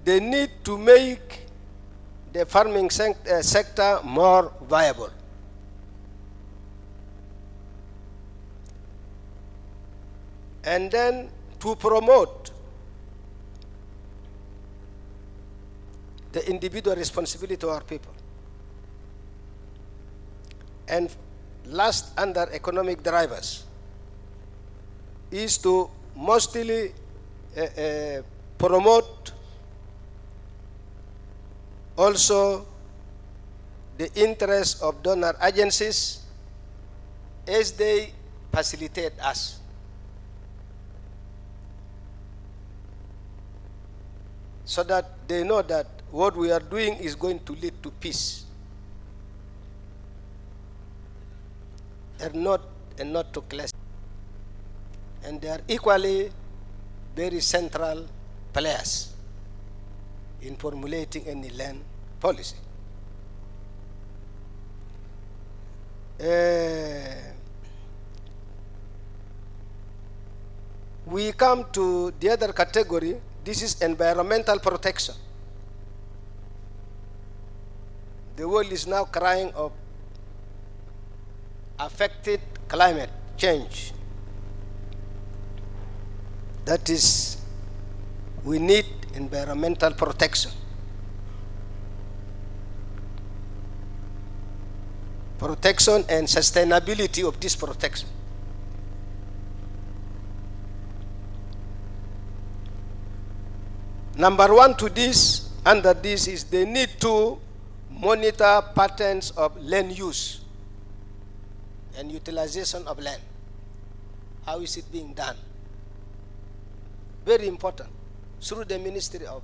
need to make the farming sector more viable. And then to promote the individual responsibility to our people. And last, under economic drivers, is to mostly promote also the interests of donor agencies as they facilitate us. So that they know that what we are doing is going to lead to peace and not to clash. And they are equally very central players in formulating any land policy. We come to the other category. This is environmental protection. The world is now crying of affected climate change. That is, we need environmental protection. Protection and sustainability of this protection. Number one to this, under this, is they need to monitor patterns of land use and utilization of land. How is it being done? Very important, through the Ministry of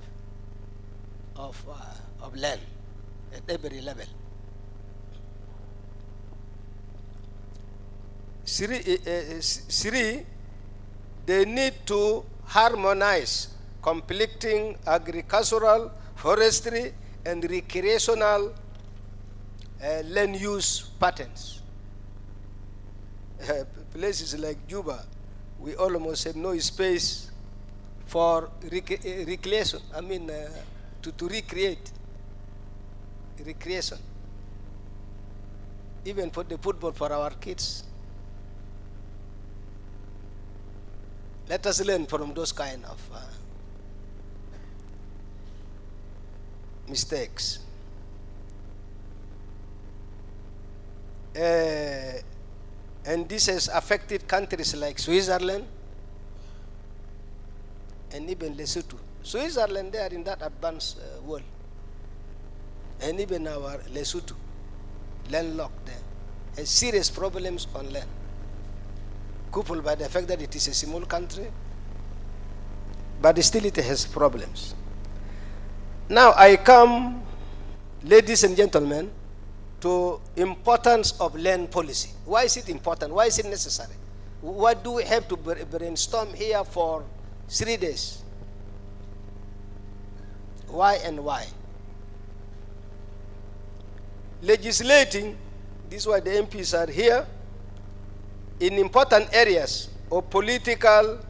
Land at every level. Three, they need to harmonize conflicting agricultural, forestry, and recreational land use patterns. Places like Juba, we almost have no space for recreation. I mean, to recreate recreation, even for the football for our kids. Let us learn from those kind of mistakes. And this has affected countries like Switzerland and even Lesotho. Switzerland, they are in that advanced world. And even our Lesotho, landlocked there, has serious problems on land, coupled by the fact that it is a small country, but still it has problems. Now I come, ladies and gentlemen, to importance of land policy. Why is it important? Why is it necessary? What do we have to brainstorm here for 3 days? Why and why? Legislating, this is why the MPs are here, in important areas of political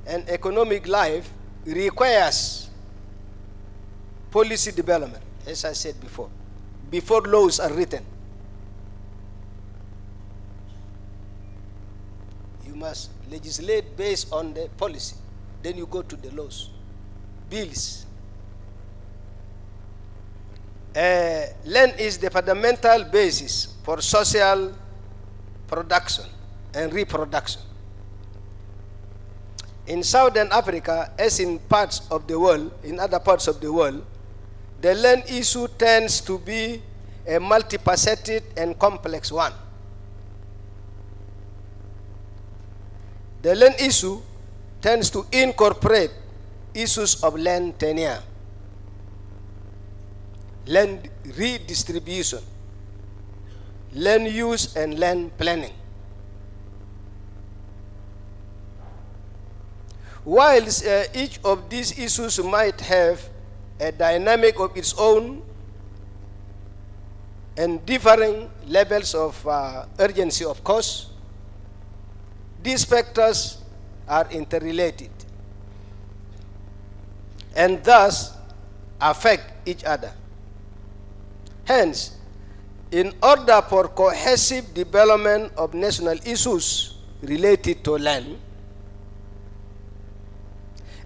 and economic life requires policy development, as I said before laws are written. You must legislate based on the policy. Then you go to the laws, bills. Land is the fundamental basis for social production and reproduction. In Southern Africa, as in parts of the world, in other parts of the world, the land issue tends to be a multifaceted and complex one. The land issue tends to incorporate issues of land tenure, land redistribution, land use, and land planning. Whilst each of these issues might have a dynamic of its own and differing levels of urgency, of course, these factors are interrelated and thus affect each other. Hence, in order for cohesive development of national issues related to land,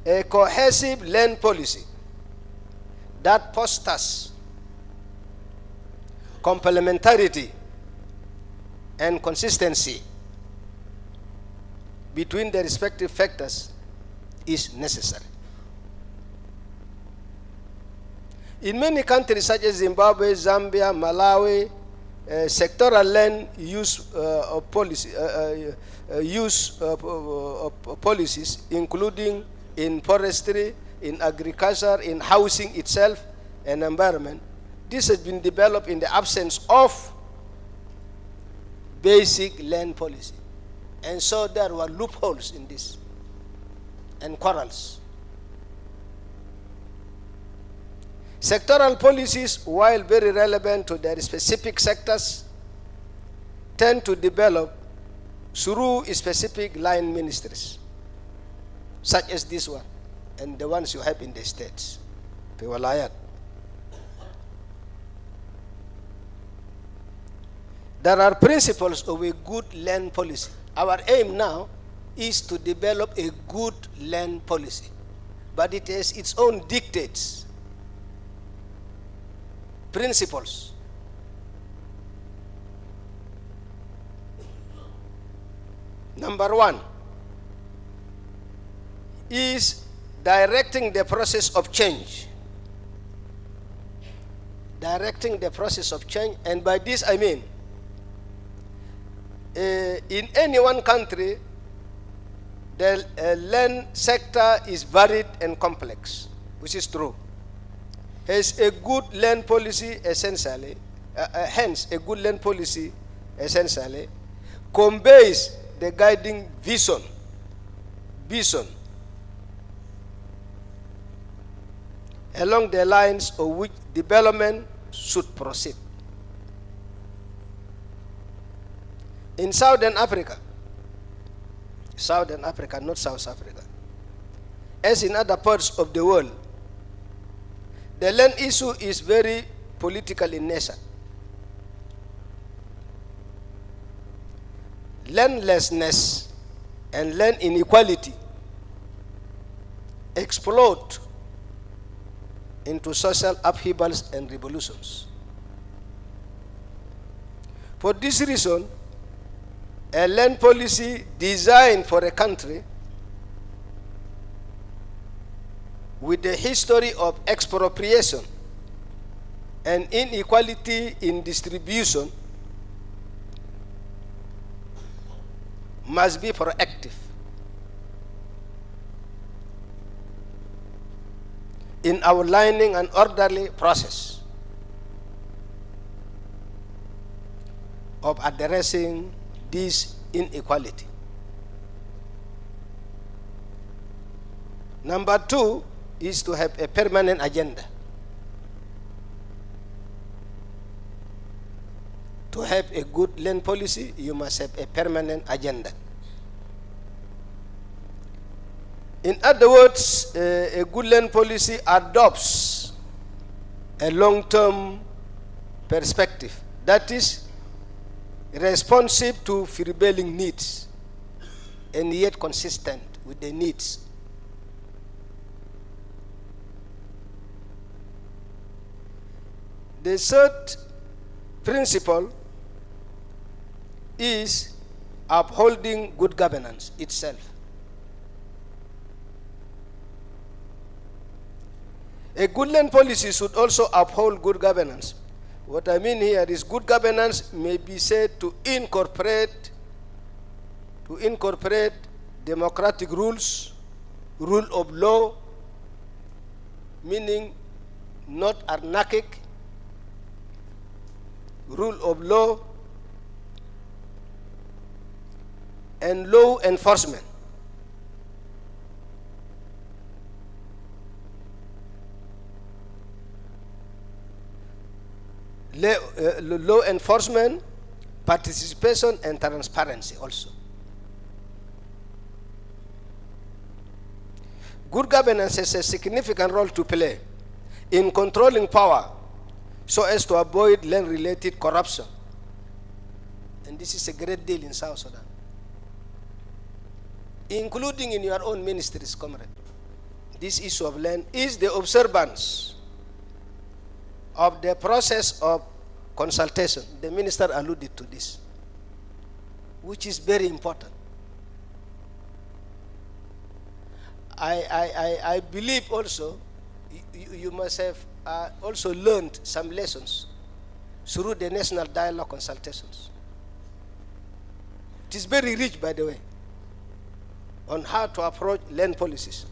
a cohesive land policy that fosters complementarity and consistency between the respective factors is necessary. In many countries such as Zimbabwe, Zambia, Malawi, sectoral land use policies, including in forestry, in agriculture, in housing itself and environment, this has been developed in the absence of basic land policy. And so there were loopholes in this and quarrels. Sectoral policies, while very relevant to their specific sectors, tend to develop through specific line ministries, such as this one and the ones you have in the states, the Walayat. There are principles of a good land policy. Our aim now is to develop a good land policy, but it has its own dictates, principles. Number one is directing the process of change. Directing the process of change, and by this I mean, in any one country, the land sector is varied and complex, which is true. Hence, a good land policy essentially, conveys the guiding vision along the lines of which development should proceed. In Southern Africa, not South Africa, as in other parts of the world, the land issue is very political in nature. Landlessness and land inequality explode into social upheavals and revolutions. For this reason, a land policy designed for a country with a history of expropriation and inequality in distribution must be proactive in outlining an orderly process of addressing this inequality. Number two is to have a permanent agenda. To have a good land policy, you must have a permanent agenda. In other words, a good land policy adopts a long-term perspective that is responsive to prevailing needs and yet consistent with the needs. The third principle is upholding good governance itself. A good land policy should also uphold good governance. What I mean here is good governance may be said to incorporate democratic rules, rule of law, meaning not anarchic, rule of law, and law enforcement. Law enforcement, participation, and transparency also. Good governance has a significant role to play in controlling power so as to avoid land-related corruption. And this is a great deal in South Sudan, including in your own ministries, comrade. This issue of land is the observance of the process of consultation. The minister alluded to this, which is very important. I believe also you must have also learned some lessons through the national dialogue consultations. It is very rich, by the way, on how to approach land policies.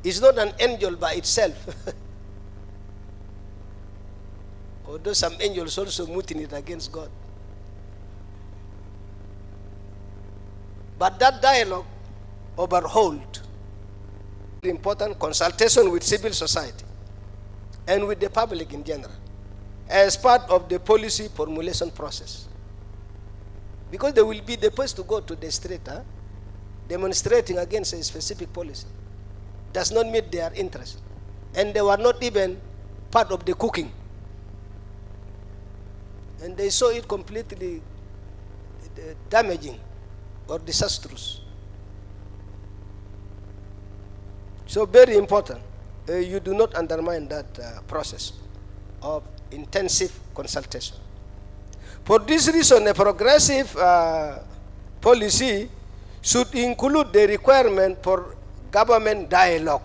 It's not an angel by itself. Although some angels also mutinied against God. But that dialogue overhauled important consultation with civil society and with the public in general as part of the policy formulation process. Because they will be the first to go to the street, demonstrating against a specific policy. Does not meet their interest. And they were not even part of the cooking. And they saw it completely damaging or disastrous. So very important. You do not undermine that process of intensive consultation. For this reason, a progressive policy should include the requirement for government dialogue.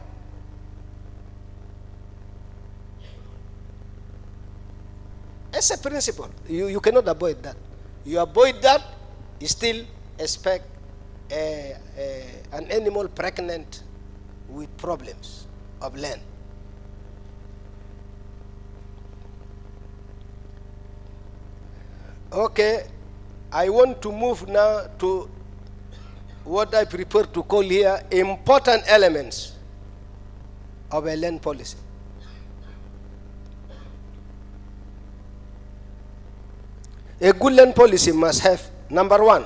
As a principle, you cannot avoid that. You avoid that, you still expect an animal pregnant with problems of land. Okay, I want to move now to what I prefer to call here important elements of a land policy. A good land policy must have, number one,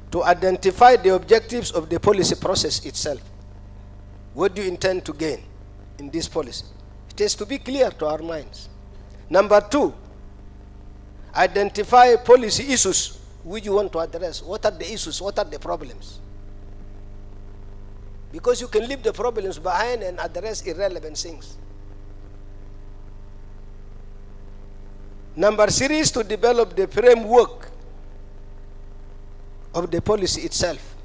to identify the objectives of the policy process itself. What do you intend to gain in this policy? It has to be clear to our minds. Number two, identify policy issues which you want to address. What are the issues? What are the problems? Because you can leave the problems behind and address irrelevant things. Number three is to develop the framework of the policy itself.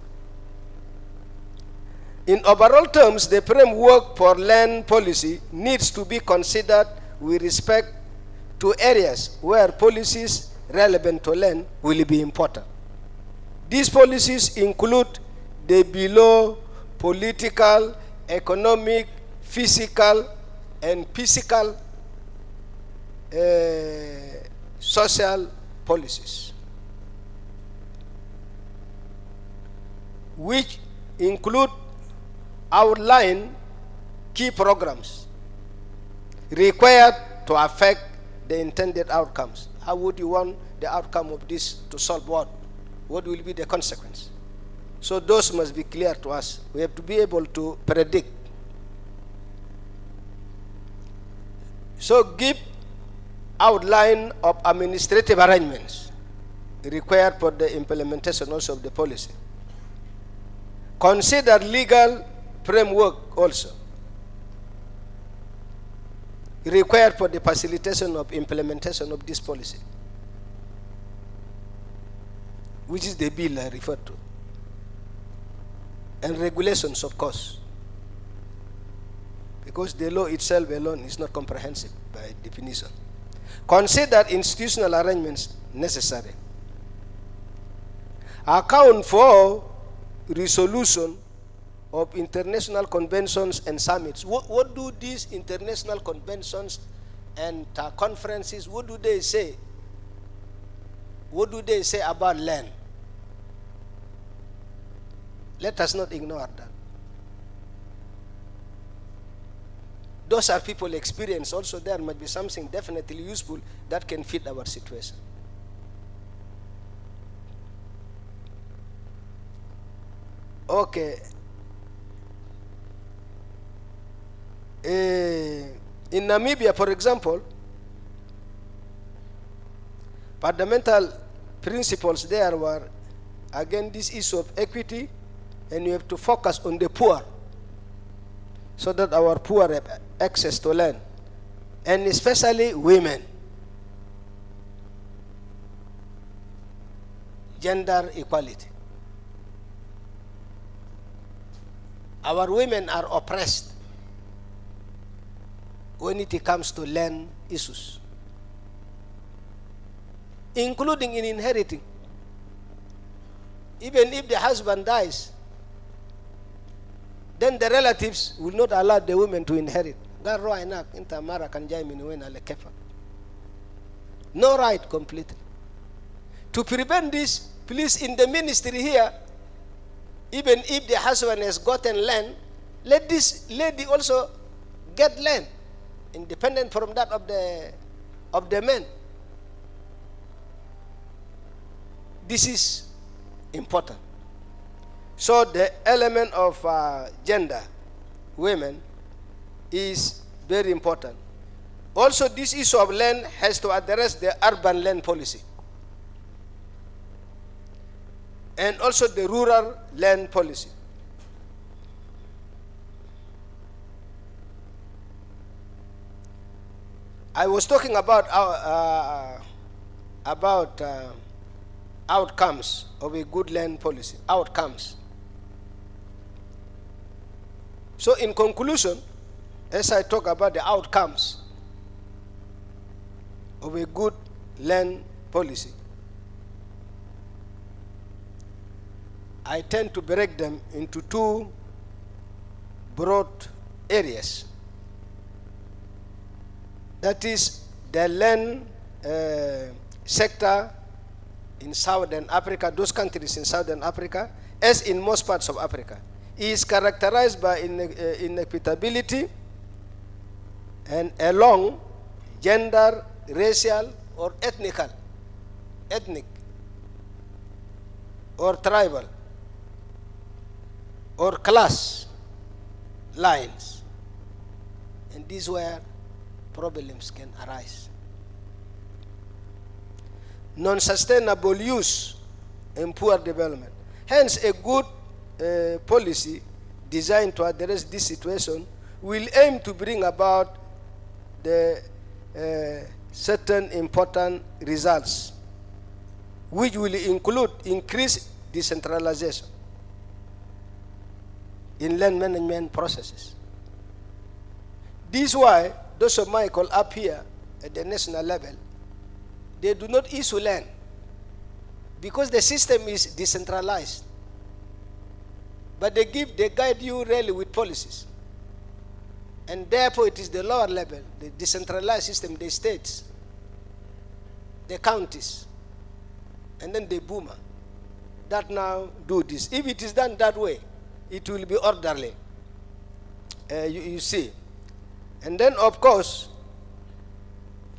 In overall terms, the framework for land policy needs to be considered with respect to areas where policies relevant to land will be important. These policies include the below political, economic, physical, and physical social policies, which include outline key programs required to affect the intended outcomes. How would you want the outcome of this to solve what? What will be the consequence? So those must be clear to us. We have to be able to predict. So give outline of administrative arrangements required for the implementation also of the policy. Consider legal framework also required for the facilitation of implementation of this policy, which is the bill I referred to, and regulations, of course, because the law itself alone is not comprehensive by definition. Consider institutional arrangements necessary. Account for resolution of international conventions and summits. What do these international conventions and conferences, what do they say? What do they say about land? Let us not ignore that. Those are people experience. Also, there might be something definitely useful that can fit our situation. Okay. In Namibia, for example, fundamental principles there were, again, this issue of equity, and you have to focus on the poor, so that our poor have access to land, and especially women. Gender equality. Our women are oppressed when it comes to land issues, including in inheriting. Even if the husband dies, then the relatives will not allow the women to inherit. No right completely. To prevent this, please, in the ministry here, even if the husband has gotten land, let this lady also get land, independent from that of the men. This is important. So the element of gender, women, is very important. Also, this issue of land has to address the urban land policy, and also the rural land policy. I was talking about outcomes of a good land policy. Outcomes. So, in conclusion, as I talk about the outcomes of a good land policy, I tend to break them into two broad areas. That is the land sector in Southern Africa, those countries in Southern Africa, as in most parts of Africa, is characterized by inequitability and along gender, racial, or ethnic, or tribal, or class lines. And these where problems can arise. Non-sustainable use and poor development. Hence, a good policy designed to address this situation will aim to bring about the certain important results, which will include increased decentralization in land management processes. This is why those of Michael up here at the national level, they do not issue land because the system is decentralized. But they guide you really with policies. And therefore it is the lower level, the decentralized system, the states, the counties, and then the boomer that now do this. If it is done that way, it will be orderly. You see. And then, of course,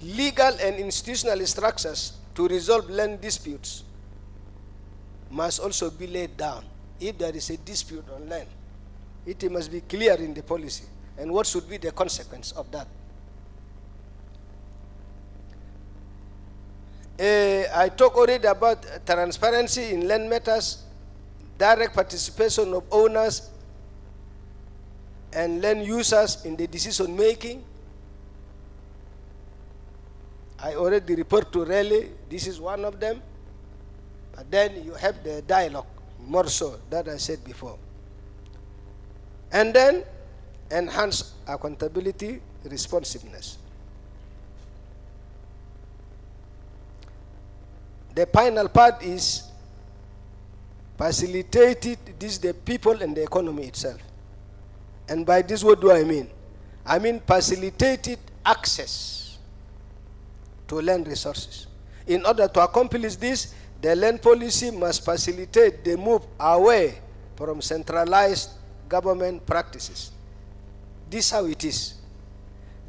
legal and institutional structures to resolve land disputes must also be laid down. If there is a dispute on land, it must be clear in the policy and what should be the consequence of that. I talk already about transparency in land matters, direct participation of owners and land users in the decision making. I already referred to Raleigh, this is one of them. But then you have the dialogue, more so, that I said before. And then enhance accountability, responsiveness. The final part is facilitated, this is the people and the economy itself. And by this, what do I mean? I mean facilitated access to land resources. In order to accomplish this, the land policy must facilitate the move away from centralized government practices. This is how it is.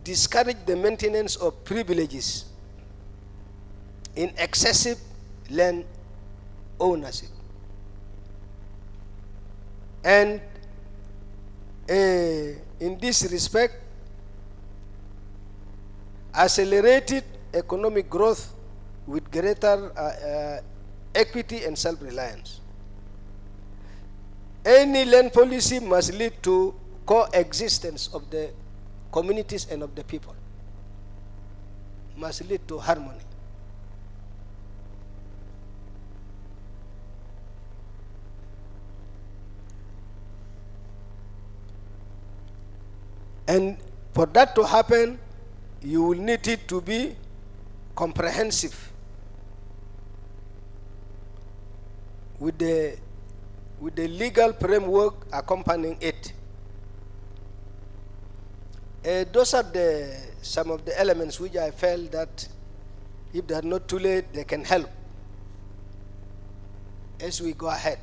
Discourage the maintenance of privileges in excessive land ownership. And in this respect, accelerated economic growth with greater equity and self-reliance. Any land policy must lead to coexistence of the communities and of the people. Must lead to harmony. And for that to happen, you will need it to be comprehensive with the legal framework accompanying it. Those are some of the elements which I felt that if they are not too late, they can help as we go ahead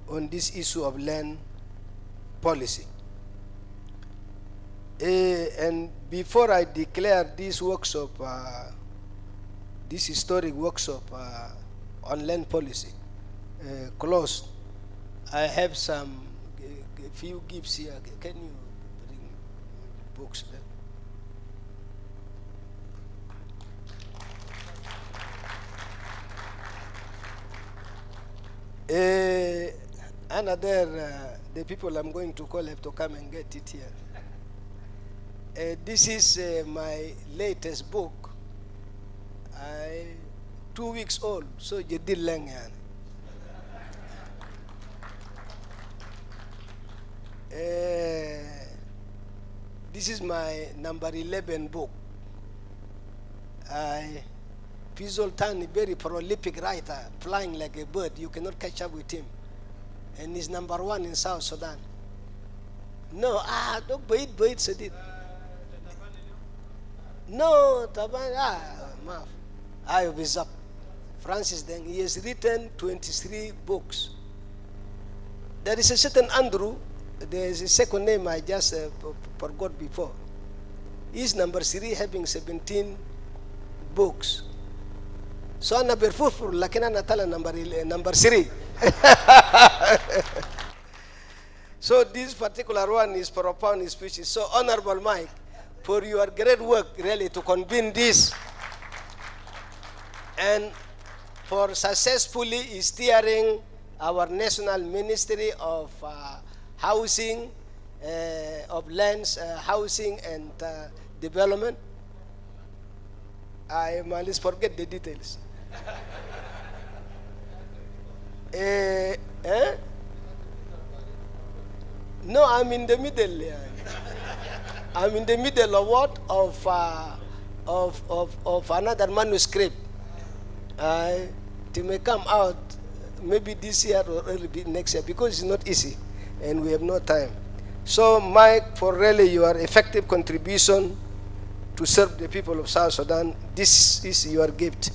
on this issue of land policy. And before I declare this workshop, this historic workshop on land policy closed, I have some few gifts here. Can you bring books there? Another, the people I'm going to call have to come and get it here. This is my latest book. 2 weeks old, so you did lang yan. This is my number 11 book. Pizoltan, a very prolific writer, flying like a bird. You cannot catch up with him. And he's number 1 in South Sudan. No, don't wait, Sadid. No, Taban, Maf. I was up. Francis then, he has written 23 books. There is a certain Andrew, there is a second name I just forgot before. He's number 3, having 17 books. So ana berfufur, lakina natala number 3. So this particular one is profound speech. So Honorable Mike, for your great work really to convene this and for successfully steering our National Ministry of Housing, of Lands, Housing and Development. I must forget the details. No, I'm in the middle. I'm in the middle of what? Of another manuscript. It may come out maybe this year or early next year because it's not easy and we have no time. So Mike, for really your effective contribution to serve the people of South Sudan, this is your gift.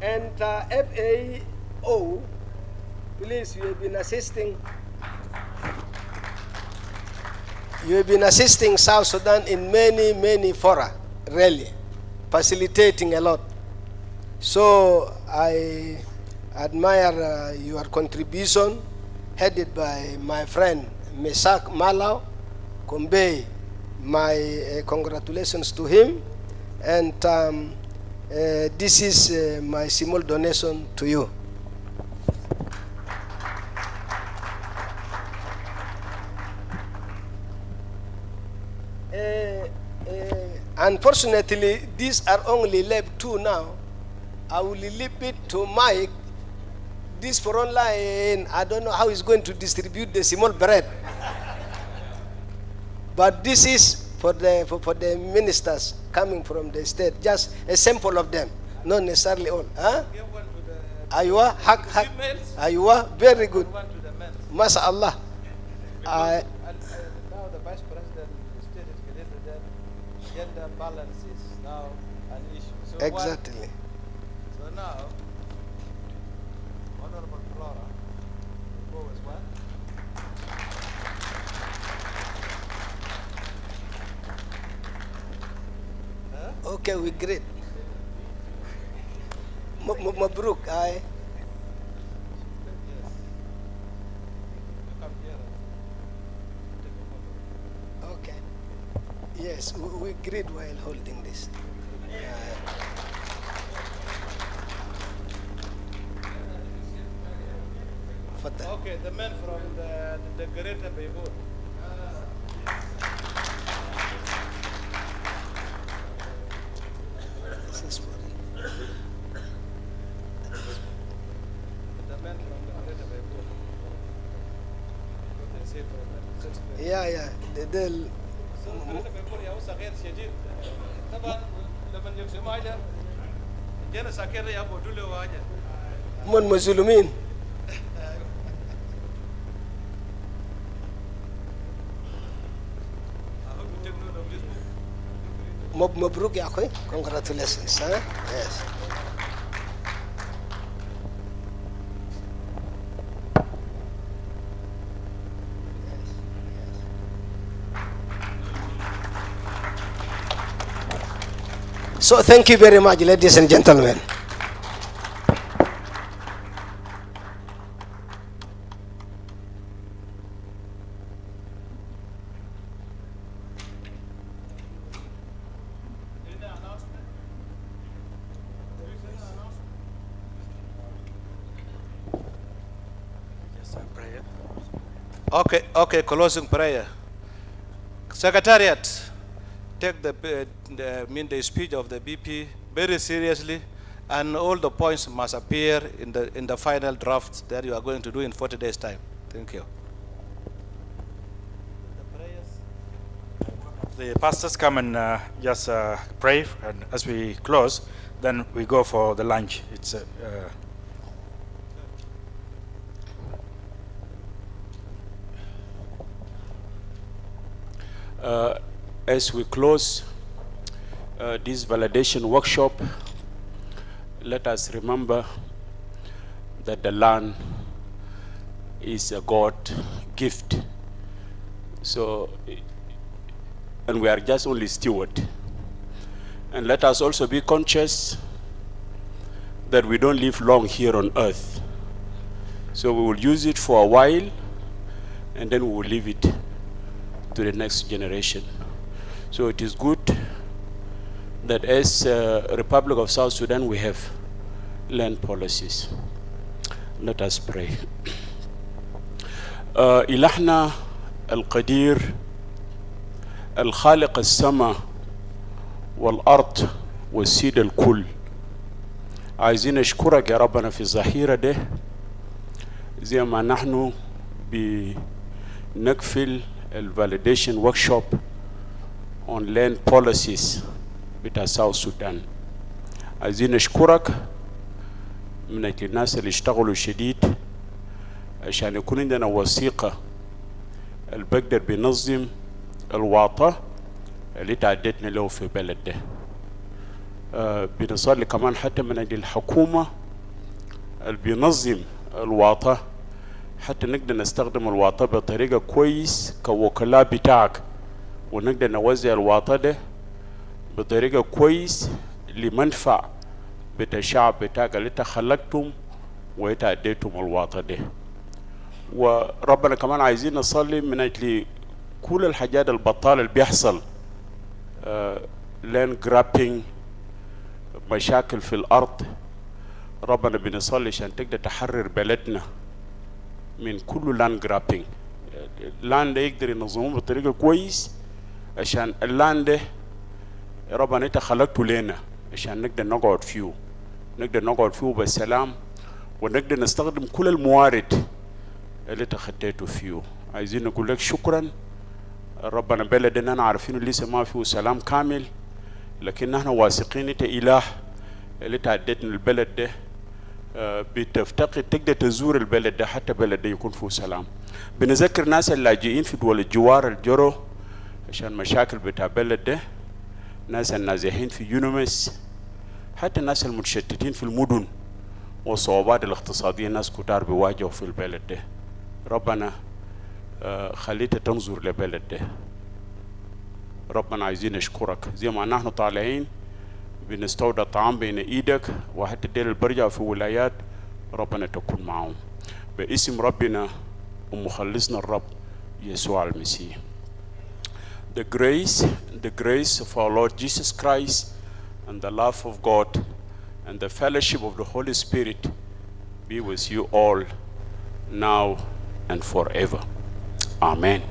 And FAO, please, you have been assisting South Sudan in many fora, really, facilitating a lot. So I admire your contribution headed by my friend Mesak Malau, convey my congratulations to him, and this is my small donation to you. Unfortunately, these are only left 2 now. I will leave it to Mike. This for online, I don't know how he's going to distribute the small bread. But this is for the ministers coming from the state, just a sample of them, not necessarily all. Huh? Aywa, hak. Aywa, very good. MashaAllah. Now the Vice President stated clearly that gender balance is now an issue. So Exactly. So now, Honorable Flora, go as well. Okay, we great. Mabruk, I. Okay. Yes, we agreed while holding this. Okay, the man from the Greater Beirut. This is for you. The man from the Greater Beirut. What they say for the Yeah. They'll. Greater Beirut يا وسع غير شديد. طبعا لما يجمع على جينا ساكر يا ابو دولي واجد. من مظلومين. مبروك يا اخوي. Congratulations. Huh? Yes. So thank you very much, ladies and gentlemen. Okay, closing prayer. Secretariat, take the speech of the BP very seriously, and all the points must appear in the final draft that you are going to do in 40 days' time. Thank you. The pastors come and just pray, and as we close, then we go for the lunch. It's as we close this validation workshop, let us remember that the land is a God gift. So, and we are just only steward. And let us also be conscious that we don't live long here on earth. So we will use it for a while, and then we will leave it to the next generation. So it is good that as Republic of South Sudan we have land policies. Let us pray. إلهنا القدير الخالق السماء والأرض والسيد الكل، عايزين نشكرك يا ربنا في الظهيرة ده زي ما نحن بنقفل validation workshop on land policies بتاع South Sudan. عايزين نشكرك من أجل الناس اللي اشتغلوا شديد عشان يكون عندنا وثيقة اللي بقدر بنظم الواطة اللي تعدتنا له في بلد ده. بنصلي كمان حتى من أجل الحكومة اللي بينظم الواطة حتى نقدر نستخدم الواطة بطريقة كويس كوكلاء بتاعك، ونقدر نوزع الواطة ده بطريقة كويس لمنفع بتاع الشعب بتاعك اللي انت خلقتم وانت اديتم الواطة ده. وربنا كمان عايزين نصلي من أجل كل الحاجات البطالة اللي بيحصل، لين جرابينج، مشاكل في الأرض. ربنا بنصلي عشان تقدر تحرر بلدنا من كل لاند جرابينج. اللاند يقدر ينظموه بطريقة كويس، عشان اللاند ربنا انت خلقته لنا عشان نقدر نقعد فيه بالسلام، ونقدر نستخدم كل الموارد اللي انت خديته فيه. عايزين نقول لك شكرا. ربنا بلدنا انا عارفين لسه ما فيه سلام كامل، لكن نحن واثقين انت اله اللي تعديتنا البلد ده. بتفتقد تقدر تزور البلد ده، حتى بلد ده يكون فيه سلام. بنذكر ناس اللاجئين في دول الجوار الجرو عشان مشاكل بتاع البلد ده، ناس النازحين في يونمس، حتى الناس المتشتتين في المدن والصعوبات الاقتصادية ناس كتار بيواجهوا في البلد ده. ربنا خليته تنظر للبلد ده. ربنا عايزين نشكرك زي ما نحن طالعين بنستودع طعام بين ايدك، وحتى دير البرجع في ولايات ربنا تكون معهم باسم ربنا ومخلصنا الرب يسوع المسيح. The grace of our Lord Jesus Christ and the love of God and the fellowship of the Holy Spirit be with you all now and forever. Amen.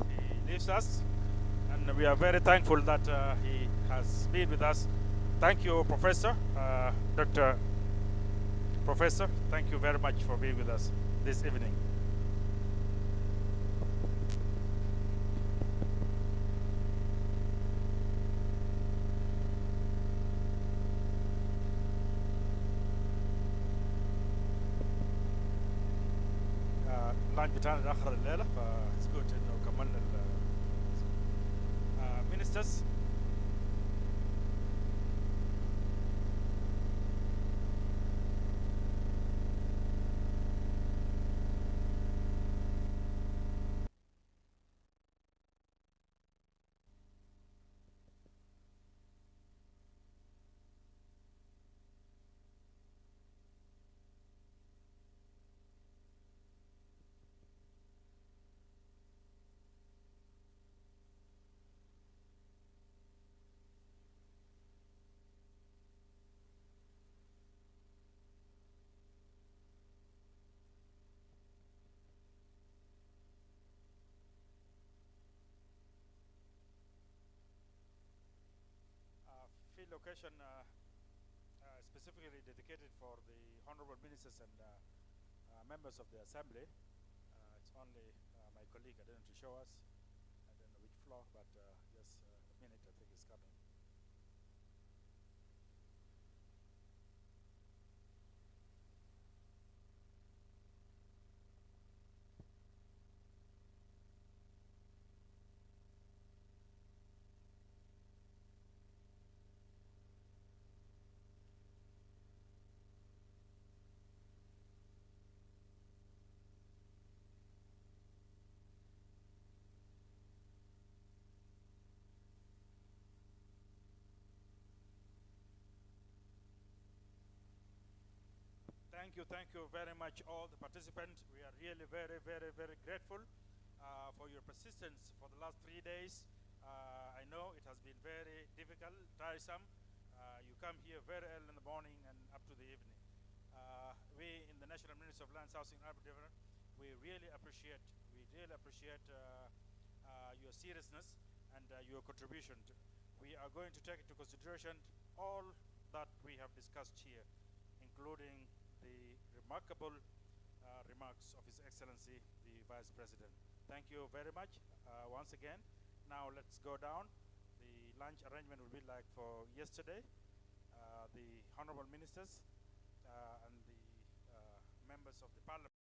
He leaves us, and we are very thankful that he has been with us. Thank you, Professor, Dr. Professor. Thank you very much for being with us this evening. اللانج بتاعنا اتأخر الليلة، ف it's good إنه كملنا ministers. Location specifically dedicated for the honorable ministers and members of the assembly. It's only my colleague, I don't know to show us. I don't know which floor, but just a minute, I think it's coming. Thank you very much, all the participants. We are really very grateful for your persistence for the last 3 days. I know it has been very difficult, tiresome. You come here very early in the morning and up to the evening. We in the National Ministry of Lands, Housing and Urban Development, we really appreciate your seriousness and your contribution. We are going to take into consideration all that we have discussed here, including the remarkable remarks of His Excellency, the Vice President. Thank you very much once again. Now let's go down. The lunch arrangement will be like for yesterday. The honorable ministers and the members of the parliament